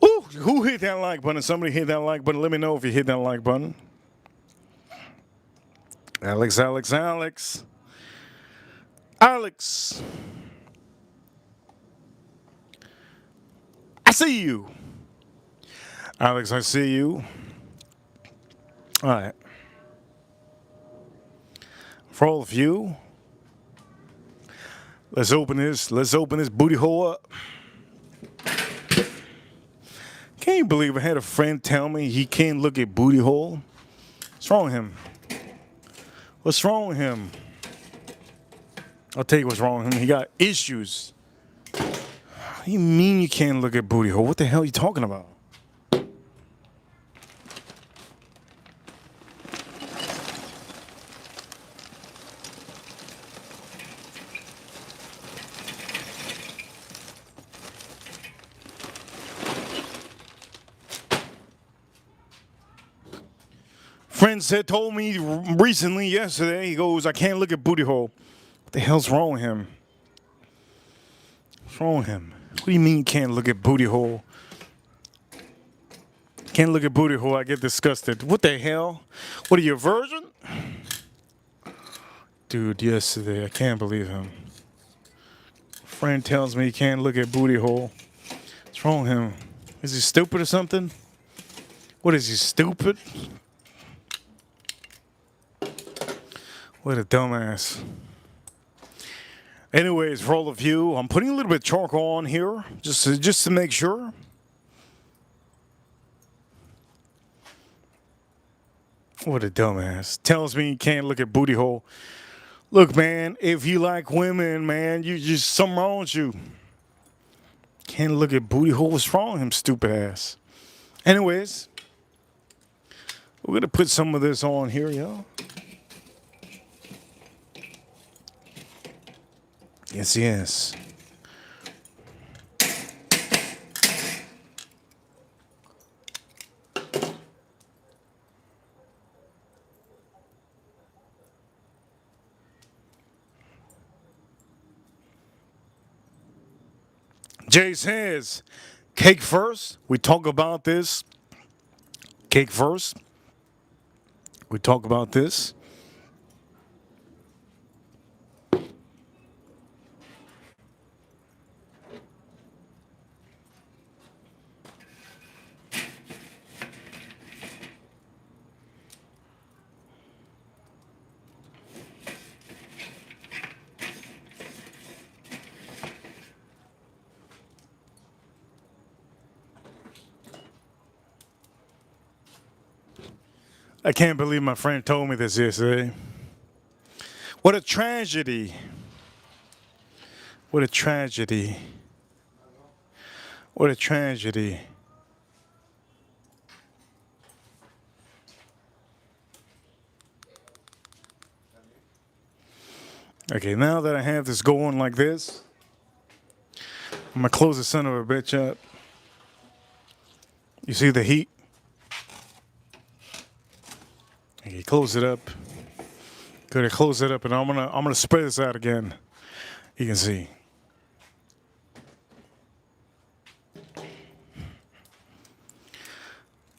Ooh, who hit that like button? Somebody hit that like button. Let me know if you hit that like button. Alex. see you. Alex, I see you. All right. For all of you, let's open this. Let's open this booty hole up. Can't you believe I had a friend tell me he can't look at booty hole? What's wrong with him? What's wrong with him? I'll tell you what's wrong with him. He got issues. What do you mean you can't look at booty hole? What the hell are you talking about? Friend told me recently, yesterday, he goes, I can't look at booty hole. What the hell's wrong with him? What's wrong with him? What do you mean you can't look at booty hole? Can't look at booty hole, I get disgusted. What the hell? What are you, a virgin? Dude, yesterday, I can't believe him. Friend tells me he can't look at booty hole. What's wrong with him? Is he stupid or something? What is he, stupid? What a dumbass. Anyways, for all of you, I'm putting a little bit of charcoal on here just to make sure. What a dumbass. Tells me you can't look at booty hole. Look, man, if you like women, man, you just something wrong with you. Can't look at booty hole. What's wrong with him, stupid ass? Anyways, we're gonna put some of this on here, y'all. Yes, yes. Jay says, cake first. We talk about this. Cake first. We talk about this. I can't believe my friend told me this yesterday. What a tragedy. What a tragedy. What a tragedy. Okay, now that I have this going like this, I'm going to close the son of a bitch up. You see the heat? Okay, close it up. Good, I close it up, and I'm gonna spread this out again. You can see.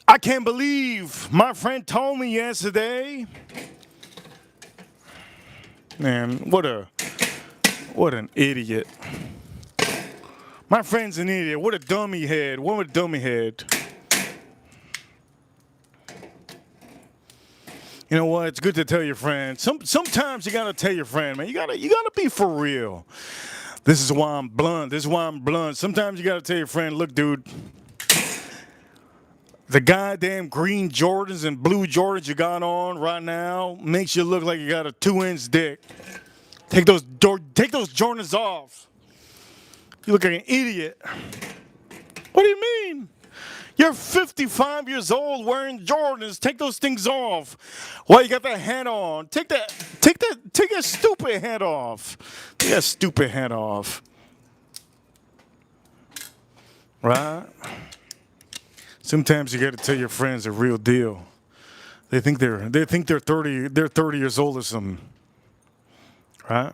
I can't believe my friend told me yesterday. Man, what an idiot. My friend's an idiot. What a dummy head. What a dummy head. You know what? It's good to tell your friend. Sometimes you gotta tell your friend, man. You gotta be for real. This is why I'm blunt. This is why I'm blunt. Sometimes you gotta tell your friend, look, dude. The goddamn green Jordans and blue Jordans you got on right now makes you look like you got a 2-inch dick. Take those Jordans off. You look like an idiot. What do you mean? You're 55 years old wearing Jordans. Take those things off. Why you got that hat on? Take that stupid hat off. Take that stupid hat off. Right? Sometimes you got to tell your friends the real deal. They think they're 30 years old or something. Right?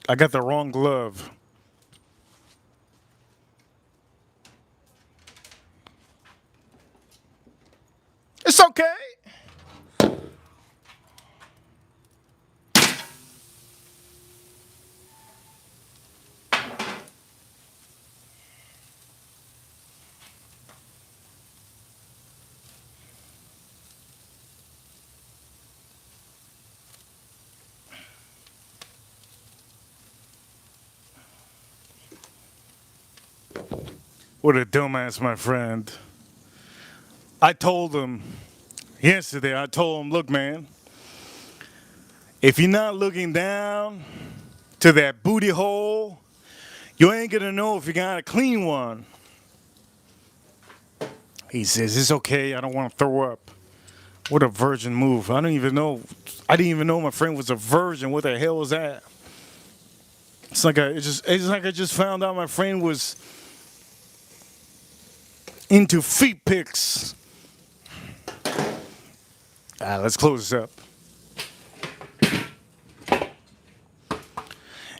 I got the wrong glove. It's okay. What a dumbass, my friend. I told him yesterday, I told him, look, man, if you're not looking down to that booty hole, you ain't gonna know if you got a clean one. He says, it's okay, I don't want to throw up. What a virgin move. I didn't even know my friend was a virgin. What the hell was that? It's like I just found out my friend was into feet pics. Let's close this up.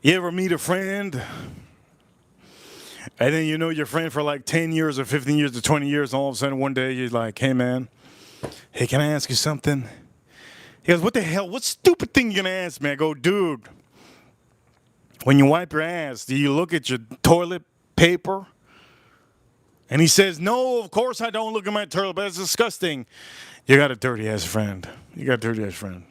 You ever meet a friend and then you know your friend for like 10 years or 15 years or 20 years, and all of a sudden one day you're like, hey man, hey, can I ask you something? He goes, what the hell? What stupid thing you gonna ask me? I go, dude, when you wipe your ass, do you look at your toilet paper? And he says, no, of course I don't look at my toilet, but it's disgusting. You got a dirty ass friend. You got a dirty ass friend.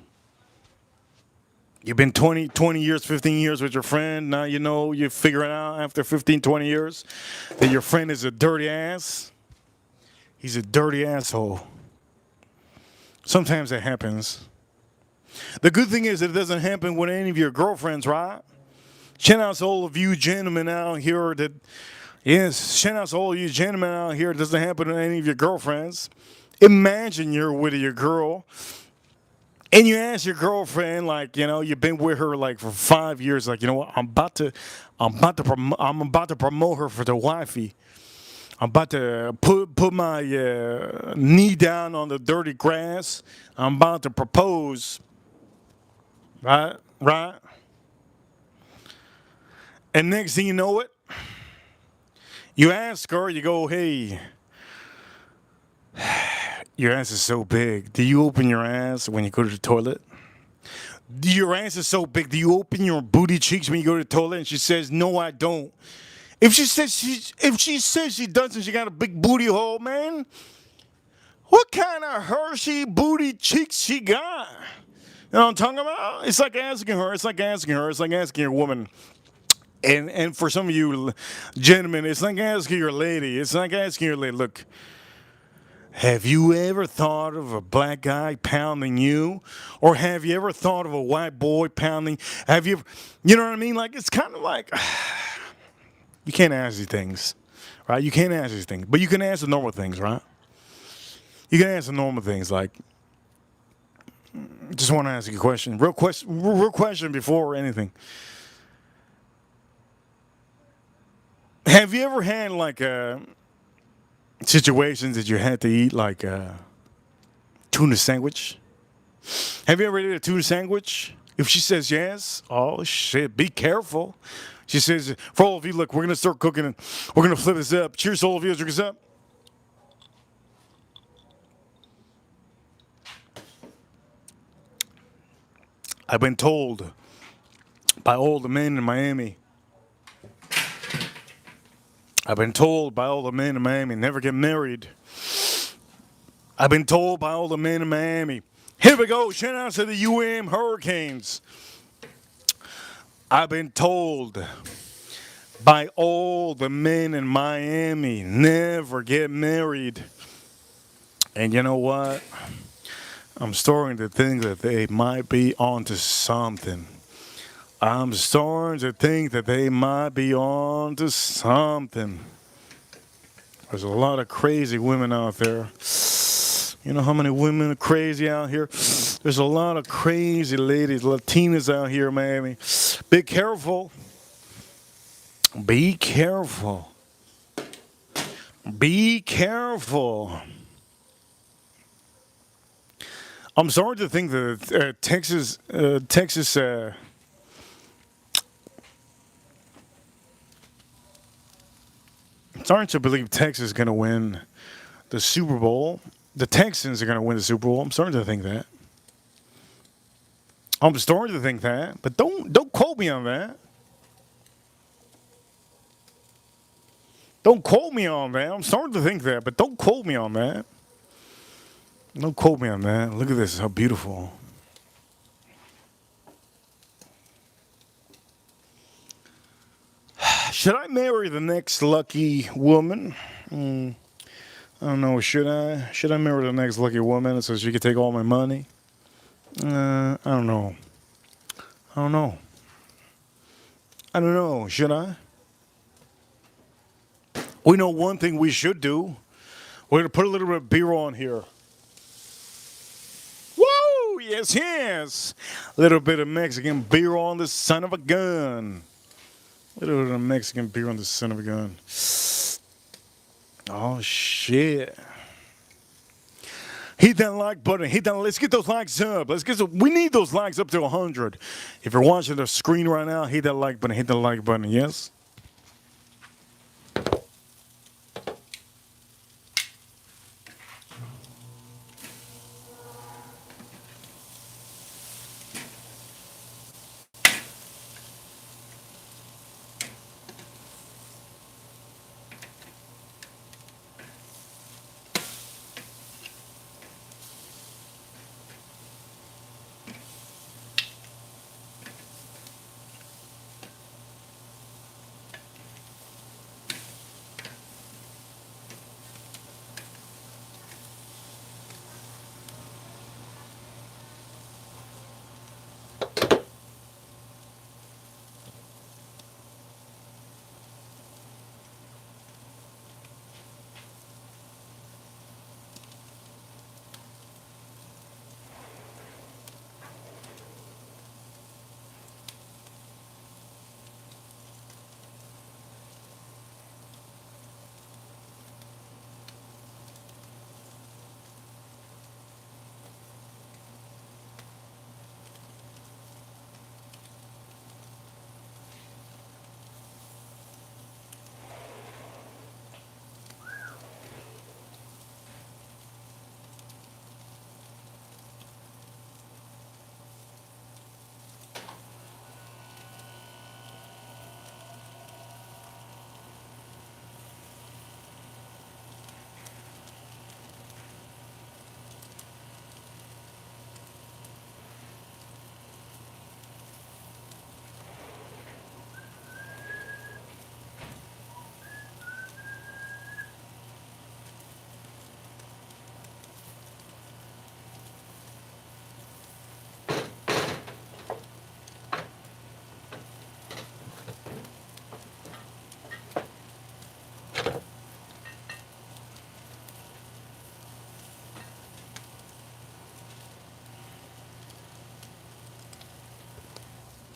You've been 20 years, 15 years with your friend. Now you know, you figure it out after 15, 20 years that your friend is a dirty ass. He's a dirty asshole. Sometimes that happens. The good thing is that it doesn't happen with any of your girlfriends, right? Shout out to all of you gentlemen out here that, yes, shout out to all of you gentlemen out here. It doesn't happen to any of your girlfriends. Imagine you're with your girl and you ask your girlfriend, like, you know, you've been with her like for 5 years, like, you know what, I'm about to promote her for the wifey. I'm about to put my knee down on the dirty grass. I'm about to propose. Right? Right? And next thing you know it, you ask her, you go, hey, your ass is so big. Do you open your ass when you go to the toilet? Your ass is so big. Do you open your booty cheeks when you go to the toilet? And she says, no, I don't. If she says she doesn't, she got a big booty hole, man. What kind of Hershey booty cheeks she got? You know what I'm talking about? It's like asking her. It's like asking a woman. And for some of you gentlemen, it's like asking your lady. Look, have you ever thought of a black guy pounding you? Or have you ever thought of a white boy pounding? You know what I mean? Like, it's kind of like, you can't ask these things, right? You can't ask these things. But you can ask the normal things, right? You can ask the normal things like, just want to ask you a question. Real question before anything. Have you ever had like situations that you had to eat like a tuna sandwich? Have you ever eaten a tuna sandwich? If she says yes, oh shit, be careful. She says, for all of you, look, we're gonna start cooking and we're gonna flip this up. Cheers to all of you, drink this up. I've been told by all the men in Miami. Never get married. I've been told by all the men in Miami. Here we go. Shout out to the Hurricanes. I've been told by all the men in Miami, never get married. And you know what? I'm starting to think that they might be onto something. There's a lot of crazy women out there. You know how many women are crazy out here? There's a lot of crazy ladies, Latinas out here in Miami. Be careful. Be careful. Be careful. I'm starting to think that Texas. I'm starting to believe Texas is going to win the Super Bowl. The Texans are going to win the Super Bowl. I'm starting to think that. But don't quote me on that. Don't quote me on that. I'm starting to think that, but don't quote me on that. Don't quote me on that. Look at this, how beautiful. Should I marry the next lucky woman? I don't know. Should I? Should I marry the next lucky woman so she could take all my money? I don't know. I don't know. I don't know. Should I? We know one thing we should do. We're gonna put a little bit of beer on here. Woo! Yes, yes. A little bit of Mexican beer on the son of a gun. A little bit of Mexican beer on the son of a gun. Oh shit. Hit that like button. Hit that. Let's get those likes up. We need those likes up to 100. If you're watching the screen right now, hit that like button. Hit the like button. Yes.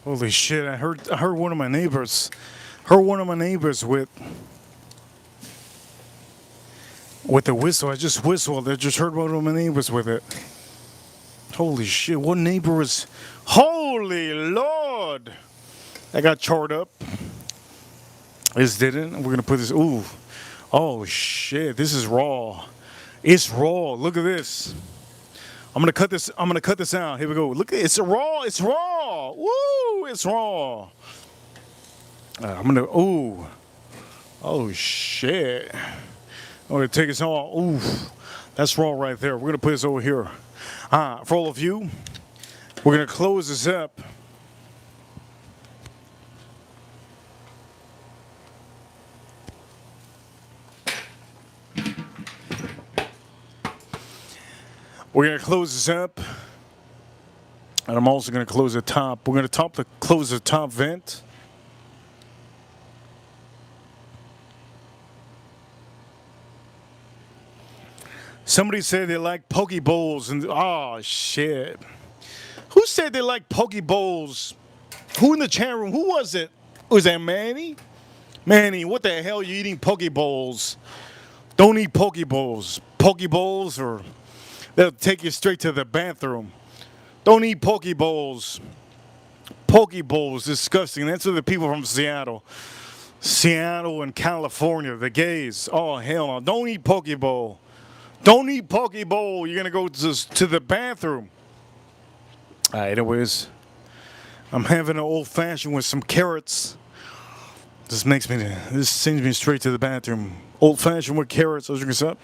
Holy shit! I heard one of my neighbors. Heard one of my neighbors with the whistle. I just whistled. I just heard one of my neighbors with it. Holy shit! What neighbor was? Holy Lord! I got charred up. This didn't. We're gonna put this. Ooh. Oh shit! This is raw. It's raw. Look at this. I'm gonna cut this. I'm gonna cut this out. Here we go. Look, it's raw. It's raw. Woo! It's raw. I'm gonna. Ooh. Oh shit. I'm gonna take this all. Ooh. That's raw right there. We're gonna put this over here. For all of you, we're gonna close this up. We're gonna close this up. And I'm also going to close the top. We're going to close the top vent. Somebody said they like poke bowls, and oh shit. Who said they like poke bowls? Who in the chat room? Who was it? Was that Manny? Manny, what the hell are you eating poke bowls? Don't eat poke bowls. Poke bowls, or they'll take you straight to the bathroom. Don't eat poke bowls. Poke bowls, disgusting. That's for the people from Seattle. Seattle and California, the gays. Oh, hell no. Don't eat poke bowl. Don't eat poke bowl. You're going to go to the bathroom. Anyways, I'm having an old fashioned with some carrots. This sends me straight to the bathroom. Old fashioned with carrots. Let's drink this up.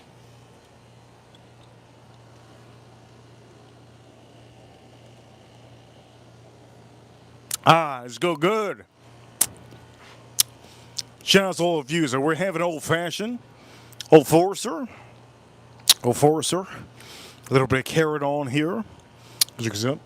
It's go good. Shout out to all of you. So we're having old fashioned, old Forester, old Forester. A little bit of carrot on here, as you can see.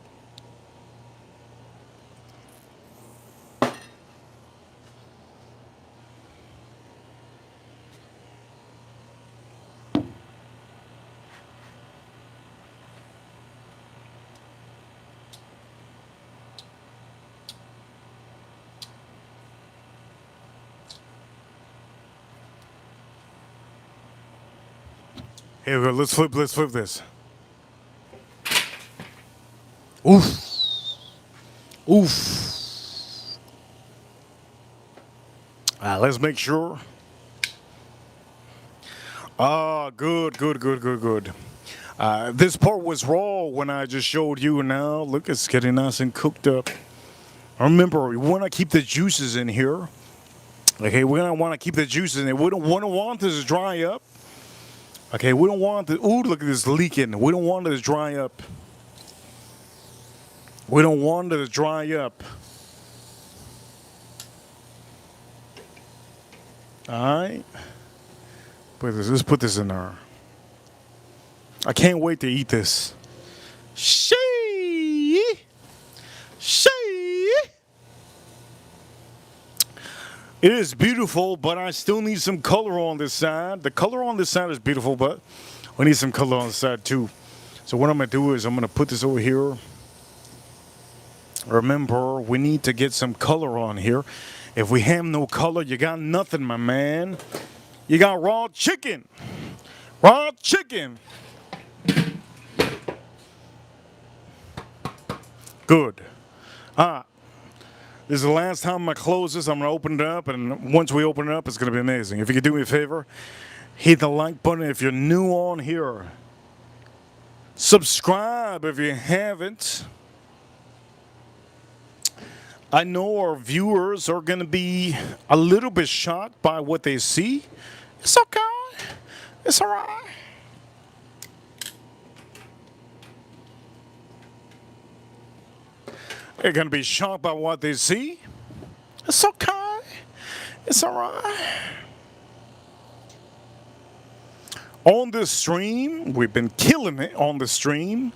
Here we go. Let's flip this. Oof. Oof. Let's make sure. Good. This part was raw when I just showed you. Now look, it's getting nice and cooked up. Remember, we want to keep the juices in here. Okay, we're gonna want to keep the juices in there. We don't want this to dry up. Okay, we don't want the. Ooh, look at this leaking. We don't want it to dry up. We don't want it to dry up. All right. Let's put this in there. I can't wait to eat this. She. It is beautiful, but I still need some color on this side. The color on this side is beautiful, but we need some color on the side too. So what I'm going to do is I'm going to put this over here. Remember, we need to get some color on here. If we have no color, you got nothing, my man. You got raw chicken. Raw chicken. Good. This is the last time I close this. I'm going to open it up, and once we open it up, it's going to be amazing. If you could do me a favor, hit the like button if you're new on here. Subscribe if you haven't. I know our viewers are going to be a little bit shocked by what they see. It's okay. It's all right. They're going to be shocked by what they see. It's okay. It's all right. On this stream, we've been killing it on the stream.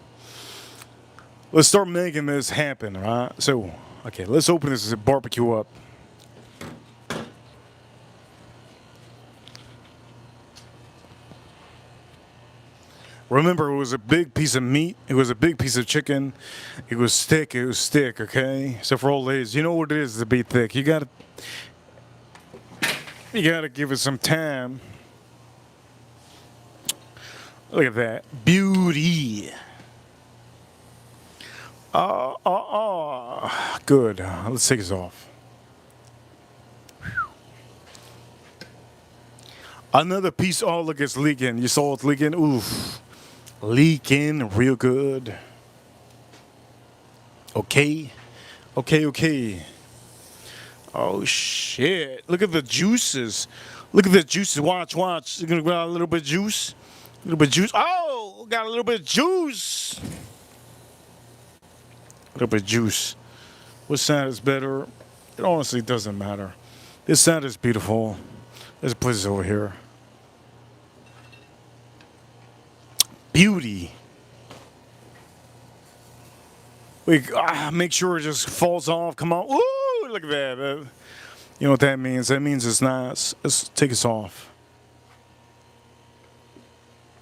Let's start making this happen, all right? So, okay, let's open this barbecue up. Remember, it was a big piece of meat. It was a big piece of chicken. It was thick, okay? So for old ladies, you know what it is to be thick. You gotta give it some time. Look at that. Beauty. Good. Let's take this off. Another piece. Oh, look, it's leaking. You saw it leaking? Oof. Leaking real good. Okay. Oh, shit. Look at the juices. Watch. You're going to grab a little bit of juice. Oh, got a little bit of juice. A little bit of juice. What side is better? It honestly doesn't matter. This side is beautiful. Let's put this over here. Beauty. Make sure it just falls off. Come on. Ooh, look at that. You know what that means? That means it's nice. Let's take this off.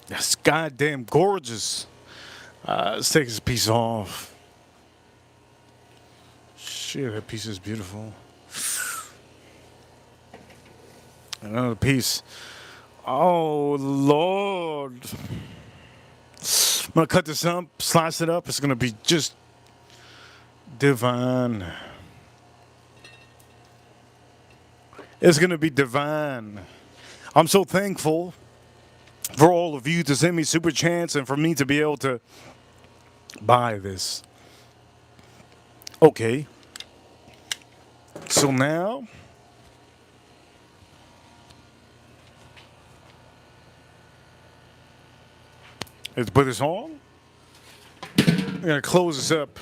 That's goddamn gorgeous. Let's take this piece off. Shit, that piece is beautiful. Another piece. Oh, Lord. I'm going to cut this up, slice it up. It's going to be just divine. It's going to be divine. I'm so thankful for all of you to send me super chats and for me to be able to buy this. Okay. So now, let's put this on. I'm going to close this up.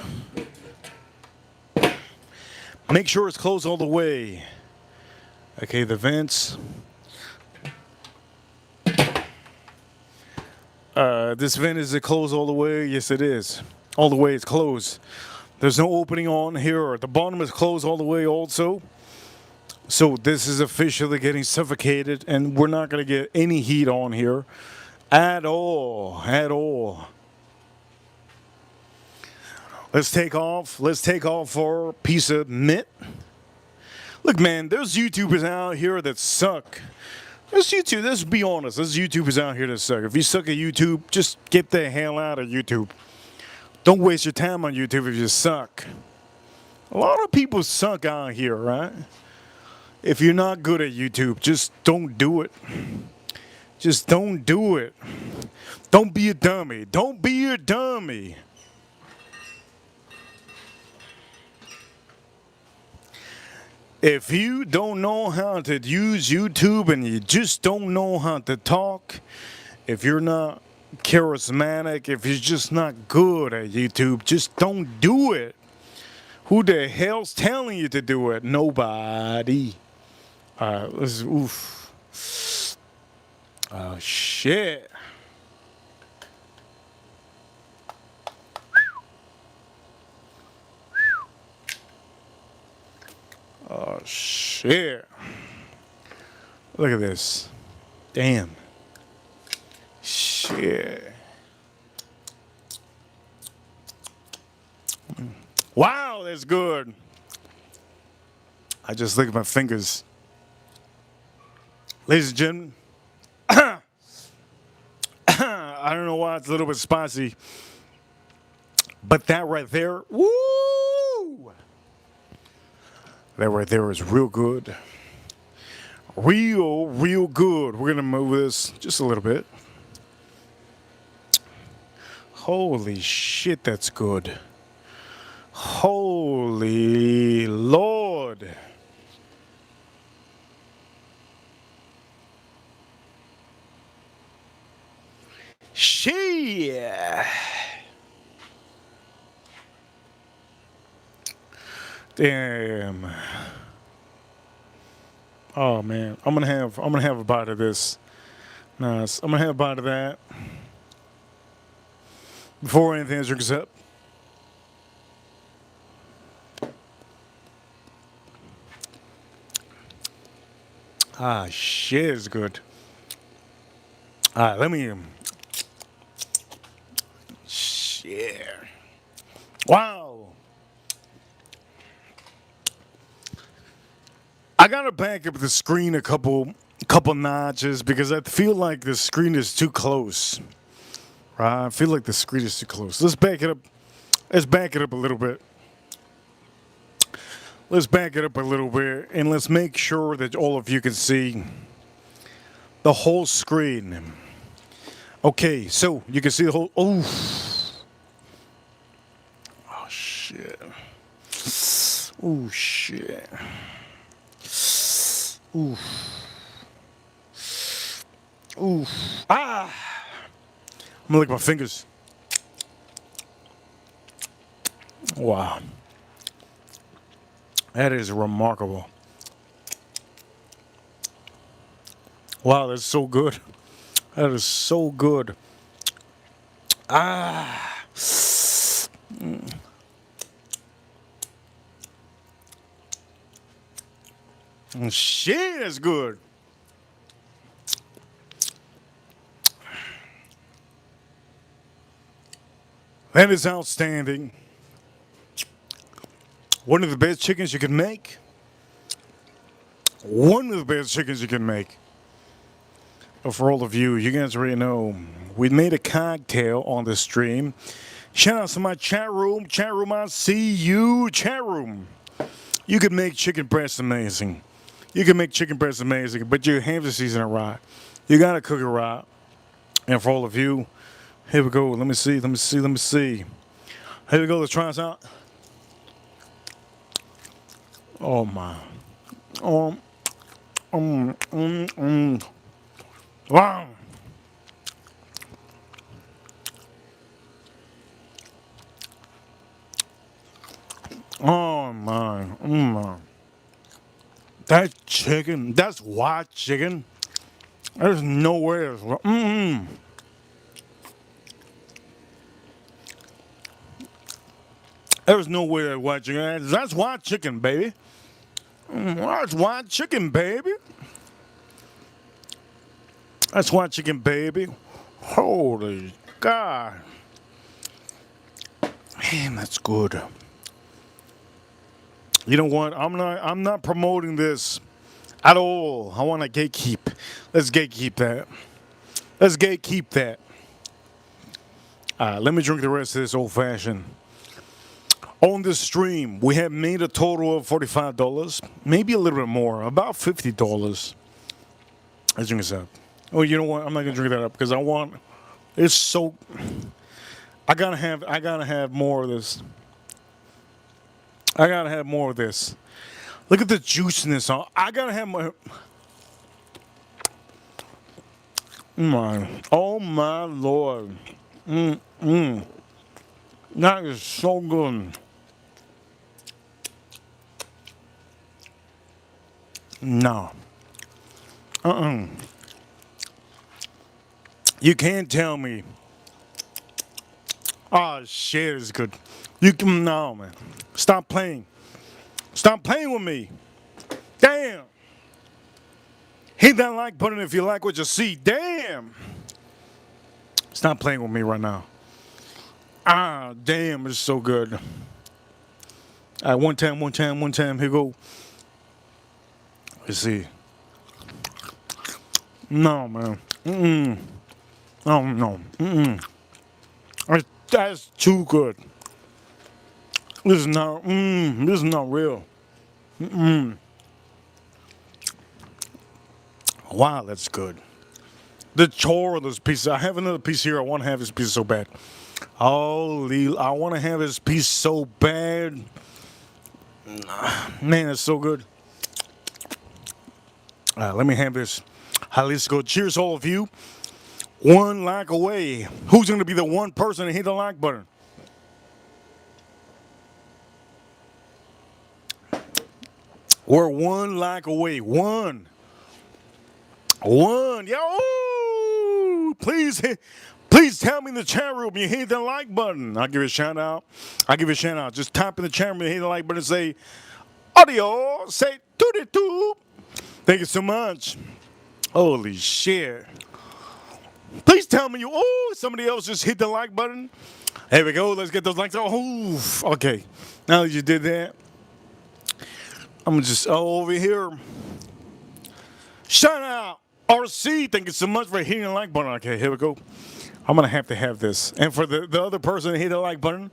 Make sure it's closed all the way. Okay, the vents. This vent is it closed all the way? Yes, it is. All the way it's closed. There's no opening on here. The bottom is closed all the way also. So this is officially getting suffocated, and we're not going to get any heat on here at all. At all. Let's take off. Let's take off our piece of mitt. Look, man, there's YouTubers out here that suck. There's YouTube. Let's be honest. There's YouTubers out here that suck. If you suck at YouTube, just get the hell out of YouTube. Don't waste your time on YouTube if you suck. A lot of people suck out here, right? If you're not good at YouTube, just don't do it. Just don't do it. Don't be a dummy. Don't be a dummy. If you don't know how to use YouTube and you just don't know how to talk, if you're not charismatic, if you're just not good at YouTube, just don't do it. Who the hell's telling you to do it? Nobody. Let's, oof. Oh, shit. Oh, shit. Look at this. Damn. Shit. Wow, that's good. I just look at my fingers. Ladies and gentlemen, I don't know why it's a little bit spicy, but that right there, woo! That right there is real good. Real good. We're going to move this just a little bit. Holy shit, that's good. Holy Lord. Shit. Damn. Oh man, I'm gonna have a bite of this. Nice. I'm gonna have a bite of that before anything else drinks up. Ah, shit is good. All right, let me. Shit. Wow. I gotta back up the screen a couple notches because I feel like the screen is too close. Right? I feel like the screen is too close. Let's back it up. Let's back it up a little bit. Let's back it up a little bit and let's make sure that all of you can see the whole screen. Okay, so you can see the whole. Oh shit. Oh shit. Oof. Oof. Ah! I'm gonna lick my fingers. Wow. That is remarkable. Wow, that's so good. That is so good. Ah. Shit, that's good. That is outstanding. One of the best chickens you can make. One of the best chickens you can make. But for all of you, you guys already know, we made a cocktail on the stream. Shout out to my chat room. Chat room, I see you. Chat room. You can make chicken breast amazing. You can make chicken breast amazing, but you have to season it right. You gotta cook it right. And for all of you, here we go. Let me see. Here we go. Let's try this out. Oh my. Wow. Oh my. That chicken, that's white chicken. There's no way. There's no way that white chicken. That's white chicken, baby. That's white chicken, baby. That's white chicken, baby. Holy God. Man, that's good. You know what? I'm not promoting this at all. I want to gatekeep. Let's gatekeep that. Let's gatekeep that. Let me drink the rest of this old fashioned. On this stream, we have made a total of $45, maybe a little bit more, about $50. Let's drink this up. Oh, you know what? I'm not gonna drink that up because I want. It's so. I gotta have more of this. I gotta have more of this. Look at the juiciness. I gotta have more. Oh my Lord. That is so good. No. You can't tell me. Oh shit, it's good. You can no man. Stop playing. Stop playing with me. Damn. Hit that like button if you like what you see. Damn. Stop playing with me right now. Ah, damn, it's so good. All right, one time. Here we go. Let's see. No, man. Oh, no. That's too good. This is not real. Wow, that's good. The chore of this piece. I have another piece here. I want to have this piece so bad. Holy, I want to have this piece so bad. Man, it's so good. Let me have this. Let's go. Cheers, all of you. One like away. Who's going to be the one person to hit the like button? We're one like away. One. Yo, please tell me in the chat room you hit the like button. I'll give it a shout out. Just type in the chat room and hit the like button and say audio. Say doo-doo-doo. Thank you so much. Holy shit. Please tell me somebody else just hit the like button. There we go. Let's get those likes. Okay. Now that you did that, I'm just over here. Shout out. RC, thank you so much for hitting the like button. Okay, here we go. I'm going to have this. And for the other person to hit the like button,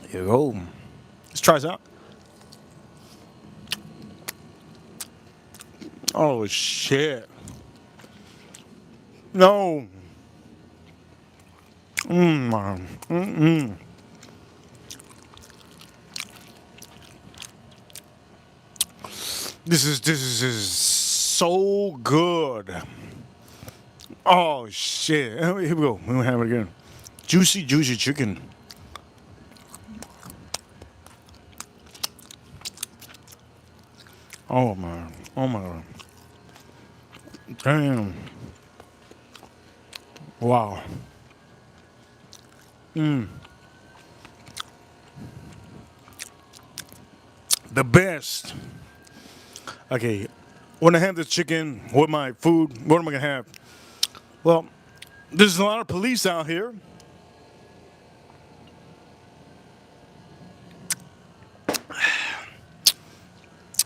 here we go. Let's try this out. Oh, shit. No. This is so good. Oh shit! Here we go. We're gonna have it again. Juicy chicken. Oh man. Oh my god. Damn. Wow. The best. Okay, when I have this chicken with my food, what am I gonna have? Well, there's a lot of police out here.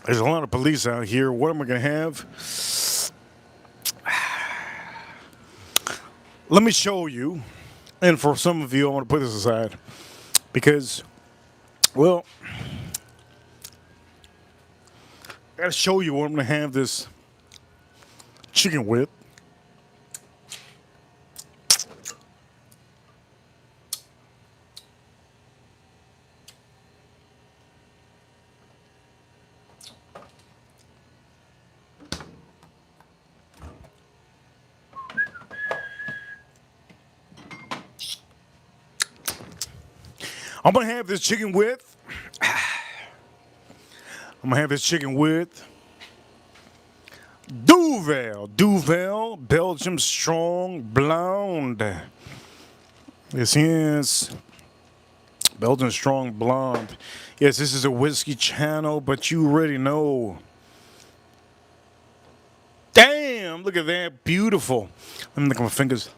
There's a lot of police out here. What am I gonna have? Let me show you. And for some of you, I want to put this aside because, well, I gotta show you what I'm gonna have this chicken with. I'm gonna have this chicken with Duvel, Belgium Strong Blonde. This is Belgian Strong Blonde. Yes, this is a whiskey channel, but you already know. Damn, look at that. Beautiful. Let me look at my fingers.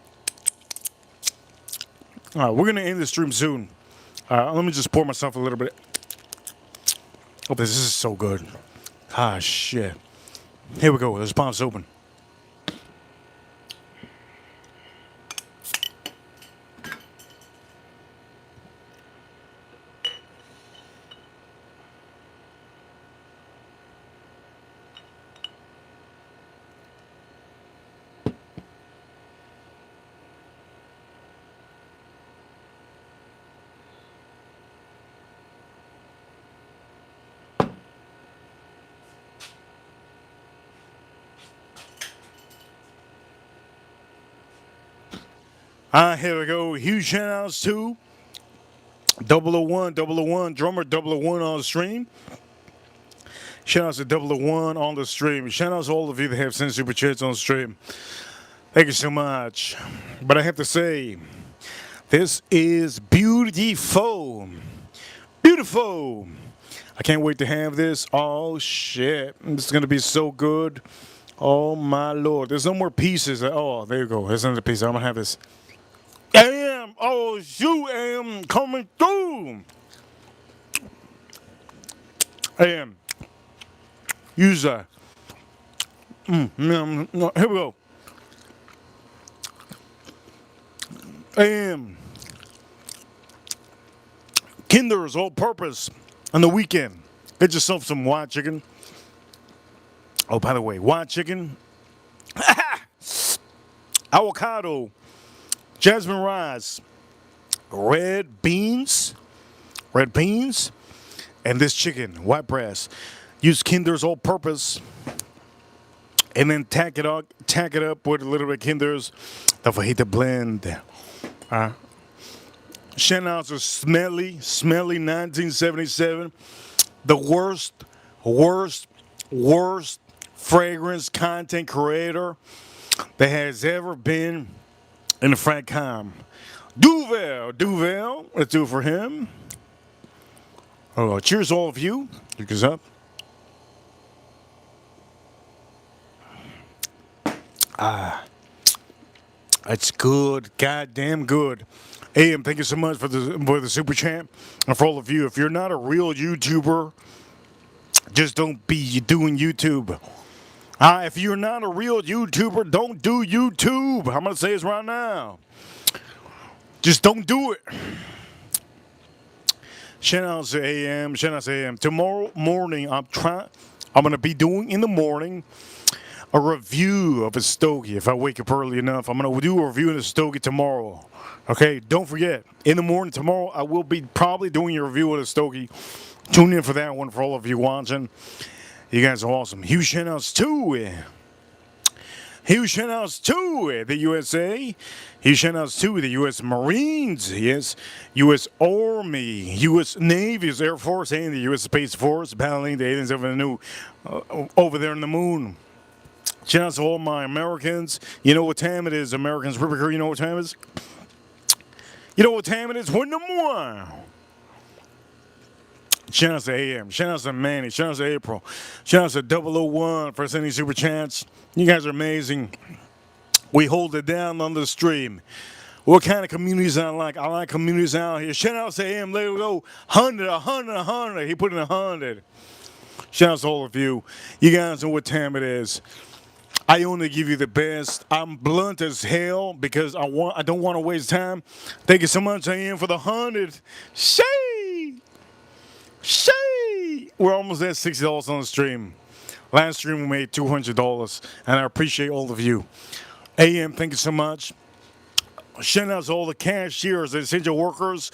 All right, we're going to end the stream soon. Let me just pour myself a little bit. Oh, this is so good. Ah, shit. Here we go. This pops open. Here we go. Huge shout outs to 001, drummer 001 on the stream. Shout outs to 001 on the stream. Shout outs to all of you that have sent super chats on the stream. Thank you so much. But I have to say, this is beautiful. Beautiful. I can't wait to have this. Oh, shit. This is going to be so good. Oh, my Lord. There's no more pieces. Oh, there you go. There's another piece. I'm going to have this. Oh, you am coming through. Use that. Here we go. Kinder's all purpose on the weekend. Get yourself some wild chicken. Oh, by the way, wild chicken, avocado, jasmine rice, red beans, and this chicken, white breast. Use Kinder's all purpose, and then tack it up with a little bit of Kinder's. The fajita blend. Shout out to Smelly 1977. The worst fragrance content creator that has ever been in the Francom. Duvel. Let's do it for him. Oh, cheers, all of you. Drink us up. That's good. Goddamn good. AM, thank you so much for the super chat. And for all of you, if you're not a real YouTuber, just don't be doing YouTube. If you're not a real YouTuber, don't do YouTube. I'm going to say this right now. Just don't do it. Shout out to AM. Tomorrow morning, I'm going to be doing in the morning a review of a stogie. If I wake up early enough, I'm going to do a review of a stogie tomorrow. Okay, don't forget. In the morning tomorrow, I will be probably doing a review of a stogie. Tune in for that one for all of you watching. You guys are awesome. Huge shout outs to the USA. Huge shout outs to the U.S. Marines. Yes, U.S. Army, U.S. Navy, U.S. Air Force, and the U.S. Space Force battling the aliens over there in the moon. Shout out to all my Americans. You know what time it is, Americans. Ripper, you know what time it is? You know what time it is? We're number one. Shout out to AM. Shout out to Manny. Shout out to April. Shout out to 001 for sending super chats. You guys are amazing. We hold it down on the stream. What kind of communities I like? I like communities out here. Shout out to AM. Let it go. 100. He put in 100. Shout out to all of you. You guys know what time it is. I only give you the best. I'm blunt as hell because I don't want to waste time. Thank you so much, AM, for the 100. Shay! We're almost at $60 on the stream. Last stream we made $200, and I appreciate all of you. AM, thank you so much. Shout out to all the cashiers, the essential workers,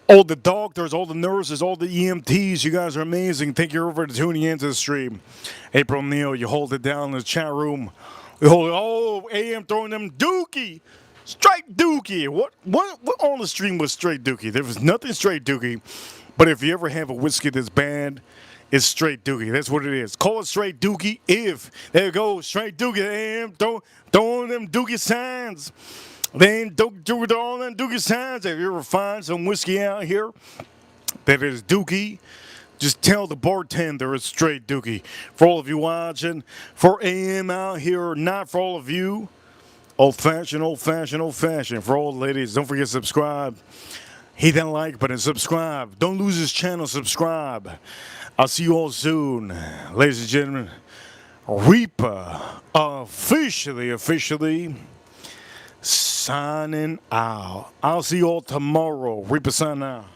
all the doctors, all the nurses, all the EMTs. You guys are amazing. Thank you for tuning into the stream. April Neal, you hold it down in the chat room. We hold it. Oh, AM throwing them dookie. Straight dookie. What on the stream was straight dookie? There was nothing straight dookie. But if you ever have a whiskey that's bad It's straight dookie. That's what it is. Call it straight dookie if. There you go. Straight dookie. They ain't throwing them dookie signs. They ain't do all them dookie signs. If you ever find some whiskey out here that is dookie, just tell the bartender it's straight dookie. For all of you watching, for AM out here, not for all of you. Old fashioned, old fashioned, old fashioned. For all the ladies, don't forget to subscribe. Hit that like button, subscribe. Don't lose this channel, subscribe. I'll see you all soon. Ladies and gentlemen, Reaper officially signing out. I'll see you all tomorrow. Reaper signing out.